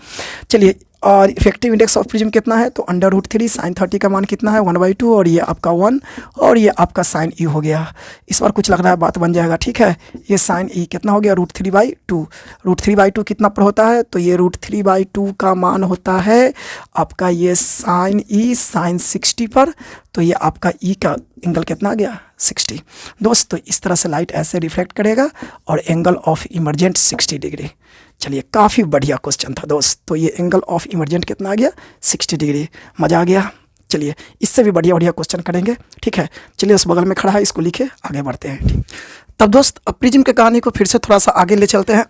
चलिए, और इफेक्टिव इंडेक्स ऑफ प्रिज्म कितना है, तो √3 sin 30 का मान कितना है, 1/2, और ये आपका 1, और ये आपका sin e हो गया। इस बार कुछ लग रहा है बात बन जाएगा, ठीक है। ये sin e कितना हो गया, √3/2, √3/2 कितना पर होता है, तो ये √3/2 का मान होता है आपका ये sin e sin 60 पर, तो ये आपका e का एंगल कितना आ गया, 60। दोस्त तो इस तरह से लाइट ऐसे रिफ्लेक्ट करेगा और एंगल ऑफ इमरजेंट 60 डिग्री। चलिए, काफ़ी बढ़िया क्वेश्चन था दोस्त। तो ये एंगल ऑफ इमरजेंट कितना आ गया, 60 डिग्री। मज़ा आ गया। चलिए, इससे भी बढ़िया बढ़िया क्वेश्चन करेंगे, ठीक है। चलिए, उस बगल में खड़ा है, इसको लिखे, आगे बढ़ते हैं, ठीक। तब दोस्त अब प्रिज्म की कहानी को फिर से थोड़ा सा आगे ले चलते हैं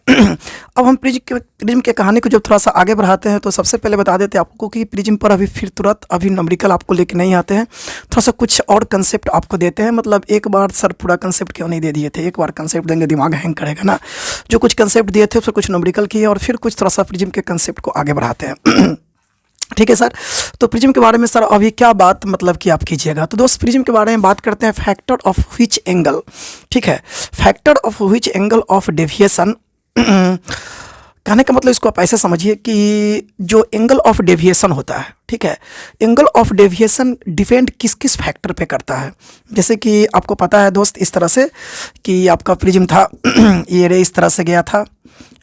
अब हम प्रिज्म की कहानी को जब थोड़ा सा आगे बढ़ाते हैं, तो सबसे पहले बता देते हैं आपको कि प्रिज्म पर अभी फिर तुरंत अभी न्यूमेरिकल आपको लेके नहीं आते हैं, थोड़ा सा कुछ और कंसेप्ट आपको देते हैं। मतलब एक बार सर पूरा कंसेप्ट क्यों नहीं दे दिए थे, एक बार कंसेप्ट देंगे दिमाग हैंग करेगा ना। जो कुछ कंसेप्ट दिए थे उसमें कुछ न्यूमेरिकल किए, और फिर कुछ थोड़ा सा प्रिज्म के कंसेप्ट को आगे बढ़ाते हैं ठीक है सर। तो प्रिज्म के बारे में सर अभी क्या बात मतलब कि आप कीजिएगा। तो दोस्त प्रिज्म के बारे में बात करते हैं, फैक्टर ऑफ व्हिच एंगल, ठीक है, factor of which angle of deviation कहने का मतलब इसको आप ऐसे समझिए कि जो एंगल ऑफ डेविएशन होता है, ठीक है, एंगल ऑफ डेविएशन डिपेंड किस किस फैक्टर पे करता है। जैसे कि आपको पता है दोस्त इस तरह से कि आपका प्रिज्म था ये रे इस तरह से गया था,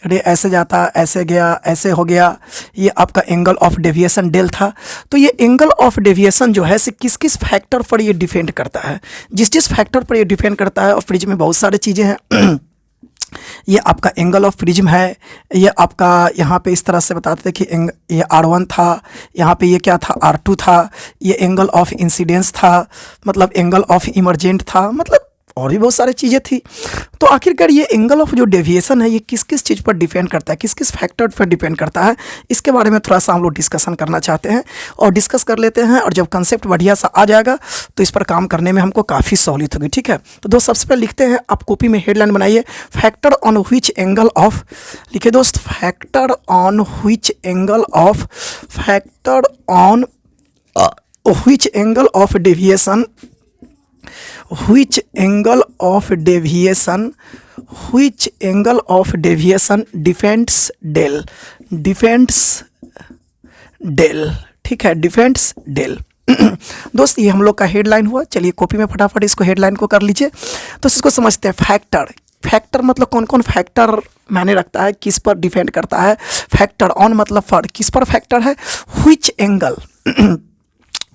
रे ऐसे जाता, ऐसे गया, ऐसे हो गया, ये आपका एंगल ऑफ डेविएशन डेल था। तो ये एंगल ऑफ डेविएशन जो है किस किस फैक्टर पर ये डिपेंड करता है, जिस फैक्टर पर ये डिपेंड करता है। और प्रिज्म में बहुत सारी चीज़ें हैं ये आपका एंगल ऑफ प्रिज्म है, ये आपका यहाँ पे इस तरह से बताते थे कि ये R1 था, यहाँ पे ये क्या था, R2 था, ये एंगल ऑफ इंसिडेंस था, मतलब एंगल ऑफ इमरजेंट था, मतलब और भी बहुत सारी चीज़ें थी। तो आखिरकार ये एंगल ऑफ जो डेविएशन है ये किस किस चीज़ पर डिपेंड करता है, किस किस फैक्टर पर डिपेंड करता है, इसके बारे में थोड़ा सा हम लोग डिस्कशन करना चाहते हैं और डिस्कस कर लेते हैं। और जब कंसेप्ट बढ़िया सा आ जाएगा तो इस पर काम करने में हमको काफ़ी सहूलियत होगी, ठीक है। तो दोस्त सबसे पहले लिखते हैं, आप कॉपी में हेडलाइन बनाइए, factor on which angle of, लिखिए दोस्त, factor on which angle of, factor on which angle of deviation, which angle of deviation, which angle of deviation depends del, depends del, ठीक है, depends del दोस्त ये हम लोग का हेडलाइन हुआ। चलिए कॉपी में फटाफट इसको हेडलाइन को कर लीजिए। तो इसको समझते हैं, फैक्टर, फैक्टर मतलब कौन कौन फैक्टर मायने रखता है, किस पर डिपेंड करता है। फैक्टर ऑन मतलब फर, किस पर फैक्टर है, which angle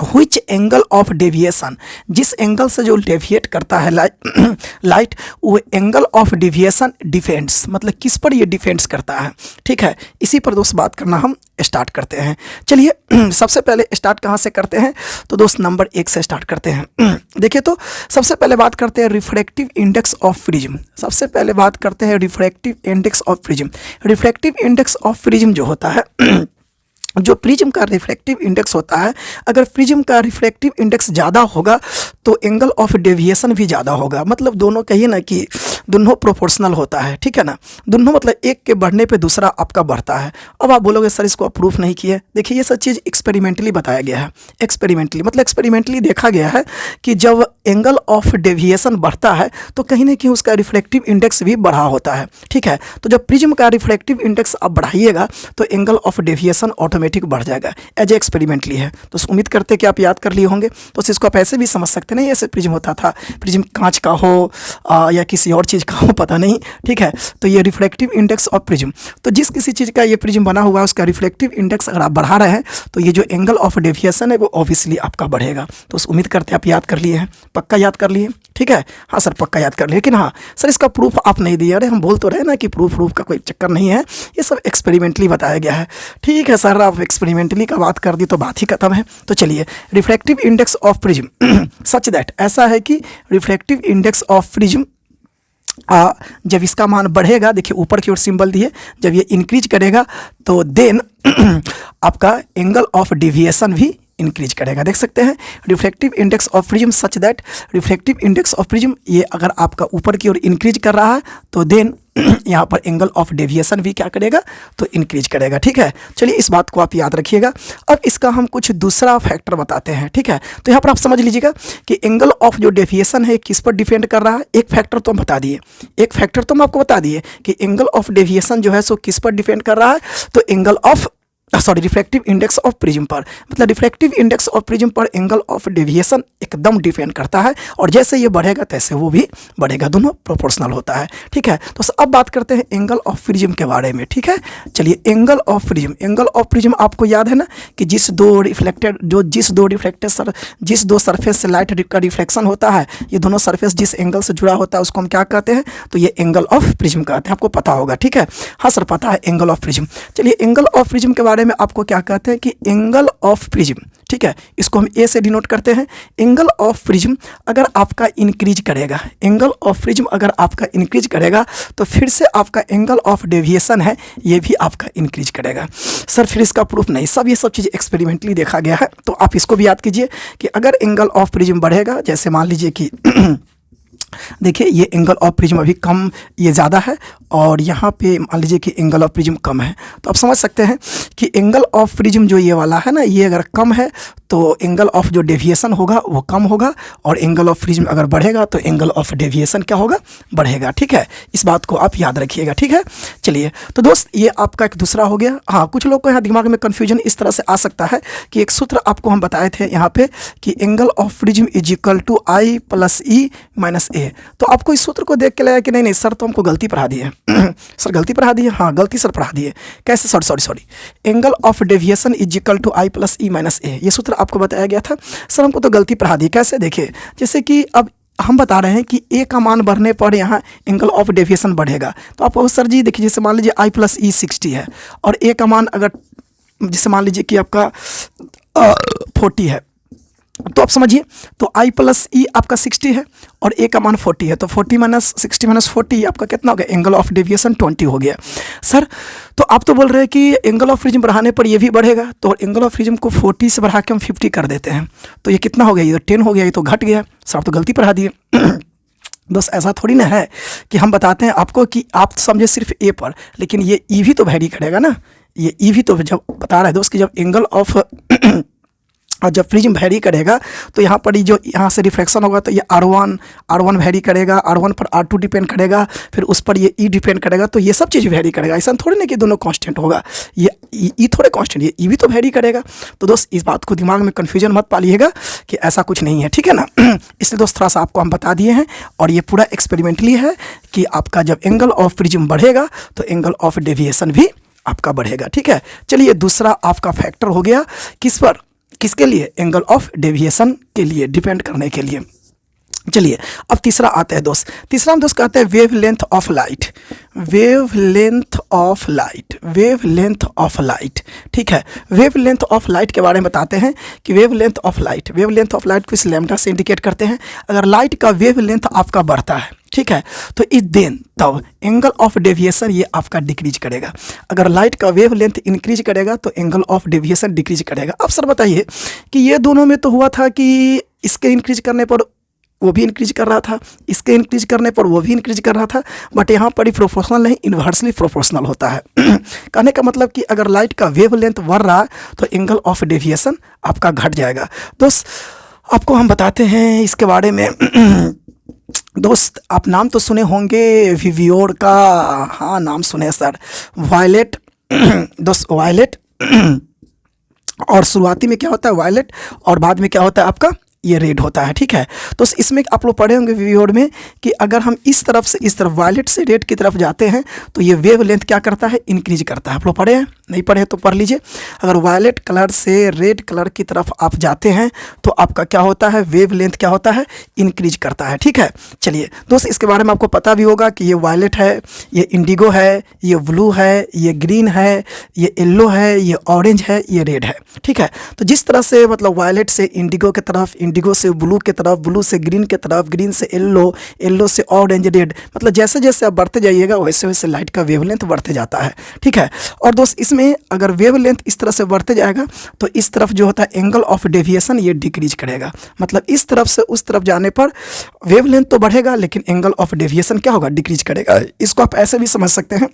which angle of deviation, जिस एंगल से जो डेविएट करता है लाइट वो एंगल ऑफ डेविएशन डिपेंड्स, मतलब किस पर ये डिपेंड्स करता है, ठीक है। इसी पर दोस्त बात करना हम स्टार्ट करते हैं। चलिए सबसे पहले स्टार्ट कहाँ से करते हैं, तो दोस्त नंबर 1 से स्टार्ट करते हैं देखिए, तो सबसे पहले बात करते हैं रिफ्रैक्टिव इंडेक्स ऑफ प्रिज्म। सबसे पहले बात करते हैं refractive index of prism. Refractive index of prism जो होता है जो प्रिज्म का रिफ्रैक्टिव इंडेक्स होता है, अगर प्रिज्म का रिफ्रैक्टिव इंडेक्स ज़्यादा होगा तो एंगल ऑफ डेविएशन भी ज़्यादा होगा। मतलब दोनों कहिए ना कि दोनों प्रोपोर्शनल होता है, ठीक है ना, दोनों मतलब एक के बढ़ने पे दूसरा आपका बढ़ता है। अब आप बोलोगे सर इसको अप्रूव नहीं किए, देखिए ये सब चीज़ एक्सपेरिमेंटली बताया गया है। एक्सपेरिमेंटली मतलब एक्सपेरिमेंटली देखा गया है कि जब एंगल ऑफ डेविएशन बढ़ता है तो कहीं ना कहीं उसका रिफ्रैक्टिव इंडेक्स भी बढ़ा होता है, ठीक है। तो जब प्रिज्म का रिफ्रैक्टिव इंडेक्स आप बढ़ाइएगा तो एंगल ऑफ डेविएशन ऑटोमेटिक बढ़ जाएगा। एज एक्सपेरिमेंटली है, तो उम्मीद करते हैं कि आप याद कर लिए होंगे। तो इसको आप ऐसे भी समझ सकते हैं, नहीं ऐसे प्रिज्म होता था, प्रिज्म कांच का हो या किसी और चीज़ चीज़ का हो पता नहीं, ठीक है। तो ये रिफ्रैक्टिव इंडेक्स ऑफ प्रिज्म, तो जिस किसी चीज़ का ये प्रिज्म बना हुआ है उसका रिफ्लेक्टिव इंडेक्स अगर आप बढ़ा रहे हैं तो ये जो एंगल ऑफ डेविएशन है वो ऑब्वियसली आपका बढ़ेगा। तो उम्मीद करते हैं आप याद कर लिए हैं, पक्का याद कर लिए, ठीक है। हाँ सर पक्का याद कर लिए, लेकिन हाँ सर इसका प्रूफ आप नहीं दिए। अरे हम बोल तो रहे ना कि प्रूफ का कोई चक्कर नहीं है, ये सब एक्सपेरिमेंटली बताया गया है, ठीक है सर। आप एक्सपेरिमेंटली का बात कर दी तो बात ही खत्म है। तो चलिए, refractive index of prism such that, ऐसा है कि रिफ्रैक्टिव इंडेक्स ऑफ प्रिज्म जब इसका मान बढ़ेगा, देखिए ऊपर की ओर सिंबल दिए, जब ये इंक्रीज करेगा तो देन आपका एंगल ऑफ डेविएशन भी इंक्रीज करेगा। देख सकते हैं reflective index of prism such that, reflective index of prism ये अगर आपका ऊपर की ओर इंक्रीज कर रहा है तो देन यहाँ पर एंगल ऑफ डेविएशन भी क्या करेगा, तो इंक्रीज करेगा, ठीक है। चलिए इस बात को आप याद रखिएगा। अब इसका हम कुछ दूसरा फैक्टर बताते हैं, ठीक है। तो यहाँ पर आप समझ लीजिएगा कि एंगल ऑफ जो डेविएशन है किस पर डिपेंड कर रहा है। एक फैक्टर तो हम बता दिए, एक फैक्टर तो हम आपको बता दिए कि एंगल ऑफ डेविएशन जो है सो किस पर डिपेंड कर रहा है, तो angle of refractive index of prism पर, मतलब रिफ्रैक्टिव इंडेक्स ऑफ प्रिज्म पर एंगल ऑफ डेविएशन एकदम डिपेंड करता है, और जैसे ये बढ़ेगा तैसे वो भी बढ़ेगा, दोनों प्रोपोर्शनल होता है, ठीक है। तो अब बात करते हैं एंगल ऑफ प्रिज्म के बारे में, ठीक है। चलिए एंगल ऑफ प्रिज्म आपको याद है ना कि जिस दो सरफेस से लाइट का रिफ्लेक्शन होता है, ये दोनों सरफेस जिस एंगल से जुड़ा होता है उसको हम क्या कहते हैं, तो ये एंगल ऑफ प्रिज्म कहते हैं। आपको पता होगा, ठीक है। हाँ सर पता है एंगल ऑफ प्रिज्म। चलिए एंगल ऑफ प्रिज्म के बारे में आपको क्या कहते हैं कि एंगल ऑफ प्रिज्म, ठीक है, इसको हम ए से डिनोट करते हैं। एंगल ऑफ प्रिज्म अगर आपका इंक्रीज करेगा, एंगल ऑफ प्रिज्म अगर आपका इंक्रीज करेगा तो फिर से आपका एंगल ऑफ डेविएशन है ये भी आपका इंक्रीज करेगा। सर फिर इसका प्रूफ नहीं, सब ये सब चीज़ एक्सपेरिमेंटली देखा गया है। तो आप इसको भी याद कीजिए कि अगर एंगल ऑफ प्रिज्म बढ़ेगा, जैसे मान लीजिए कि देखिए ये एंगल ऑफ प्रिज्म अभी कम, ये ज़्यादा है, और यहाँ पे मान लीजिए कि एंगल ऑफ प्रिज्म कम है, तो आप समझ सकते हैं कि एंगल ऑफ प्रिज्म जो ये वाला है ना, ये अगर कम है तो एंगल ऑफ जो डेविएशन होगा वो कम होगा, और एंगल ऑफ प्रिज्म अगर बढ़ेगा तो एंगल ऑफ डेविएशन क्या होगा, बढ़ेगा, ठीक है। इस बात को आप याद रखिएगा, ठीक है। चलिए तो दोस्त ये आपका एक दूसरा हो गया। हाँ कुछ लोग को यहाँ दिमाग में कन्फ्यूजन इस तरह से आ सकता है कि एक सूत्र आपको हम बताए थे यहाँ पे कि angle of prism is equal to I plus E minus A. तो आपको इस सूत्र को देख के लगा कि नहीं सर तो हमको गलती पढ़ा दी है सर गलती पढ़ा दी है, हाँ गलती सर पढ़ा दी है। कैसे, sorry angle of deviation is equal to I plus E minus A, ये सूत्र आपको बताया गया था। सर हमको तो गलती पढ़ा दी, कैसे, देखिए जैसे कि अब हम बता रहे हैं कि ए का मान बढ़ने पर यहाँ एंगल ऑफ डेविएशन बढ़ेगा। तो आप सर जी देखिए जैसे मान लीजिए आई प्लस ई 60 है, और ए का मान अगर जैसे मान लीजिए कि आपका 40 है, तो आप समझिए तो i प्लस ई आपका 60 है और a का मान 40 है, तो 40 माइनस 60 माइनस 40 आपका कितना हो गया, एंगल ऑफ डेविएशन 20 हो गया। सर तो आप तो बोल रहे हैं कि एंगल ऑफ प्रिज्म बढ़ाने पर ये भी बढ़ेगा, तो एंगल ऑफ प्रिज्म को 40 से बढ़ा के हम 50 कर देते हैं, तो ये कितना हो गया, ये तो 10 हो गया, ये तो घट गया। सर आप तो गलती पढ़ा दिए दोस्त, ऐसा थोड़ी ना है कि हम बताते हैं आपको कि आप समझे सिर्फ ए पर, लेकिन ये ई भी तो वैरी करेगा ना, ये ई भी तो जब बता रहा है दोस्त कि जब एंगल ऑफ और जब प्रिज्म वैरी करेगा तो यहाँ पर जो यहाँ से रिफ्लेक्शन होगा तो ये R1 वैरी करेगा, R1 पर R2 डिपेंड करेगा, फिर उस पर ये E डिपेंड करेगा, तो ये सब चीज़ वैरी करेगा। ऐसा थोड़ी ना कि दोनों कांस्टेंट होगा, ये E थोड़े कांस्टेंट, ये E भी तो वैरी करेगा। तो दोस्त इस बात को दिमाग में कन्फ्यूजन मत पालिएगा कि ऐसा कुछ नहीं है, ठीक है ना। इसलिए दोस्त थोड़ा सा आपको हम बता दिए हैं, और ये पूरा एक्सपेरिमेंटली है कि आपका जब एंगल ऑफ प्रिज्म बढ़ेगा तो एंगल ऑफ डेविएशन भी आपका बढ़ेगा, ठीक है। चलिए दूसरा आपका फैक्टर हो गया किस पर, किसके लिए, एंगल ऑफ डेविएशन के लिए, डिपेंड करने के लिए। चलिए अब तीसरा आता है दोस्त, तीसरा हम दोस्त कहते हैं wave length of light, wave length of light, ठीक है। वेव लेंथ ऑफ लाइट के बारे में बताते हैं कि वेव लेंथ ऑफ लाइट को इस लैम्डा से इंडिकेट करते हैं। अगर लाइट का वेव लेंथ आपका बढ़ता है, ठीक है, तो इस देन तब एंगल ऑफ डेविएशन ये आपका डिक्रीज करेगा। अगर लाइट का वेव लेंथ इंक्रीज करेगा तो एंगल ऑफ डेविएशन डिक्रीज करेगा। अब सर बताइए कि ये दोनों में तो हुआ था कि इसके इंक्रीज करने पर वो भी इंक्रीज कर रहा था, इसके इंक्रीज करने पर वो भी इंक्रीज कर रहा था, बट यहाँ पर ही प्रोपोर्शनल नहीं, इन्वर्सली प्रोपोर्शनल होता है। कहने का मतलब कि अगर लाइट का वेव लेंथ बढ़ रहा है तो एंगल ऑफ डेविएशन आपका घट जाएगा। दोस्त आपको हम बताते हैं इसके बारे में दोस्त, आप नाम तो सुने होंगे विवियोर का, हाँ नाम सुने सर, वायलेट दोस्त, वायलेट और शुरुआती में क्या होता है वायलेट, और बाद में क्या होता है आपका ये रेड होता है, ठीक है। तो इसमें आप लोग पढ़े होंगे वीडियो में कि अगर हम इस तरफ से इस तरफ वायलेट से रेड की तरफ जाते हैं तो ये वेव लेंथ क्या करता है, इंक्रीज करता है। आप लोग पढ़े हैं, नहीं पढ़े तो पढ़ लीजिए। अगर वायलेट कलर से रेड कलर की तरफ आप जाते हैं तो आपका क्या होता है, वेव लेंथ क्या होता है, इंक्रीज करता है, ठीक है। चलिए दोस्त, इसके बारे में आपको पता भी होगा कि ये वायलेट है, ये इंडिगो है, ये ब्लू है, ये ग्रीन है, ये येलो है, ये ऑरेंज है, ये रेड है, ठीक है। तो जिस तरह से मतलब वायलेट से इंडिगो की तरफ, इंडिगो से ब्लू की तरफ, ब्लू से ग्रीन की तरफ, ग्रीन से येलो, येलो से ऑरेंज, रेड, मतलब जैसे जैसे आप बढ़ते जाइएगा वैसे वैसे लाइट का वेवलेंथ बढ़ते जाता है, ठीक है। और दोस्त इसमें अगर वेवलेंथ इस तरह से बढ़ते जाएगा तो इस तरफ जो होता है एंगल ऑफ डेविएशन ये डिक्रीज करेगा। मतलब इस तरफ से उस तरफ जाने पर वेवलेंथ तो बढ़ेगा लेकिन एंगल ऑफ डेविएशन क्या होगा, डिक्रीज करेगा। इसको आप ऐसे भी समझ सकते हैं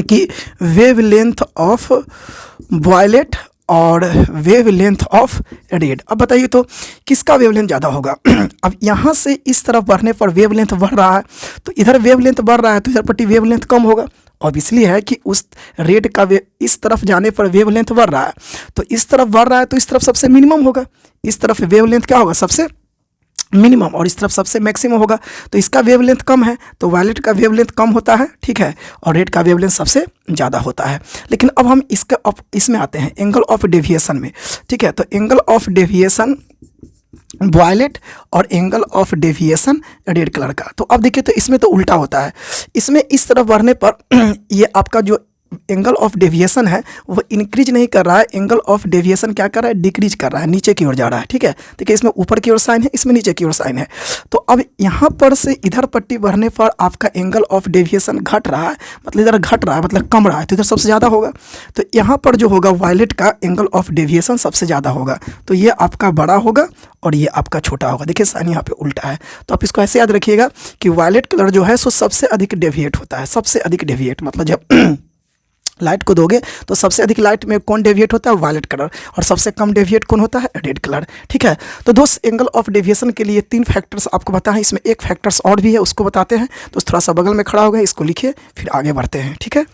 कि वेवलेंथ ऑफ वायलेट और वेवलेंथ ऑफ रेड। अब बताइए तो किसका वेवलेंथ ज़्यादा होगा। अब यहाँ से इस तरफ बढ़ने पर वेवलेंथ बढ़ रहा है तो इधर वेवलेंथ बढ़ रहा है तो इधर पट्टी वेवलेंथ कम होगा। और इसलिए है कि उस रेड का इस तरफ जाने पर वेवलेंथ बढ़ रहा है तो इस तरफ बढ़ रहा है तो इस तरफ सबसे मिनिमम होगा, इस तरफ वेवलेंथ क्या होगा, सबसे मिनिमम, और इस तरफ सबसे मैक्सिमम होगा। तो इसका वेवलेंथ कम है तो वायलेट का वेवलेंथ कम होता है, ठीक है, और रेड का वेवलेंथ सबसे ज़्यादा होता है। लेकिन अब हम इसमें आते हैं एंगल ऑफ डेविएशन में, ठीक है। तो एंगल ऑफ डेविएशन वायलेट और angle of deviation red colour का। तो अब देखिए तो इसमें तो उल्टा होता है, इसमें इस तरफ बढ़ने पर ये आपका जो एंगल ऑफ डेविएशन है वो इंक्रीज नहीं कर रहा है, एंगल ऑफ डेविएशन क्या कर रहा है, डिक्रीज कर रहा है, नीचे की ओर जा रहा है, ठीक है। देखिए इसमें ऊपर की ओर साइन है, इसमें नीचे की ओर साइन है। तो अब यहाँ पर से इधर पट्टी बढ़ने पर आपका एंगल ऑफ डेविएशन घट रहा है, मतलब इधर घट रहा है, मतलब कम रहा है, तो इधर सबसे ज़्यादा होगा। तो यहाँ पर जो होगा वायलेट का एंगल ऑफ डेविएशन सबसे ज़्यादा होगा, तो ये आपका बड़ा होगा और ये आपका छोटा होगा। देखिए साइन यहाँ पे उल्टा है, तो आप इसको ऐसे याद रखिएगा कि वायलेट कलर जो है सो सबसे अधिक डेविएट होता है, सबसे अधिक डेविएट, मतलब जब लाइट को दोगे तो सबसे अधिक लाइट में कौन डेविएट होता है, वायलेट कलर, और सबसे कम डेविएट कौन होता है, रेड कलर, ठीक है। तो दोस्त एंगल ऑफ डेविएशन के लिए 3 फैक्टर्स आपको पता है, इसमें एक फैक्टर्स और भी है उसको बताते हैं। तो थोड़ा सा बगल में खड़ा हो गया, इसको लिखिए फिर आगे बढ़ते हैं, ठीक है।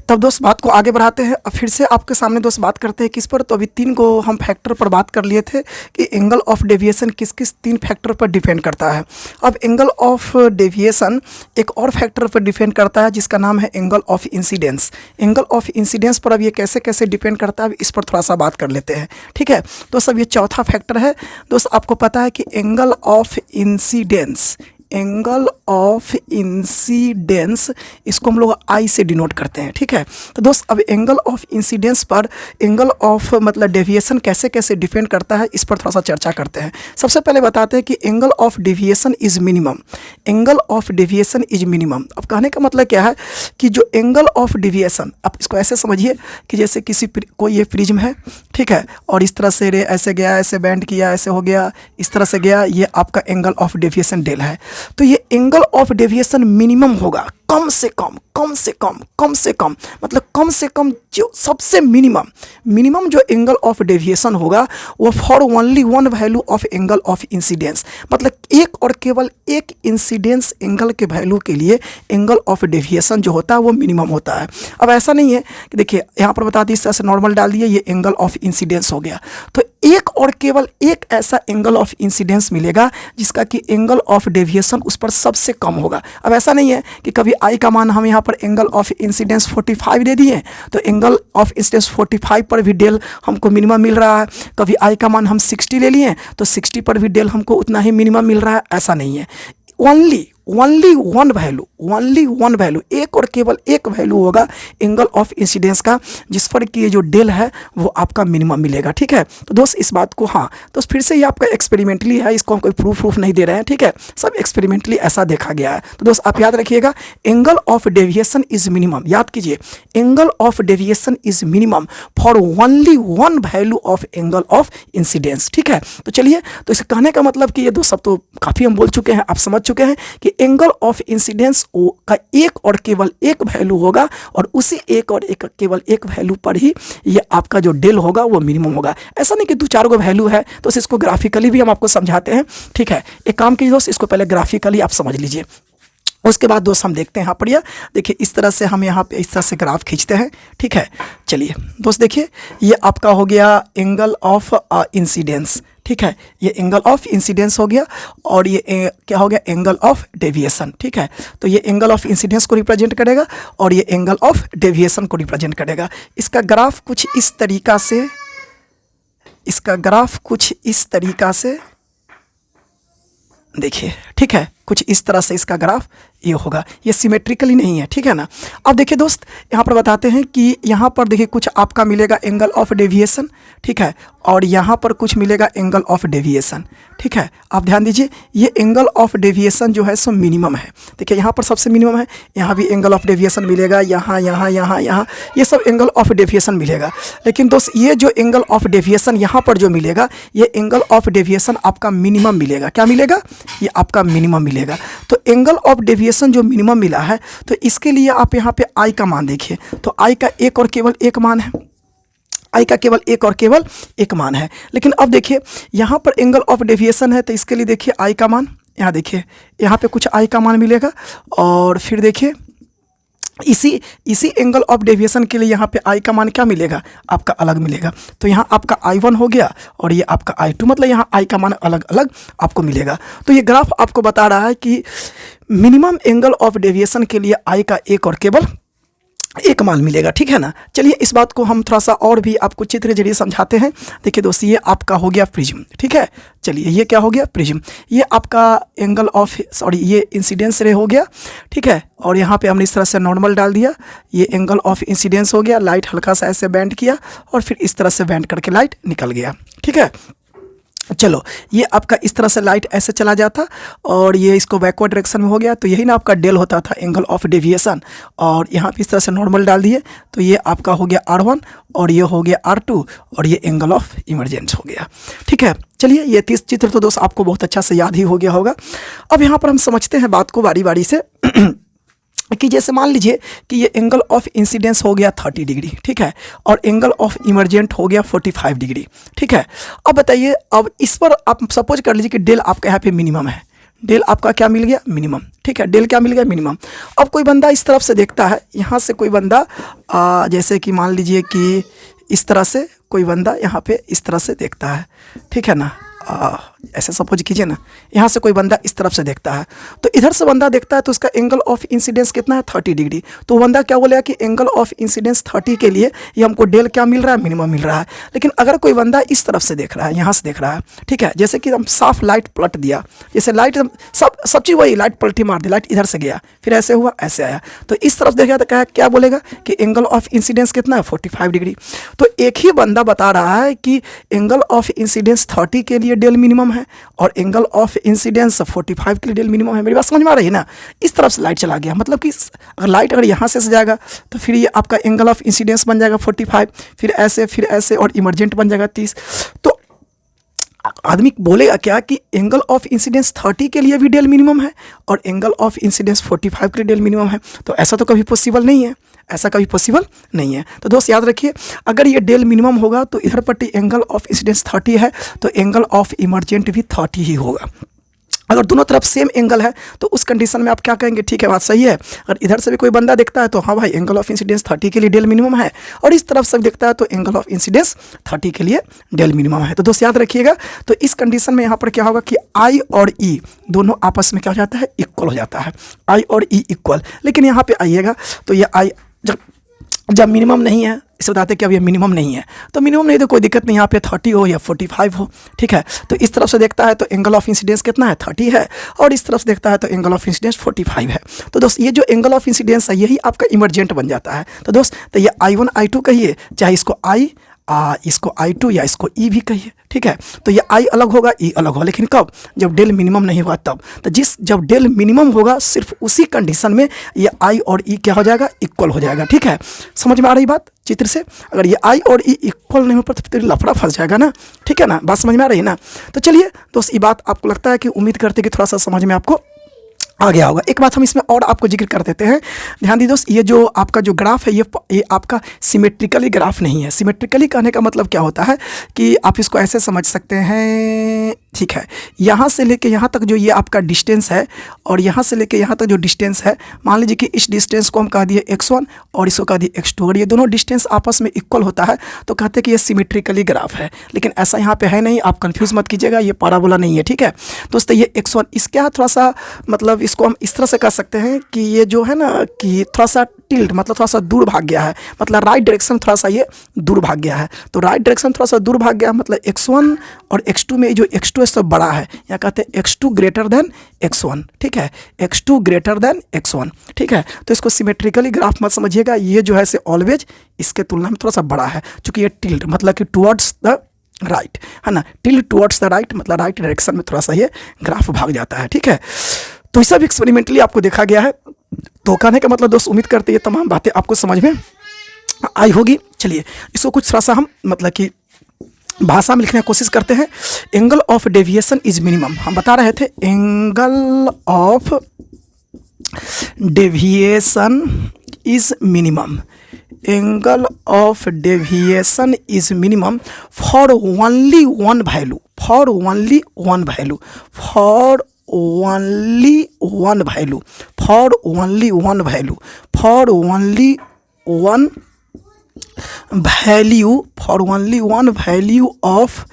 तब दोस्त बात को आगे बढ़ाते हैं। अब फिर से आपके सामने दोस्त बात करते हैं किस पर, तो अभी 3 को हम फैक्टर पर बात कर लिए थे कि एंगल ऑफ डेविएशन किस किस 3 फैक्टर पर डिपेंड करता है। अब एंगल ऑफ डेविएशन एक और फैक्टर पर डिपेंड करता है जिसका नाम है angle of incidence. Angle of incidence पर अब ये कैसे कैसे डिपेंड करता है इस पर थोड़ा सा बात कर लेते हैं, ठीक है। दोस्त अब ये चौथा फैक्टर है। दोस्त आपको पता है कि angle of incidence, angle of incidence इसको हम लोग आई से डिनोट करते हैं, ठीक है। तो दोस्त अब एंगल ऑफ इंसिडेंस पर एंगल ऑफ मतलब डेविएशन कैसे कैसे डिपेंड करता है इस पर थोड़ा सा चर्चा करते हैं। सबसे पहले बताते हैं कि angle of deviation is minimum, angle of deviation is minimum. अब कहने का मतलब क्या है कि जो एंगल ऑफ डेविएशन, आप इसको ऐसे समझिए कि जैसे कोई ये प्रिज्म है, ठीक है, और इस तरह से रे ऐसे गया, ऐसे बैंड किया, ऐसे हो गया, इस तरह से गया, ये आपका एंगल ऑफ डेविएशन डेल है। तो ये एंगल ऑफ डेविएशन मिनिमम होगा, कम से कम, कम से कम, कम से कम, मतलब कम से कम जो सबसे मिनिमम जो एंगल ऑफ डेविएशन होगा वो for only one value of angle of incidence, मतलब एक और केवल एक इंसिडेंस एंगल के वैल्यू के लिए एंगल ऑफ डेविएशन जो होता है वो मिनिमम होता है। अब ऐसा नहीं है कि देखिए यहाँ पर बता दी, इस तरह से नॉर्मल डाल दिए, ये एंगल ऑफ इंसिडेंस हो गया, तो एक और केवल एक ऐसा एंगल ऑफ इंसिडेंस मिलेगा जिसका कि एंगल ऑफ डेविएशन उस पर सबसे कम होगा। अब ऐसा नहीं है कि कभी आई का मान हम यहाँ पर एंगल ऑफ इंसिडेंस 45 दे दिए तो एंगल ऑफ इंसिडेंस 45 पर भी डेल हमको मिनिमम मिल रहा है, कभी आई का मान हम 60 ले लिए तो 60 पर भी डेल हमको उतना ही मिनिमम मिल रहा है, ऐसा नहीं है। ओनली वन वैल्यू, एक और केवल एक वैल्यू होगा एंगल ऑफ इंसिडेंस का जिस पर कि ये जो डेल है वो आपका मिनिमम मिलेगा, ठीक है। तो दोस्त इस बात को, हाँ तो फिर से ये आपका एक्सपेरिमेंटली है, इसको हम कोई प्रूफ नहीं दे रहे हैं, ठीक है, सब एक्सपेरिमेंटली ऐसा देखा गया है। तो दोस्त आप याद रखिएगा angle of deviation is minimum, याद कीजिए angle of deviation is minimum for only one value of angle of incidence, ठीक है। तो चलिए, तो इसे कहने का मतलब कि ये दोस्त सब तो काफ़ी हम बोल चुके हैं, आप समझ चुके हैं कि एंगल ऑफ इंसिडेंस का एक और केवल एक वैल्यू होगा और उसी एक और एक केवल एक वैल्यू पर ही ये आपका जो डेल होगा वो मिनिमम होगा। ऐसा नहीं कि 2-4 गो वैल्यू है, तो इसको ग्राफिकली भी हम आपको समझाते हैं, ठीक है। एक काम कीजिए दोस्त, इसको पहले ग्राफिकली आप समझ लीजिए, उसके बाद दोस्त हम देखते हैं यहाँ पर। यह देखिए इस तरह से हम यहाँ पे इस तरह से ग्राफ खींचते हैं, ठीक है। चलिए दोस्त देखिए ये आपका हो गया एंगल ऑफ इंसिडेंस, ठीक है, ये एंगल ऑफ इंसिडेंस हो गया और ये क्या हो गया, एंगल ऑफ डेविएशन। ठीक है, तो ये एंगल ऑफ इंसिडेंस को रिप्रेजेंट करेगा और ये एंगल ऑफ डेविएशन को रिप्रेजेंट करेगा। इसका ग्राफ कुछ इस तरीका से, इसका ग्राफ कुछ इस तरीका से देखिए। ठीक है, कुछ इस तरह से इसका ग्राफ ये होगा, ये सिमेट्रिकली नहीं है। ठीक है ना। अब देखिए दोस्त, यहाँ पर बताते हैं कि यहाँ पर देखिए कुछ आपका मिलेगा एंगल ऑफ डेविएशन। ठीक है, और यहाँ पर कुछ मिलेगा एंगल ऑफ डेविएशन। ठीक है, आप ध्यान दीजिए, ये एंगल ऑफ डेविएशन जो है सो मिनिमम है। देखिए यहाँ पर सबसे मिनिमम है, यहाँ भी एंगल ऑफ डेविएशन मिलेगा, यहाँ यहाँ यहाँ यहाँ, ये सब एंगल ऑफ डेविएशन मिलेगा। लेकिन दोस्त ये जो एंगल ऑफ डेविएशन यहाँ पर जो मिलेगा, ये एंगल ऑफ डेविएशन आपका मिनिमम मिलेगा। क्या मिलेगा, ये आपका मिनिमम मिलेगा। तो एंगल ऑफ डेविएशन जो मिनिमम मिला है, तो इसके लिए आप यहाँ पे आई का मान देखिए, तो आई का एक और केवल एक मान है, आई का केवल एक और केवल एक मान है। लेकिन अब देखिए यहाँ पर एंगल ऑफ डेविएशन है, तो इसके लिए देखिए आई का मान, यहाँ देखिए यहाँ पे कुछ आई का मान मिलेगा और फिर देखिए इसी एंगल ऑफ डेविएशन के लिए यहाँ पे आई का मान क्या मिलेगा, आपका अलग मिलेगा। तो यहाँ आपका I1 हो गया और ये आपका I2, मतलब यहाँ आई का मान अलग अलग आपको मिलेगा। तो ये ग्राफ आपको बता रहा है कि मिनिमम एंगल ऑफ डेविएशन के लिए आई का एक और केवल एक मान मिलेगा। ठीक है ना। चलिए इस बात को हम थोड़ा सा और भी आपको चित्र जरिए समझाते हैं। देखिए दोस्त, ये आपका हो गया प्रिज्म। ठीक है, चलिए ये क्या हो गया, प्रिज्म। ये आपका एंगल ऑफ ये इंसिडेंस रे हो गया। ठीक है, और यहाँ पे हमने इस तरह से नॉर्मल डाल दिया, ये एंगल ऑफ इंसिडेंस हो गया। लाइट हल्का सा ऐसे बेंड किया और फिर इस तरह से बेंड करके लाइट निकल गया। ठीक है, चलो ये आपका इस तरह से लाइट ऐसे चला जाता और ये इसको बैकवर्ड डायरेक्शन में हो गया। तो यही ना आपका डेल होता था, एंगल ऑफ डेविएशन। और यहाँ पे इस तरह से नॉर्मल डाल दिए, तो ये आपका हो गया R1 और ये हो गया R2 और ये एंगल ऑफ इमरजेंस हो गया। ठीक है, चलिए ये 30 चित्र तो दोस्त आपको बहुत अच्छा से याद ही हो गया होगा। अब यहाँ पर हम समझते हैं बात को बारी बारी से कि जैसे मान लीजिए कि ये एंगल ऑफ इंसिडेंस हो गया 30 डिग्री। ठीक है, और एंगल ऑफ इमरजेंट हो गया 45 डिग्री। ठीक है, अब बताइए, अब इस पर आप सपोज कर लीजिए कि डेल आपका यहाँ पे मिनिमम है, डेल आपका क्या मिल गया, मिनिमम। ठीक है, डेल क्या मिल गया, मिनिमम। अब कोई बंदा इस तरफ से देखता है, यहाँ से कोई बंदा जैसे कि मान लीजिए कि इस तरह से कोई बंदा यहाँ पे इस तरह से देखता है। ठीक है ना, ऐसे सपोज कीजिए ना, यहाँ से कोई बंदा इस तरफ से देखता है, तो इधर से बंदा देखता है तो उसका एंगल ऑफ इंसिडेंस कितना है, 30 डिग्री। तो बंदा क्या बोलेगा कि एंगल ऑफ इंसिडेंस 30 के लिए ये हमको डेल क्या मिल रहा है, मिनिमम मिल रहा है। लेकिन अगर कोई बंदा इस तरफ से देख रहा है, यहाँ से देख रहा है, ठीक है, जैसे कि हम साफ लाइट पलट दिया, जैसे लाइट सब चीज़ वही, लाइट पलटी मार दी, लाइट इधर से गया, फिर ऐसे हुआ, ऐसे आया, तो इस तरफ देखा तो क्या बोलेगा कि एंगल ऑफ इंसिडेंस कितना है, 45 डिग्री। तो एक ही बंदा बता रहा है कि एंगल ऑफ इंसिडेंस 30 के लिए डेल मिनिमम है और एंगल ऑफ इंसिडेंस 45 के लिए डेल मिनिमम है। मेरी बात समझ में आ रही है ना। इस तरफ से लाइट चला गया, मतलब कि अगर लाइट अगर यहाँ से जाएगा तो फिर ये आपका एंगल ऑफ इंसिडेंस बन जाएगा 45, फिर ऐसे और इमरजेंट बन जाएगा 30। तो आदमी बोलेगा क्या कि एंगल ऑफ इंसिडेंस 30 के लिए भी डेल मिनिमम है और एंगल ऑफ इंसिडेंस 45 के लिए डेल मिनिमम है। तो ऐसा तो कभी पॉसिबल नहीं है, ऐसा कभी पॉसिबल नहीं है। तो दोस्त याद रखिए, अगर ये डेल मिनिमम होगा तो इधर पट्टी एंगल ऑफ इंसिडेंस 30 है तो एंगल ऑफ इमरजेंट भी 30 ही होगा। अगर दोनों तरफ सेम एंगल है तो उस कंडीशन में आप क्या कहेंगे, ठीक है बात सही है। अगर इधर से भी कोई बंदा देखता है तो हाँ भाई एंगल ऑफ इंसिडेंस 30 के लिए डेल मिनिमम है, और इस तरफ से देखता है तो एंगल ऑफ इंसिडेंस 30 के लिए डेल मिनिमम है। तो दोस्त याद रखिएगा, तो इस कंडीशन में यहाँ पर क्या होगा कि I और E दोनों आपस में क्या हो जाता है, इक्वल हो जाता है, I और E इक्वल। लेकिन यहाँ पे आइएगा तो ये I जब मिनिमम नहीं है, इसे बताते कि अब ये मिनिमम नहीं है, तो मिनिमम नहीं तो कोई दिक्कत नहीं, यहाँ पे 30 हो या 45 हो, ठीक है। तो इस तरफ से देखता है तो एंगल ऑफ इंसिडेंस कितना है, 30 है, और इस तरफ से देखता है तो एंगल ऑफ इंसिडेंस 45 है। तो दोस्त ये जो एंगल ऑफ इंसिडेंस है यही आपका इमरजेंट बन जाता है। तो दोस्त तो ये I1 I2 कहिए, चाहे इसको इसको I2 या इसको E भी कहिए, ठीक है। तो ये I अलग होगा, E अलग होगा, लेकिन कब, जब डेल मिनिमम नहीं होगा तब। तो जब डेल मिनिमम होगा सिर्फ उसी कंडीशन में ये I और E क्या हो जाएगा, इक्वल हो जाएगा, ठीक है। समझ में आ रही बात चित्र से। अगर ये I और E इक्वल नहीं हो पर तो फिर लफड़ा फंस जाएगा ना, ठीक है ना, बात समझ में आ रही है ना। तो चलिए दोस्त ये बात आपको लगता है कि, उम्मीद करते कि थोड़ा सा समझ में आपको आ गया होगा। एक बात हम इसमें और आपको जिक्र कर देते हैं, ध्यान दीजिए दोस्त, ये जो आपका जो ग्राफ है ये आपका सिमेट्रिकली ग्राफ नहीं है। सिमेट्रिकली कहने का मतलब क्या होता है कि आप इसको ऐसे समझ सकते हैं, ठीक है, यहाँ से लेके यहाँ तक जो ये आपका डिस्टेंस है और यहाँ से लेके यहाँ तक जो डिस्टेंस है, मान लीजिए कि इस डिस्टेंस को हम कह दिए x1 और इसको कह दिए x2, अगर ये दोनों डिस्टेंस आपस में इक्वल होता है तो कहते हैं कि ये सिमेट्रिकली ग्राफ है। लेकिन ऐसा यहाँ पे है नहीं, आप कंफ्यूज मत कीजिएगा, ये पैराबोला नहीं है, ठीक है दोस्तों। ये x1 इसके यहाँ थोड़ा सा मतलब इसको हम इस तरह से कह सकते हैं कि ये जो है ना कि थोड़ा सा टिल्ट मतलब थोड़ा सा दूर भाग गया है, मतलब राइट डायरेक्शन थोड़ा सा ये दूर भाग गया है। तो राइट डायरेक्शन थोड़ा सा दूर भाग गया मतलब x1 और x2 में जो x2 है सब बड़ा है, या कहते हैं x2 ग्रेटर देन x1, ठीक है, x2 ग्रेटर देन x1, ठीक है। तो इसको सिमेट्रिकली ग्राफ मत समझिएगा, ये जो है से ऑलवेज इसके तुलना में थोड़ा सा बड़ा है, क्योंकि ये टिल्ट मतलब कि टुवर्ड्स द राइट है ना, टिल्ट टुवर्ड्स द राइट मतलब राइट डायरेक्शन में थोड़ा सा ये ग्राफ भाग जाता है, ठीक है। तो ये सब एक्सपेरिमेंटली आपको देखा गया है। तो कहने का मतलब दोस्त, उम्मीद करते हैं ये तमाम बातें आपको समझ में आई होगी। चलिए इसको कुछ थोड़ा सा हम मतलब कि भाषा में लिखने की कोशिश करते हैं। Angle of deviation is minimum, हम बता रहे थे angle of deviation is minimum, angle of deviation is minimum for only one value, for only one value, for only one value, for only one value, for only one value, for only one value of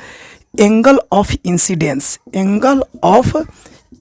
angle of incidence, angle of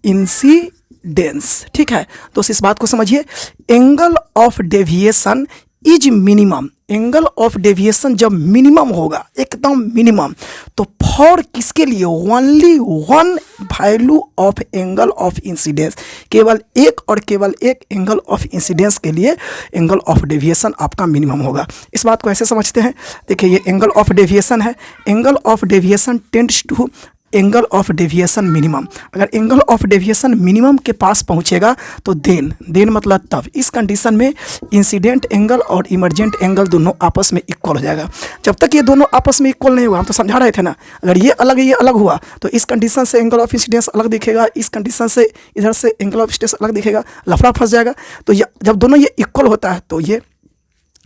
incidence, ठीक है। तो इस बात को समझिए, angle of deviation is minimum, angle of deviation जब minimum होगा एकदम मिनिमम, तो फॉर किसके लिए, only one value of angle of incidence, केवल एक और केवल एक एंगल ऑफ इंसिडेंस के लिए एंगल ऑफ डेविएशन आपका मिनिमम होगा। इस बात को ऐसे समझते हैं, देखिए ये एंगल ऑफ डेविएशन है, angle of deviation tends to angle of deviation minimum, अगर एंगल ऑफ डेविएशन मिनिमम के पास पहुंचेगा तो देन मतलब तब, इस कंडीशन में इंसिडेंट एंगल और इमरजेंट एंगल दोनों आपस में इक्वल हो जाएगा। जब तक ये दोनों आपस में इक्वल नहीं हुआ, हम तो समझा रहे थे ना, अगर ये अलग हुआ तो इस कंडीशन से एंगल ऑफ इंसिडेंस अलग दिखेगा, इस कंडीशन से इधर से एंगल ऑफ इंसिडेंस अलग दिखेगा, लफड़ा फंस जाएगा। तो जब दोनों ये इक्वल होता है तो ये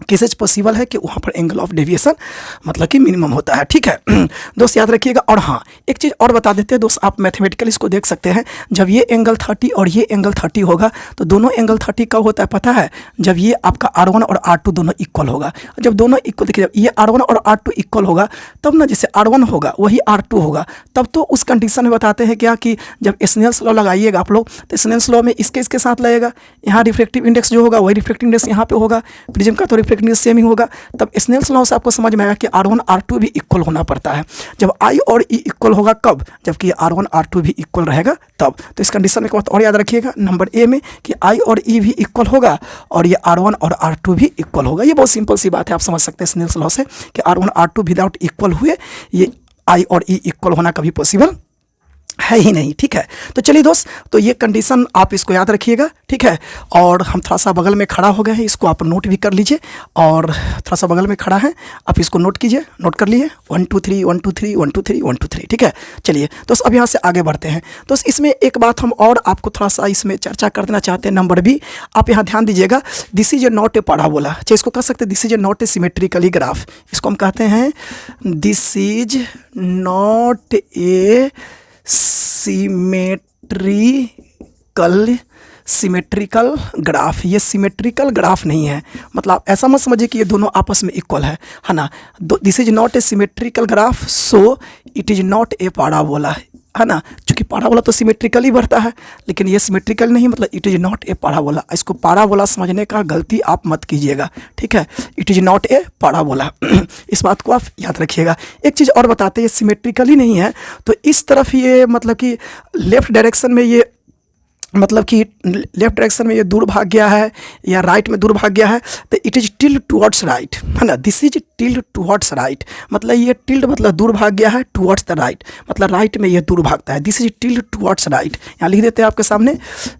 केसेज पॉसिबल है कि वहाँ पर एंगल ऑफ डेविएशन मतलब कि मिनिमम होता है, ठीक है दोस्त, याद रखिएगा। और हाँ, एक चीज़ और बता देते हैं दोस्त, आप मैथमेटिकल इसको देख सकते हैं, जब ये एंगल 30 और ये एंगल 30 होगा तो दोनों एंगल 30 कब होता है पता है, जब ये आपका R1 और R2 दोनों इक्वल होगा। जब दोनों इक्वल, देखिए जब ये R1 और R2 इक्वल होगा तब ना, जैसे R1 होगा वही R2 होगा, तब तो उस कंडीशन में बताते हैं क्या कि जब स्नेल्स लॉ लगाइएगा आप लोग, तो स्नेल्स लॉ में इसके साथ लगेगा, यहाँ रिफ्रैक्टिव इंडेक्स जो होगा वही रिफ्रैक्टिव इंडेक्स यहाँ पे होगा, प्रिज्म का तो रिफ्रैक्टिव इंडेक्स सेम ही होगा। तब स्नेल्स लॉ से आपको समझ में आएगा कि R1 R2 भी इक्वल होना पड़ता है। जब I और E इक्वल होगा कब, जबकि R1 R2 भी इक्वल रहेगा तब। तो इस कंडीशन में एक बात और याद रखिएगा नंबर ए में कि I और E भी इक्वल होगा और ये R1 और R2 भी इक्वल होगा। ये बहुत सिंपल सी बात है, आप समझ सकते हैं स्नेल्स लॉ से कि R1 R2 विदाउट इक्वल हुए ये I और E इक्वल होना कभी पॉसिबल है ही नहीं, ठीक है। तो चलिए दोस्त, तो ये कंडीशन आप इसको याद रखिएगा, ठीक है। और हम थोड़ा सा बगल में खड़ा हो गए हैं, इसको आप नोट भी कर लीजिए, और थोड़ा सा बगल में खड़ा है आप इसको नोट कीजिए, नोट कर लिए 1 2 3 1 2 3 1 2 3 1 2 3, ठीक है। चलिए दोस्त, अब यहाँ से आगे बढ़ते हैं। तो इसमें एक बात हम और आपको थोड़ा सा इसमें चर्चा कर देना चाहते हैं, नंबर बी, आप यहाँ ध्यान दीजिएगा, this is a not a parabola, अच्छा इसको कह सकते हैं this is a not a symmetrically graph, इसको हम कहते हैं this is not a symmetrical graph. ये सिमेट्रिकल ग्राफ नहीं है, मतलब ऐसा मत समझिए कि ये दोनों आपस में इक्वल है ना। This is not a symmetrical graph, so it is not a parabola, है ना, क्योंकि पैराबोला तो सिमेट्रिकली बढ़ता है, लेकिन ये सिमेट्रिकल नहीं, मतलब it is not a parabola. इसको पैराबोला समझने का गलती आप मत कीजिएगा, ठीक है, it is not a parabola इस बात को आप याद रखिएगा। एक चीज़ और बताते हैं, ये सिमेट्रिकली नहीं है, तो इस तरफ ये मतलब कि लेफ्ट डायरेक्शन में ये मतलब कि लेफ्ट डायरेक्शन में ये दूर भाग गया है या राइट में दूर भाग गया है, तो it is tilde towards right, है ना, this is tilde towards right, मतलब ये टिल्ड मतलब दूर भाग गया है, टुवर्ड्स द राइट मतलब राइट में ये दूर भागता है, this is tilde towards right. यहाँ लिख देते हैं आपके सामने,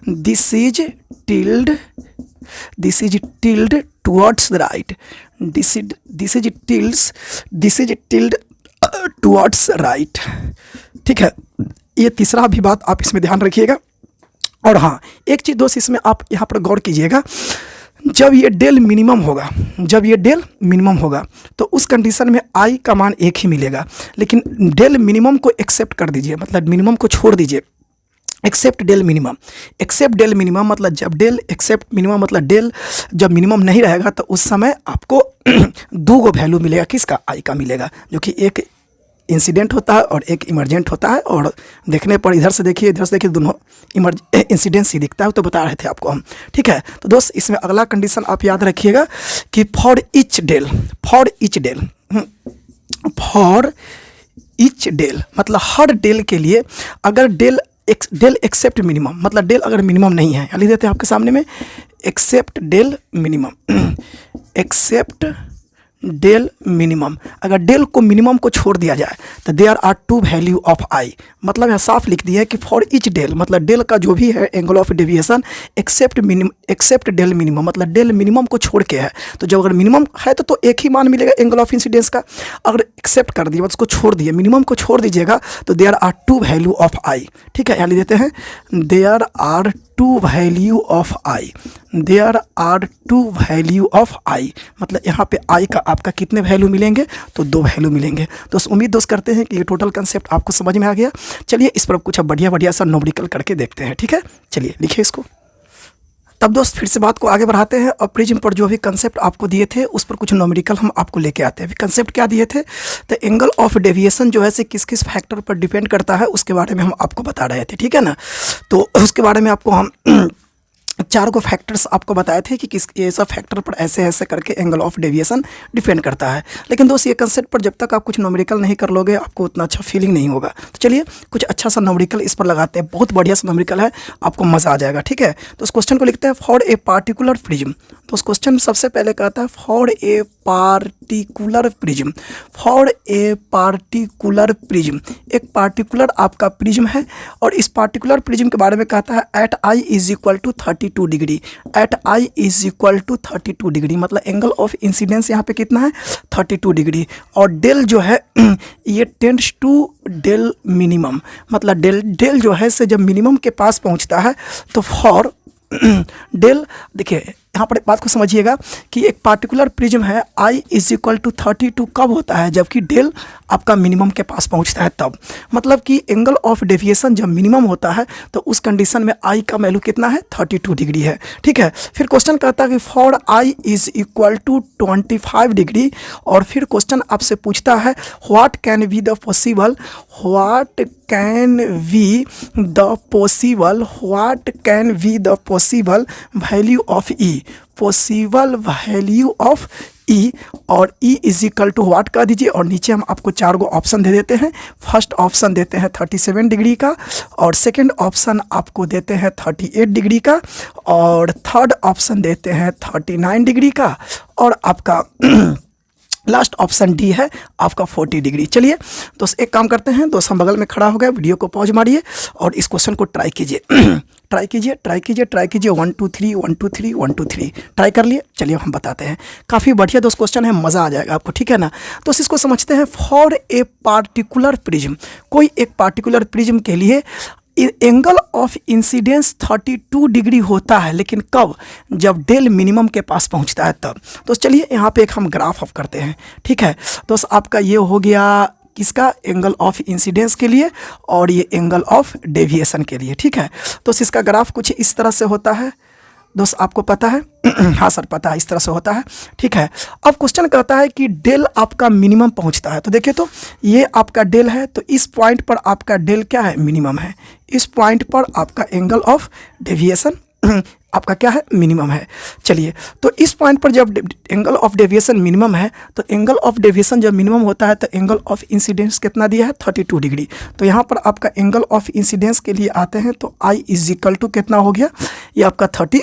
this is tilde towards the right, this is tilde towards right, ठीक है। ये तीसरा भी बात आप इसमें ध्यान रखिएगा। और हाँ, एक चीज़ दोस्त इसमें आप यहाँ पर गौर कीजिएगा, जब ये डेल मिनिमम होगा, जब ये डेल मिनिमम होगा तो उस कंडीशन में आई का मान एक ही मिलेगा। लेकिन डेल मिनिमम को एक्सेप्ट कर दीजिए, मतलब मिनिमम को छोड़ दीजिए, except del minimum. Except del minimum मतलब जब डेल एक्सेप्ट मिनिमम मतलब डेल जब मिनिमम नहीं रहेगा तो उस समय आपको दो गो वैल्यू मिलेगा, किसका, आई का मिलेगा, जो कि एक इंसिडेंट होता है और एक इमरजेंट होता है। और देखने पर इधर से देखिए, इधर से देखिए, दोनों इंसिडेंस ही दिखता है, तो बता रहे थे आपको हम। ठीक है, तो दोस्त इसमें अगला कंडीशन आप याद रखिएगा कि for each del, for each del, for each del मतलब हर डेल के लिए अगर डेल एक्सेप्ट मिनिमम मतलब डेल अगर मिनिमम नहीं है, लिख देते हैं आपके सामने में, except del minimum, except del minimum, अगर डेल को मिनिमम को छोड़ दिया जाए तो there are two value of I, मतलब यहाँ साफ लिख दिया है कि फॉर ईच डेल मतलब डेल का जो भी है angle of deviation except del minimum मतलब डेल मिनिमम को छोड़ के है। तो जब अगर मिनिमम है तो एक ही मान मिलेगा एंगल ऑफ इंसिडेंस का, अगर एक्सेप्ट कर दिया मतलब उसको छोड़ दिए, मिनिमम को छोड़ दीजिएगा तो there are two value of I. ठीक है, यहाँ लिख देते हैं there are two value of I, there are two value of I मतलब यहाँ पे आई का आपका कितने वैल्यू मिलेंगे, तो दो वैल्यू मिलेंगे। तो उम्मीद दोस्त करते हैं कि ये टोटल कंसेप्ट आपको समझ में आ गया। चलिए इस पर कुछ बढ़िया बढ़िया सा न्यूमेरिकल करके देखते हैं। ठीक है, चलिए लिखिए इसको। तब दोस्त फिर से बात को आगे बढ़ाते हैं और प्रिज्म पर जो भी कंसेप्ट आपको दिए थे उस पर कुछ न्यूमेरिकल हम आपको लेके आते हैं। अभी कंसेप्ट क्या दिए थे, तो एंगल ऑफ डेविएशन जो है से किस किस फैक्टर पर डिपेंड करता है उसके बारे में हम आपको बता रहे थे। ठीक है ना, तो उसके बारे में आपको हम चार को फैक्टर्स आपको बताए थे कि किस ये सब फैक्टर पर ऐसे ऐसे करके एंगल ऑफ डेविएशन डिपेंड करता है। लेकिन दोस्त ये कंसेप्ट पर जब तक आप कुछ न्यूमेरिकल नहीं कर लोगे आपको उतना अच्छा फीलिंग नहीं होगा। तो चलिए कुछ अच्छा सा न्यूमेरिकल इस पर लगाते हैं, बहुत बढ़िया सा न्यूमेरिकल है, आपको मज़ा आ जाएगा। ठीक है, तो उस क्वेश्चन को लिखते हैं फॉर ए पार्टिकुलर प्रिज्म। तो उस क्वेश्चन में सबसे पहले कहता है for a particular prism, for a particular prism, एक पार्टिकुलर आपका प्रिज्म है और इस पार्टिकुलर प्रिज्म के बारे में कहता है at I is equal to 32 degree, at I is equal to 32 degree मतलब एंगल ऑफ इंसिडेंस यहाँ पे कितना है 32 डिग्री। और डेल जो है ये टेंड्स टू डेल मिनिमम मतलब डेल जो है से जब मिनिमम के पास पहुँचता है तो फॉर डेल, देखिए यहाँ पर बात को समझिएगा कि एक पार्टिकुलर प्रिज्म है आई इज इक्वल टू 32 कब होता है, जबकि डेल आपका मिनिमम के पास पहुँचता है तब, मतलब कि एंगल ऑफ डेविएशन जब मिनिमम होता है तो उस कंडीशन में आई का वैल्यू कितना है 32 डिग्री है। ठीक है, फिर क्वेश्चन कहता है कि for I is equal to 25 degree और फिर क्वेश्चन आपसे पूछता है what can be the possible, what can be the possible, what can be the possible value of E, possible value of E, और E is equal to what कर दीजिए और नीचे हम आपको चार गो ऑप्शन दे देते हैं। फर्स्ट ऑप्शन देते हैं 37 डिग्री का और सेकंड ऑप्शन आपको देते हैं 38 डिग्री का और थर्ड ऑप्शन देते हैं 39 डिग्री का और आपका लास्ट ऑप्शन डी है आपका 40 डिग्री। चलिए दोस्त एक काम करते हैं, दोस्त हम बगल में खड़ा हो गया, वीडियो को पॉज मारिए और इस क्वेश्चन को ट्राई कीजिए, ट्राई कीजिए, ट्राई कीजिए, ट्राई कीजिए, 1 2 3 1 2 3 1 2 3 ट्राई कर लिए। चलिए हम बताते हैं, काफ़ी बढ़िया दोस्त क्वेश्चन है, मज़ा आ जाएगा आपको। ठीक है ना, तो इसको समझते हैं। फॉर ए पार्टिकुलर प्रिज्म, कोई एक पार्टिकुलर प्रिज्म के लिए एंगल ऑफ इंसिडेंस 32 डिग्री होता है, लेकिन कब, जब डेल मिनिमम के पास पहुंचता है तब। तो चलिए यहाँ पे एक हम ग्राफ ऑफ करते हैं। ठीक है, तो आपका ये हो गया किसका, एंगल ऑफ इंसिडेंस के लिए और ये एंगल ऑफ डेविएशन के लिए। ठीक है, तो इसका ग्राफ कुछ इस तरह से होता है दोस्त, आपको पता है हाँ सर पता है, इस तरह से होता है। ठीक है, अब क्वेश्चन कहता है कि डेल आपका मिनिमम पहुंचता है, तो देखिए तो ये आपका डेल है, तो इस पॉइंट पर आपका डेल क्या है, मिनिमम है, इस पॉइंट पर आपका एंगल ऑफ डेविएशन आपका क्या है, मिनिमम है। चलिए, तो इस पॉइंट पर जब एंगल ऑफ डेविएशन मिनिमम है तो एंगल ऑफ डेविएशन जब मिनिमम होता है तो एंगल ऑफ इंसिडेंस कितना दिया है, 32 डिग्री। तो यहाँ पर आपका एंगल ऑफ इंसिडेंस के लिए आते हैं तो आई इज इक्वल टू कितना हो गया, ये आपका 32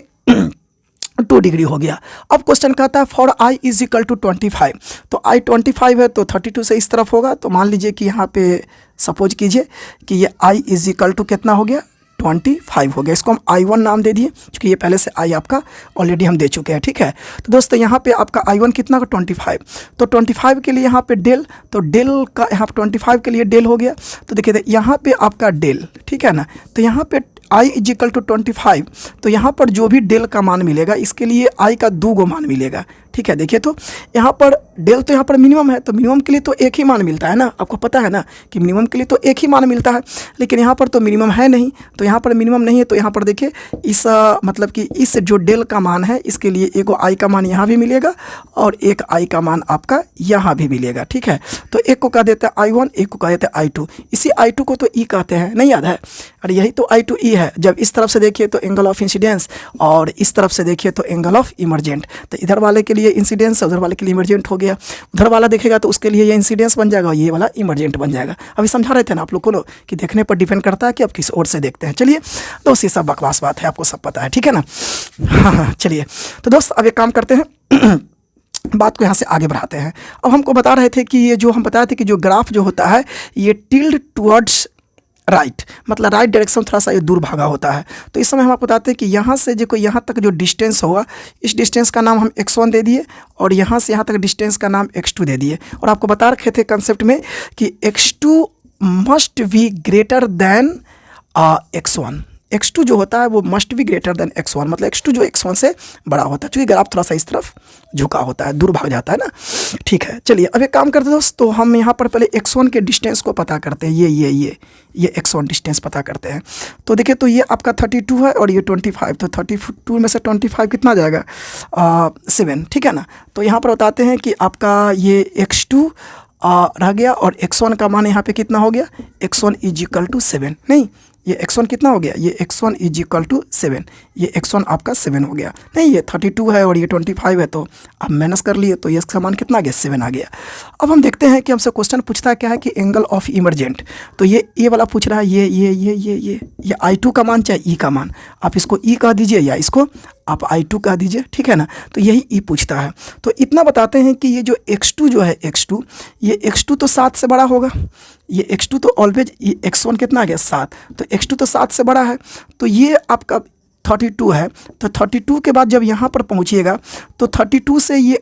डिग्री हो गया। अब क्वेश्चन कहता है for I is equal to 25, तो आई 25 है तो 32 से इस तरफ होगा, तो मान लीजिए कि यहाँ पे सपोज कीजिए कि ये आई इज इक्वल टू कितना हो गया, 25 हो गया। इसको हम I1 नाम दे दिए क्योंकि ये पहले से I आपका ऑलरेडी हम दे चुके हैं। ठीक है, तो दोस्तों यहाँ पे आपका I1 कितना का 25, तो 25 के लिए यहाँ पे डेल, तो डेल का यहाँ पे 25 के लिए डेल हो गया। तो देखिए यहाँ पे आपका डेल, ठीक है ना, तो यहाँ पे i इज इक्वल टू 25, तो यहाँ पर जो भी डेल का मान मिलेगा इसके लिए i का 2 गो मान मिलेगा। ठीक है, देखिए तो यहाँ पर डेल तो यहाँ पर मिनिमम है, तो मिनिमम के लिए तो एक ही मान मिलता है ना, आपको पता है ना कि मिनिमम के लिए तो एक ही मान मिलता है, लेकिन यहाँ पर तो मिनिमम है नहीं, तो यहाँ पर मिनिमम नहीं है, तो यहाँ पर देखिए इस मतलब कि इस जो डेल का मान है इसके लिए एक i का मान यहाँ भी मिलेगा और एक i का मान आपका यहाँ भी मिलेगा। ठीक है, तो एक को कह देते हैं i1, एक को कह देते हैं i2, इसी i2 को तो e कहते हैं, नहीं याद है? अरे यही तो i2e है। जब इस तरफ से देखिए तो एंगल ऑफ इंसिडेंस और इस तरफ से देखिए तो एंगल ऑफ इमरजेंट, तो इधर वाले के लिए इंसिडेंस, उधर वाले के लिए इमरजेंट हो गया। उधर वाला देखेगा तो उसके लिए ये इंसिडेंस बन जाएगा, ये वाला इमरजेंट बन जाएगा। अभी समझा रहे थे ना आप लोग को कि देखने पर डिपेंड करता है कि आप किस ओर से देखते हैं। चलिए दोस्त, ये सब बकवास बात है, आपको सब पता है, ठीक है ना? हाँ, चलिए तो दोस्त अब एक काम करते हैं बात को यहाँ से आगे बढ़ाते हैं। अब हमको बता रहे थे कि ये जो हम बताए थे कि जो ग्राफ जो होता है ये टिल्ड टुवर्ड्स राइट, मतलब राइट डायरेक्शन थोड़ा सा ये दूर भागा होता है। तो इस समय हम आपको बताते हैं कि यहाँ से जो यहाँ तक जो डिस्टेंस होगा, इस डिस्टेंस का नाम हम x1 दे दिए और यहाँ से यहाँ तक डिस्टेंस का नाम x2 दे दिए। और आपको बता रखे थे कंसेप्ट में कि x2 must be greater than x1। x2 जो होता है वो must be greater than x1, मतलब x2 जो x1 से बड़ा होता है, क्योंकि ग्राफ थोड़ा सा इस तरफ झुका होता है, दूर भाग जाता है ना। ठीक है, चलिए अब एक काम करते हैं दोस्त, तो हम यहाँ पर पहले x1 के डिस्टेंस को पता करते हैं। ये x1 डिस्टेंस पता करते हैं। तो देखिए तो ये आपका 32 है और ये 25, तो 32 में से 25 कितना जाएगा? 7, ठीक है ना। तो यहाँ पर बताते हैं कि आपका ये x2 रह गया और x1 का मान यहाँ पे कितना हो गया? x1 इज इक्वल टू 7, नहीं ये x1 कितना हो गया? ये x1 इज इक्वल टू 7, ये x1 आपका 7 हो गया। नहीं ये 32 है और ये 25 है, तो आप माइनस कर लिए तो ये इसका मान कितना आ गया? 7 आ गया। अब हम देखते हैं कि हमसे क्वेश्चन पूछता है क्या है कि एंगल ऑफ इमरजेंट, तो ये वाला पूछ रहा है ये i2 का मान चाहे e का मान, आप इसको e कह दीजिए या इसको आप i2 कह दीजिए, ठीक है ना। तो यही e पूछता है। तो इतना बताते हैं कि ये जो x2 जो है ये x2 तो 7 से बड़ा होगा, ये x2 तो ऑलवेज, ये x1 कितना आ गया? 7, तो x2 तो 7 से बड़ा है, तो ये आपका 32 है। तो 32 के बाद जब यहाँ पर पहुँचिएगा तो 32 से ये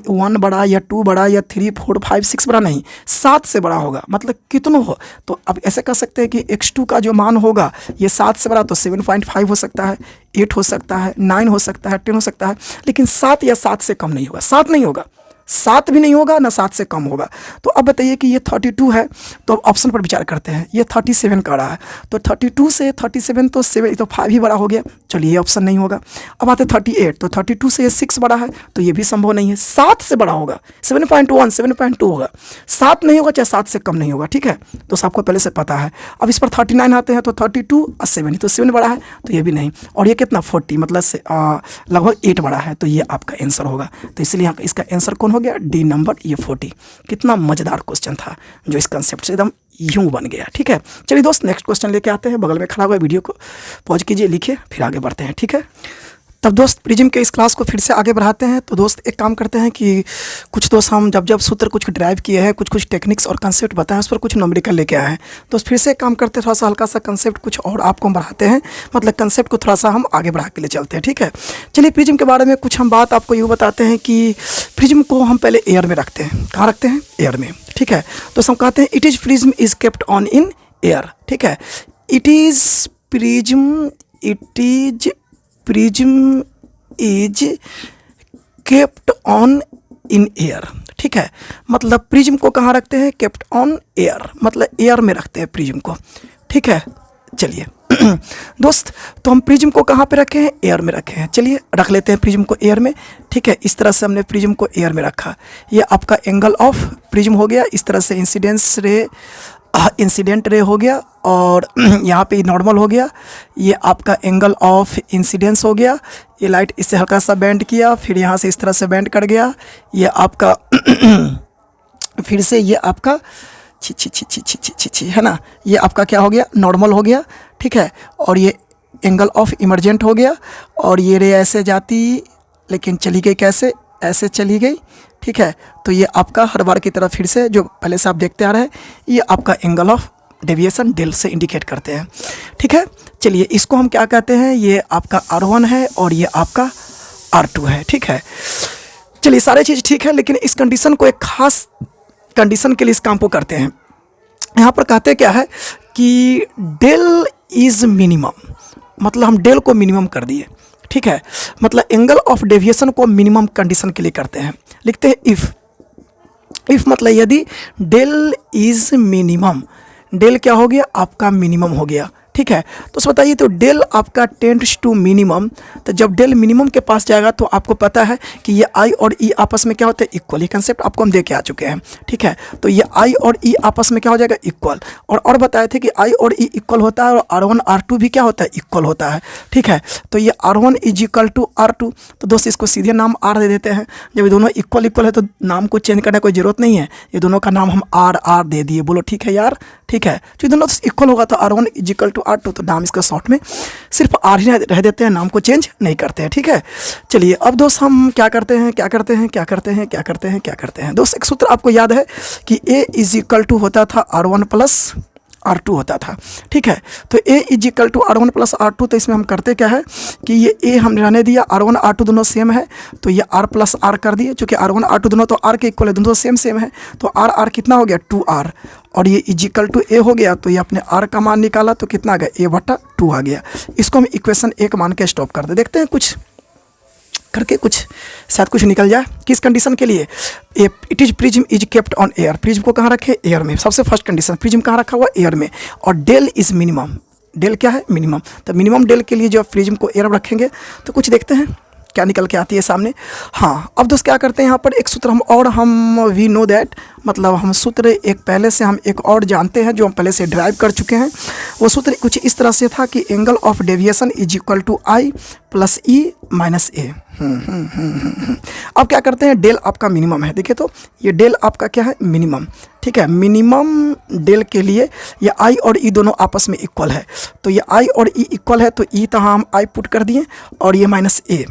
1 बड़ा या 2 बड़ा या 3, 4, 5, 6 बड़ा नहीं, 7 से बड़ा होगा, मतलब कितना हो। तो अब ऐसे कह सकते हैं कि x2 का जो मान होगा ये 7 से बड़ा, तो 7.5 हो सकता है, 8 हो सकता है, 9 हो सकता है, 10 हो सकता है, लेकिन 7 या 7 से कम नहीं होगा। 7 नहीं होगा, 7 भी नहीं होगा ना 7 से कम होगा। तो अब बताइए कि ये 32 है, तो अब ऑप्शन पर विचार करते हैं। ये 37 का रहा है, तो 32 से 37 तो 7 तो 5 ही बड़ा हो गया, चलिए ये ऑप्शन नहीं होगा। अब आते 38, तो 32 से ये 6 बड़ा है, तो ये भी संभव नहीं है। 7 से बड़ा होगा, 7.1, 7.2 होगा, 7 नहीं होगा चाहे 7 से कम नहीं होगा, ठीक है। तो सबको पहले से पता है। अब इस पर 39 आते हैं, तो 32 और 7, तो 7 बड़ा है, तो ये भी नहीं। और ये कितना 40, मतलब से लगभग 8 बड़ा है, तो ये आपका आंसर होगा। तो इसलिए इसका आंसर कौन हो गया? डी नंबर, ये 40। कितना मजेदार क्वेश्चन था जो इस कंसेप्ट से एकदम यूं बन गया, ठीक है। चलिए दोस्त नेक्स्ट क्वेश्चन लेके आते हैं। बगल में खड़ा हुआ वीडियो को पॉज कीजिए, लिखिए, फिर आगे बढ़ते हैं, ठीक है। तब दोस्त प्रिज्म के इस क्लास को फिर से आगे बढ़ाते हैं। तो दोस्त एक काम करते हैं कि कुछ दोस्त हम जब सूत्र कुछ ड्राइव किए हैं, कुछ टेक्निक्स और कंसेप्ट बताएं, उस पर कुछ न्यूमेरिकल लेके आए हैं। दोस्त फिर से एक काम करते हैं, थोड़ा सा हल्का सा कंसेप्ट कुछ और आपको हम बढ़ाते हैं, मतलब कंसेप्ट को थोड़ा सा हम आगे बढ़ा के ले चलते हैं, ठीक है। चलिए प्रिज्म के बारे में कुछ हम बात आपको यूँ बताते हैं कि प्रिज्म को हम पहले एयर में रखते हैं। कहाँ रखते हैं? एयर में, ठीक है। तो हम कहते हैं it is prism is kept on in air, ठीक है। Prism is kept on in air, ठीक है। मतलब प्रिज्म को कहाँ रखते हैं? केप्ट ऑन एयर, मतलब एयर में रखते हैं प्रिज्म को, ठीक है। चलिए दोस्त, तो हम प्रिज्म को कहाँ पे रखे हैं? एयर में रखे हैं। चलिए रख लेते हैं प्रिज्म को एयर में, ठीक है। इस तरह से हमने प्रिज्म को एयर में रखा। ये आपका एंगल ऑफ प्रिज्म हो गया। इस तरह से इंसिडेंट रे हो गया और यहाँ पे नॉर्मल हो गया। ये आपका एंगल ऑफ इंसिडेंस हो गया। ये लाइट इससे हल्का सा बेंड किया, फिर यहाँ से इस तरह से बेंड कर गया। ये आपका फिर से ये आपका छी है ना, ये आपका क्या हो गया? नॉर्मल हो गया, ठीक है। और ये एंगल ऑफ इमरजेंट हो गया और ये रे ऐसे जाती लेकिन चली गई, कैसे? ऐसे चली गई, ठीक है। तो ये आपका हर बार की तरह फिर से जो पहले से आप देखते आ रहे हैं, ये आपका एंगल ऑफ डेविएशन डेल से इंडिकेट करते हैं, ठीक है। चलिए इसको हम क्या कहते हैं? ये आपका R1 है और ये आपका R2 है, ठीक है। चलिए सारी चीज़ ठीक है, लेकिन इस कंडीशन को एक खास कंडीशन के लिए इस काम को करते हैं। यहाँ पर कहते क्या है कि डेल इज़ मिनिमम, मतलब हम डेल को मिनिमम कर दिए, ठीक है। मतलब एंगल ऑफ डेविएशन को मिनिमम कंडीशन के लिए करते हैं, लिखते हैं इफ़ मतलब यदि डेल इज़ मिनिमम, डेल क्या हो गया आपका मिनिमम हो गया, ठीक है। तो बताइए तो डेल आपका टेंड्स टू मिनिमम, तो जब डेल मिनिमम के पास जाएगा तो आपको पता है कि ये आई और ई आपस में क्या होता है इक्वल, ये कंसेप्ट आपको हम दे के आ चुके हैं, ठीक है। तो ये आई और ई आपस में क्या हो जाएगा इक्वल, और बताए थे कि आई और ई इक्वल होता है और R1 R2 भी क्या होता है इक्वल होता है, ठीक है। तो ये R1 is equal to R2, तो दोस्त इसको सीधे नाम R दे देते हैं। जब ये दोनों इक्वल है तो नाम को चेंज करने की कोई ज़रूरत नहीं है, ये दोनों का नाम हम R दे दिए, बोलो ठीक है यार, ठीक है। तो ये दोनों इक्वल होगा तो R1 is equal to R2, तो नाम इसका शॉर्ट में सिर्फ R ही रह देते हैं, नाम को चेंज नहीं करते हैं, ठीक है। चलिए अब दोस्त हम क्या करते हैं दोस्त, एक सूत्र आपको याद है कि A इज इक्वल टू होता था R1 प्लस R2 होता था, ठीक है। तो A is equal to R1 plus R2, तो इसमें हम करते क्या है कि ये A हमने रहने दिया, R1 R2 दोनों सेम है तो ये R प्लस R कर दिए, चूँकि R1 R2 दोनों तो R के इक्वल है, दोनों सेम है, तो R कितना हो गया 2R, और ये इज इक्वल टू A हो गया, तो ये अपने R का मान निकाला तो कितना आ गया A/2 आ गया। इसको हम इक्वेशन 1 मान के स्टॉप कर दे, देखते हैं कुछ करके कुछ शायद कुछ निकल जाए। किस कंडीशन के लिए, it is prism is kept on air, prism को कहाँ रखे एयर में, सबसे फर्स्ट कंडीशन प्रिज्म कहाँ रखा हुआ एयर में, और डेल इज मिनिमम, डेल क्या है मिनिमम, तो मिनिमम डेल के लिए जो प्रिज्म को एयर में रखेंगे तो कुछ देखते हैं क्या निकल के आती है सामने। हाँ अब दोस्त क्या करते हैं यहाँ पर एक सूत्र हम वी नो दैट, मतलब हम सूत्र एक पहले से हम एक और जानते हैं जो हम पहले से ड्राइव कर चुके हैं। वो सूत्र कुछ इस तरह से था कि angle of deviation is equal to I plus E minus A. अब क्या करते हैं, डेल आपका मिनिमम है, देखिए तो ये डेल आपका क्या है मिनिमम, ठीक है। मिनिमम डेल के लिए ये आई और ई दोनों आपस में इक्वल है, तो ये आई और ई इक्वल है तो ई तो हम आई पुट कर दिए और ये माइनस ए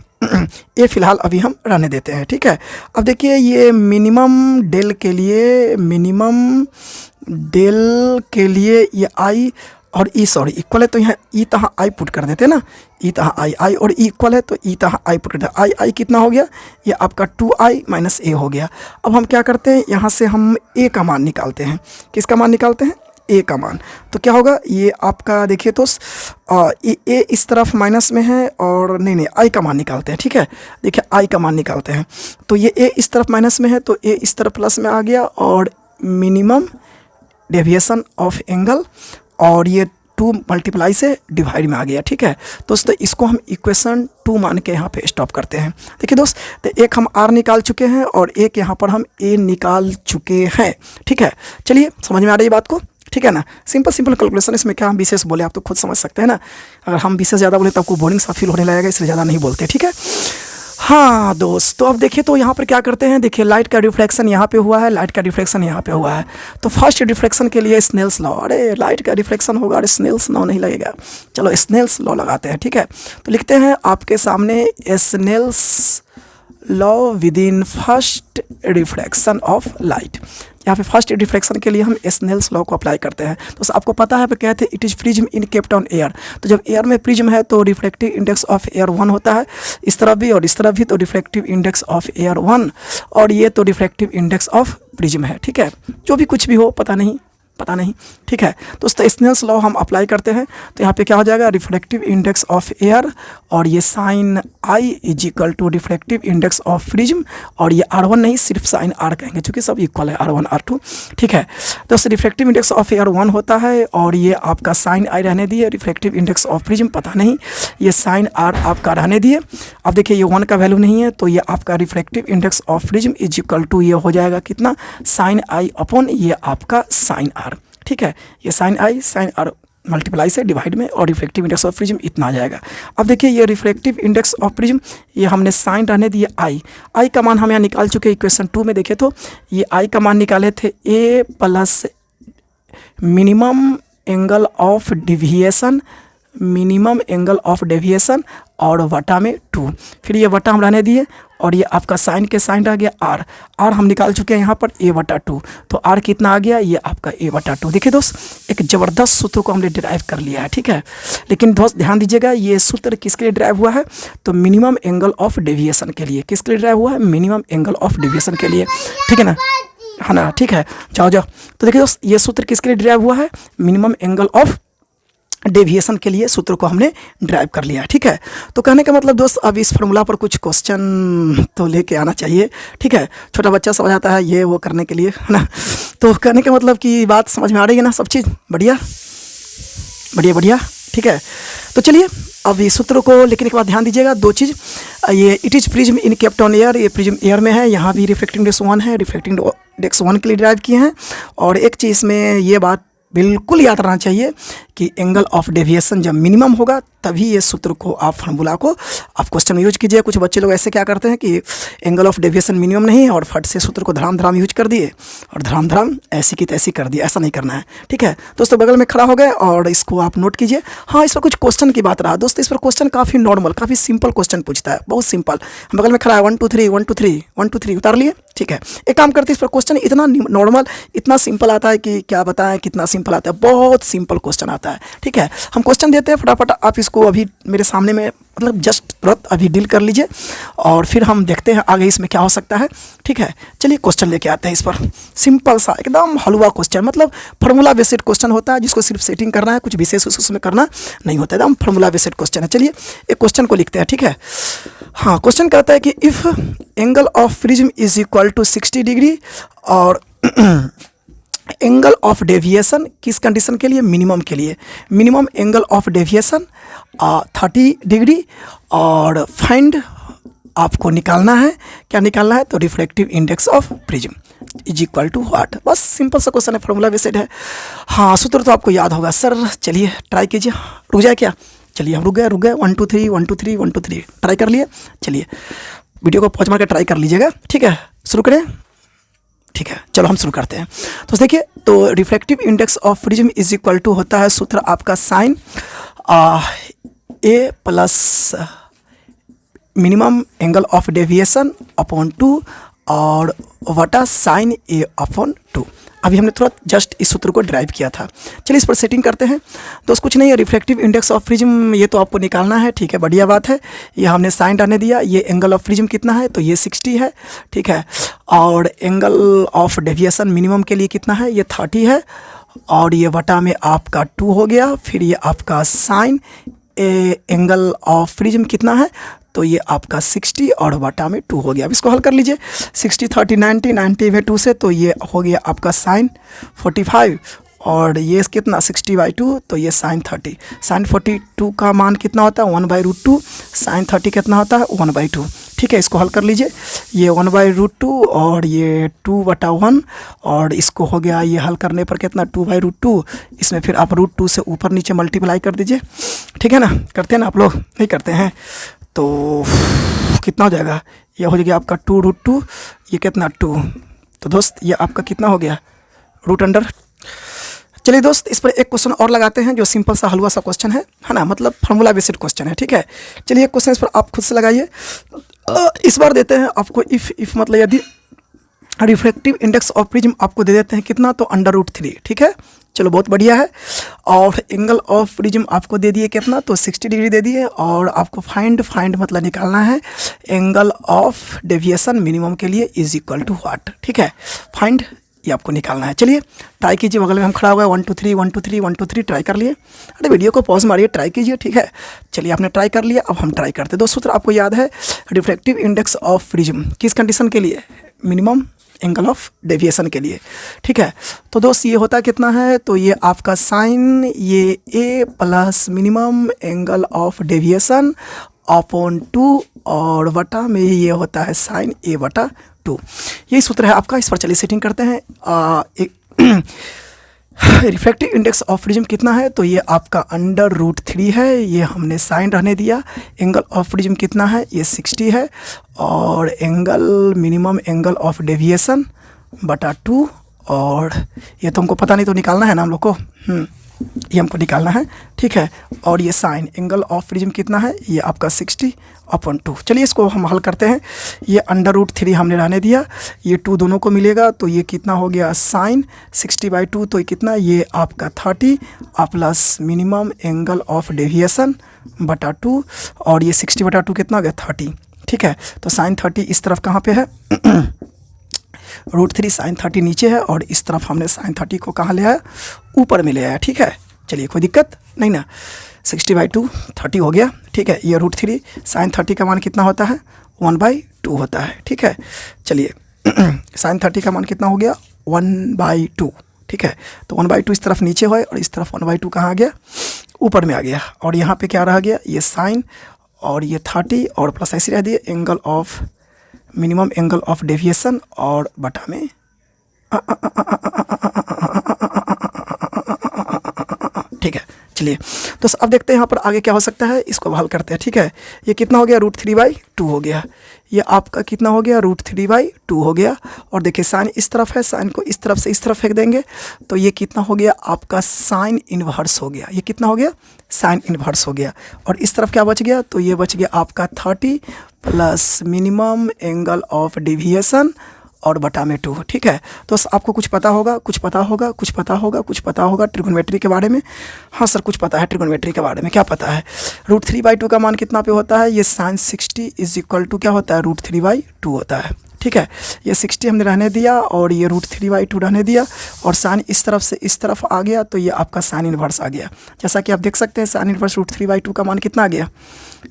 फिलहाल अभी हम रहने देते हैं, ठीक है। अब देखिए ये मिनिमम डेल के लिए ये आई और ई सॉरी इक्वल है, तो यहाँ ई तहाँ आई पुट कर देते हैं ना, ई तहाँ आई और ई इक्वल है तो ई तहाँ आई पुट कर देते, आई कितना हो गया, ये आपका 2i माइनस ए हो गया। अब हम क्या करते हैं, यहाँ से हम ए का मान निकालते हैं, किसका मान निकालते हैं ए का मान, तो क्या होगा ये आपका देखिए तो ए इस तरफ माइनस में है और नहीं आई का मान निकालते हैं, ठीक है। देखिए आई का मान निकालते हैं तो ये ए इस तरफ माइनस में है तो ए इस तरफ प्लस में आ गया, और मिनिमम डेविएशन ऑफ एंगल और ये 2 मल्टीप्लाई से डिवाइड में आ गया, ठीक है। दोस्तों इसको हम इक्वेशन 2 मान के यहाँ पे स्टॉप करते हैं। देखिए दोस्त तो एक हम R निकाल चुके हैं और एक यहाँ पर हम A निकाल चुके हैं, ठीक है। चलिए समझ में आ रही है बात को, ठीक है ना। सिंपल कैलकुलेशन, इसमें क्या हम विशेष बोले आप तो खुद समझ सकते हैं ना। अगर हम विशेष ज़्यादा बोले तो आपको बोरिंग सा फील होने लगेगा, इसलिए ज़्यादा नहीं बोलते, ठीक है। हाँ दोस्त तो अब देखिए तो यहाँ पर क्या करते हैं, देखिए लाइट का रिफ्लेक्शन यहाँ पे हुआ है, लाइट का रिफ्लेक्शन यहाँ पे हुआ है, तो फर्स्ट रिफ्लेक्शन के लिए स्नेल्स लॉ, अरे लाइट का रिफ्लेक्शन होगा, अरे स्नेल्स लॉ नहीं लगेगा, चलो स्नेल्स लॉ लगाते हैं, ठीक है। तो लिखते हैं आपके सामने Snell's law with in first reflection of light. यहाँ पे फर्स्ट रिफ्लेक्शन के लिए हम स्नेल्स लॉ को अप्लाई करते हैं। तो आपको पता है कहते हैं it is prism in kept on air, तो जब एयर में प्रिज्म है तो रिफ्लेक्टिव इंडेक्स ऑफ एयर 1 होता है, इस तरफ भी और इस तरफ भी, तो रिफ्लेक्टिव इंडेक्स ऑफ एयर 1 और ये तो रिफ्लेक्टिव इंडेक्स ऑफ प्रिज्म है, ठीक है। जो भी कुछ भी हो पता नहीं, ठीक है। तो स्नेल्स लॉ हम अप्लाई करते हैं तो यहाँ पे क्या हो जाएगा, रिफ्लेक्टिव इंडेक्स ऑफ एयर और ये sine I is equal to reflective index of prism, और ये R1 नहीं सिर्फ साइन R कहेंगे क्योंकि सब इक्वल है R1 R2, ठीक है। दोस्तों रिफ्लेक्टिव इंडेक्स ऑफ एयर 1 होता है और ये आपका साइन आई रहने दिए, रिफ्लेक्टिव इंडेक्स ऑफ प्रिज्म पता नहीं, ये साइन R आपका रहने दिए। अब देखिए ये 1 का वैल्यू नहीं है तो ये आपका reflective index of prism is equal to ये हो जाएगा कितना, साइन आई अपॉन ये आपका साइन R, ठीक है। ये साइन आई साइन R मल्टीप्लाई से डिवाइड में और रिफ्लेक्टिव इंडेक्स ऑफ प्रिज्म इतना आ जाएगा। अब देखिए ये रिफ्लेक्टिव इंडेक्स ऑफ प्रिज्म ये हमने साइन रहने दिए आई का मान हम यहाँ निकाल चुके इक्वेशन 2 में, देखे तो ये आई का मान निकाले थे A plus minimum angle of deviation और वटा में 2, फिर ये वटा हम रहने दिए और ये आपका साइन के साइन रह गया आर हम निकाल चुके हैं यहाँ पर A/2, तो आर कितना आ गया, ये आपका A/2। देखिए दोस्त एक ज़बरदस्त सूत्र को हमने डिराइव कर लिया है, ठीक है। लेकिन दोस्त ध्यान दीजिएगा ये सूत्र किसके लिए डिराइव हुआ है, तो मिनिमम एंगल ऑफ डेविएशन के लिए। किसके लिए डिराइव हुआ है, मिनिमम एंगल ऑफ डेविएशन के लिए, ठीक है ना। है ना, ठीक है। जाओ जाओ। तो देखिए दोस्त, ये सूत्र किसके लिए ड्राइव हुआ है, मिनिमम एंगल ऑफ डेविएशन के लिए सूत्र को हमने ड्राइव कर लिया, ठीक है। तो कहने का मतलब दोस्त, अब इस फॉर्मूला पर कुछ क्वेश्चन तो लेके आना चाहिए, ठीक है। छोटा बच्चा समझ आता है ये वो करने के लिए, है ना। तो कहने का मतलब कि बात समझ में आ रही है ना, सब चीज़ बढ़िया बढ़िया बढ़िया, ठीक है। तो चलिए अब इस सूत्र को लिखने के बाद ध्यान दीजिएगा दो चीज़, ये it is prism in kept on air, ये प्रिज्म एयर में है, यहाँ भी रिफ्लेक्टिंग इंडेक्स 1 है, रिफ्लेक्टिंग इंडेक्स 1 के लिए ड्राइव किए हैं। और एक चीज़ में ये बात बिल्कुल याद रखना चाहिए कि एंगल ऑफ डेविएशन जब मिनिमम होगा तभी ये सूत्र को आप फार्मूला को आप क्वेश्चन में यूज कीजिए। कुछ बच्चे लोग ऐसे क्या करते हैं कि एंगल ऑफ डेविएशन मिनिमम नहीं है और फट से सूत्र को धराम धराम यूज कर दिए और धराम धराम ऐसी की तैसी कर दिया, ऐसा नहीं करना है, ठीक है। दोस्तों बगल में खड़ा हो गए और इसको आप नोट कीजिए। हाँ, इस पर कुछ क्वेश्चन की बात रहा दोस्तों, इस पर क्वेश्चन काफ़ी नॉर्मल, काफ़ी सिंपल क्वेश्चन पूछता है, बहुत सिंपल। बगल में खड़ा है 1 2 3 1 2 3 1 2 3 उतार लिए, ठीक है। एक काम करते हैं, इस पर क्वेश्चन इतना नॉर्मल, इतना सिंपल आता है कि क्या बताएं, कितना सिंपल आता है, बहुत सिंपल क्वेश्चन आता है, ठीक है। हम क्वेश्चन देते हैं फटाफट, आप इसको अभी मेरे सामने में मतलब जस्ट तुरंत अभी डील कर लीजिए और फिर हम देखते हैं आगे इसमें क्या हो सकता है, ठीक है। चलिए क्वेश्चन लेके आते हैं इस पर, सिंपल सा एकदम हलवा क्वेश्चन, मतलब फार्मूला बेस्ड क्वेश्चन होता है जिसको सिर्फ सेटिंग करना है, कुछ विशेष उसमें करना नहीं होता है, एकदम फार्मूला बेस्ड क्वेश्चन है। चलिए एक क्वेश्चन को लिखते हैं, ठीक है। हाँ, क्वेश्चन कहता है कि if angle of prism is equal to 60 degree और एंगल ऑफ डेविएशन किस कंडीशन के लिए, मिनिमम के लिए, minimum angle of deviation 30 degree और फाइंड आपको निकालना है, क्या निकालना है, तो refractive index of prism is equal to what. बस सिंपल सा क्वेश्चन है, फार्मूला बेस्ड है। हाँ, सूत्र तो आपको याद होगा सर, चलिए ट्राई कीजिए। रुक जाए क्या, चलिए हम रुक गए 1 2 3 1 2 3 1 2 3 ट्राई कर लिए। चलिए वीडियो को पॉज मार के ट्राई कर लीजिएगा, ठीक है। शुरू करें, ठीक है। चलो हम शुरू करते हैं। तो देखिए, तो refractive index of prism is equal to होता है सूत्र आपका sine A plus minimum angle of deviation upon 2 और वटा साइन ए अपॉन 2। अभी हमने थोड़ा जस्ट इस सूत्र को ड्राइव किया था। चलिए इस पर सेटिंग करते हैं दोस्त, कुछ नहीं है, रिफ्रैक्टिव इंडेक्स ऑफ प्रिज्म ये तो आपको निकालना है, ठीक है, बढ़िया बात है। ये हमने साइन रहने दिया, ये एंगल ऑफ प्रिज्म कितना है, तो ये 60 है, ठीक है। और एंगल ऑफ डेविएशन मिनिमम के लिए कितना है, ये 30 है और ये वटा में आपका 2 हो गया, फिर ये आपका साइन एंगल ऑफ प्रिज्म कितना है, तो ये आपका 60 और वटा में 2 हो गया। अब इसको हल कर लीजिए, 60 30 90 90 में 2 से, तो ये हो गया आपका साइन 45 और ये कितना 60/2, तो ये साइन 30। साइन 42 का मान कितना होता है, 1/√2। साइन 30 कितना होता है, 1/2, ठीक है। इसको हल कर लीजिए, ये 1/√2 और ये 2/1 और इसको हो गया, ये हल करने पर कितना 2/√2, इसमें फिर आप √2 से ऊपर नीचे मल्टीप्लाई कर दीजिए, ठीक है ना। करते हैं ना आप लोग, नहीं करते हैं, तो कितना हो जाएगा, ये हो जाएगा आपका 2√2, ये कितना 2, तो दोस्त ये आपका कितना हो गया √अंडर। चलिए दोस्त इस पर एक क्वेश्चन और लगाते हैं जो सिंपल सा हलवा सा क्वेश्चन है ना, मतलब फार्मूला बेस्ड क्वेश्चन है, ठीक है। चलिए एक क्वेश्चन इस पर आप खुद से लगाइए। इस बार देते हैं आपको इफ़ मतलब यदि रिफ्रैक्टिव इंडेक्स ऑफ प्रिज्म आपको दे देते हैं कितना, तो √3, ठीक है। चलो बहुत बढ़िया है। और एंगल ऑफ प्रिज्म आपको दे दिए कितना, तो 60 डिग्री दे दिए और आपको फाइंड मतलब निकालना है एंगल ऑफ डेविएशन मिनिमम के लिए इज इक्वल टू व्हाट, ठीक है। फाइंड ये आपको निकालना है। चलिए ट्राई कीजिए, बगल में हम खड़ा हुआ है 1 2 3 1 2 3 1 2 3 ट्राई कर लिए। अरे वीडियो को पॉज मारिए, ट्राई कीजिए, ठीक है। चलिए आपने ट्राई कर लिया, अब हम ट्राई करते हैं। दो सूत्र आपको याद है, रिफ्रैक्टिव इंडेक्स ऑफ प्रिज्म किस कंडीशन के लिए, मिनिमम एंगल ऑफ डेविएशन के लिए, ठीक है। तो दोस्त ये होता कितना है, तो ये आपका साइन ये A plus minimum angle of deviation upon 2 और वटा में ये होता है साइन a/2। यही सूत्र है आपका। इस पर चलिए सेटिंग करते हैं। रिफ्रैक्टिव इंडेक्स ऑफ प्रिज्म कितना है, तो ये आपका √3 है, ये हमने साइन रहने दिया। एंगल ऑफ प्रिज्म कितना है, ये 60 है और angle minimum angle of deviation बटा 2 और ये तो हमको पता नहीं, तो निकालना है ना हम लोग को, ये हमको निकालना है, ठीक है। और ये साइन एंगल ऑफ प्रिज्म कितना है, ये आपका 60/2। चलिए इसको हम हल करते हैं। ये √3 हमने रहने दिया, ये 2 दोनों को मिलेगा, तो ये कितना हो गया साइन 60/2, तो ये कितना, ये आपका 30 plus minimum angle of deviation बटा 2 और ये 60/2 कितना हो गया 30, ठीक है। तो साइन 30 इस तरफ कहाँ पे है √3 sin 30 नीचे है और इस तरफ हमने sin 30 को कहाँ ले आया, ऊपर में ले आया। ठीक है, चलिए कोई दिक्कत नहीं ना। 60/2 30 हो गया। ठीक है, ये √3 sin 30 का मान कितना होता है, 1/2 होता है। ठीक है, चलिए sin 30 का मान कितना हो गया, 1/2। ठीक है, तो 1/2 इस तरफ नीचे है और इस तरफ 1/2 कहाँ आ गया, ऊपर में आ गया। और यहाँ पे क्या रह गया, ये साइन और ये 30 और प्लस ऐसे रह दिए angle of minimum angle of deviation और बटा में ठीक है। चलिए तो अब देखते हैं यहाँ पर आगे क्या हो सकता है, इसको हल करते हैं। ठीक है, ये कितना हो गया, √3/2 हो गया। ये आपका कितना हो गया, √3/2 हो गया। और देखिए साइन इस तरफ है, साइन को इस तरफ से इस तरफ फेंक देंगे तो ये कितना हो गया, आपका साइन इन्वर्स हो गया। ये कितना हो गया, साइन इन्वर्स हो गया। और इस तरफ क्या बच गया, तो ये बच गया आपका 30 plus minimum angle of deviation और बटा में 2। ठीक है, तो आपको कुछ पता होगा, कुछ पता होगा, कुछ पता होगा, कुछ पता होगा ट्रिगोनोमेट्री के बारे में। हाँ सर कुछ पता है ट्रिगोनोमेट्री के बारे में। क्या पता है, √3/2 का मान कितना पे होता है, ये sin 60 = क्या होता है, √3/2 होता है। ठीक है, ये 60 हमने रहने दिया और ये √3/2 रहने दिया और साइन इस तरफ से इस तरफ आ गया तो ये आपका साइन इन्वर्स आ गया। जैसा कि आप देख सकते हैं साइन इन्वर्स √3/2 का मान कितना आ गया,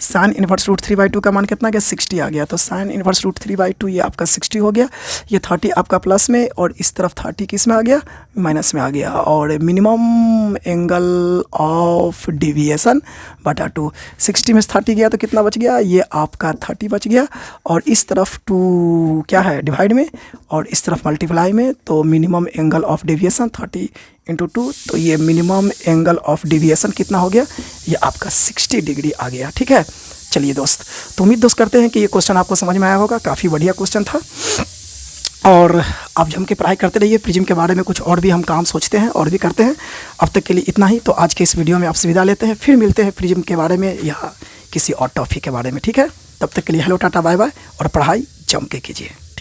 साइन इन्वर्स √3/2 का मान कितना गया, 60 आ गया। तो साइन इन्वर्स √3/2 ये आपका 60 हो गया। ये 30 आपका प्लस में और इस तरफ 30 किस में आ गया, माइनस में आ गया। और मिनिमम एंगल ऑफ डेविएशन बटा 2, 60 में 30 गया तो कितना बच गया, ये आपका 30 बच गया। और इस तरफ 2 क्या है, डिवाइड में और इस तरफ मल्टीप्लाई में, तो मिनिमम एंगल ऑफ डेविएशन 30 × 2, तो ये मिनिमम एंगल ऑफ डेविएशन कितना हो गया, ये आपका 60 डिग्री आ गया। ठीक है, चलिए दोस्त, तो उम्मीद दोस्त करते हैं कि ये क्वेश्चन आपको समझ में आया होगा। काफ़ी बढ़िया क्वेश्चन था और आप जम के पढ़ाई करते रहिए। प्रिज्म के बारे में कुछ और भी हम काम सोचते हैं और भी करते हैं। अब तक के लिए इतना ही। तो आज के इस वीडियो में आपसे विदा लेते हैं, फिर मिलते हैं प्रिज्म के बारे में या किसी और टॉपिक के बारे में। ठीक है, तब तक के लिए हेलो टाटा बाय बाय और पढ़ाई जम के कीजिए।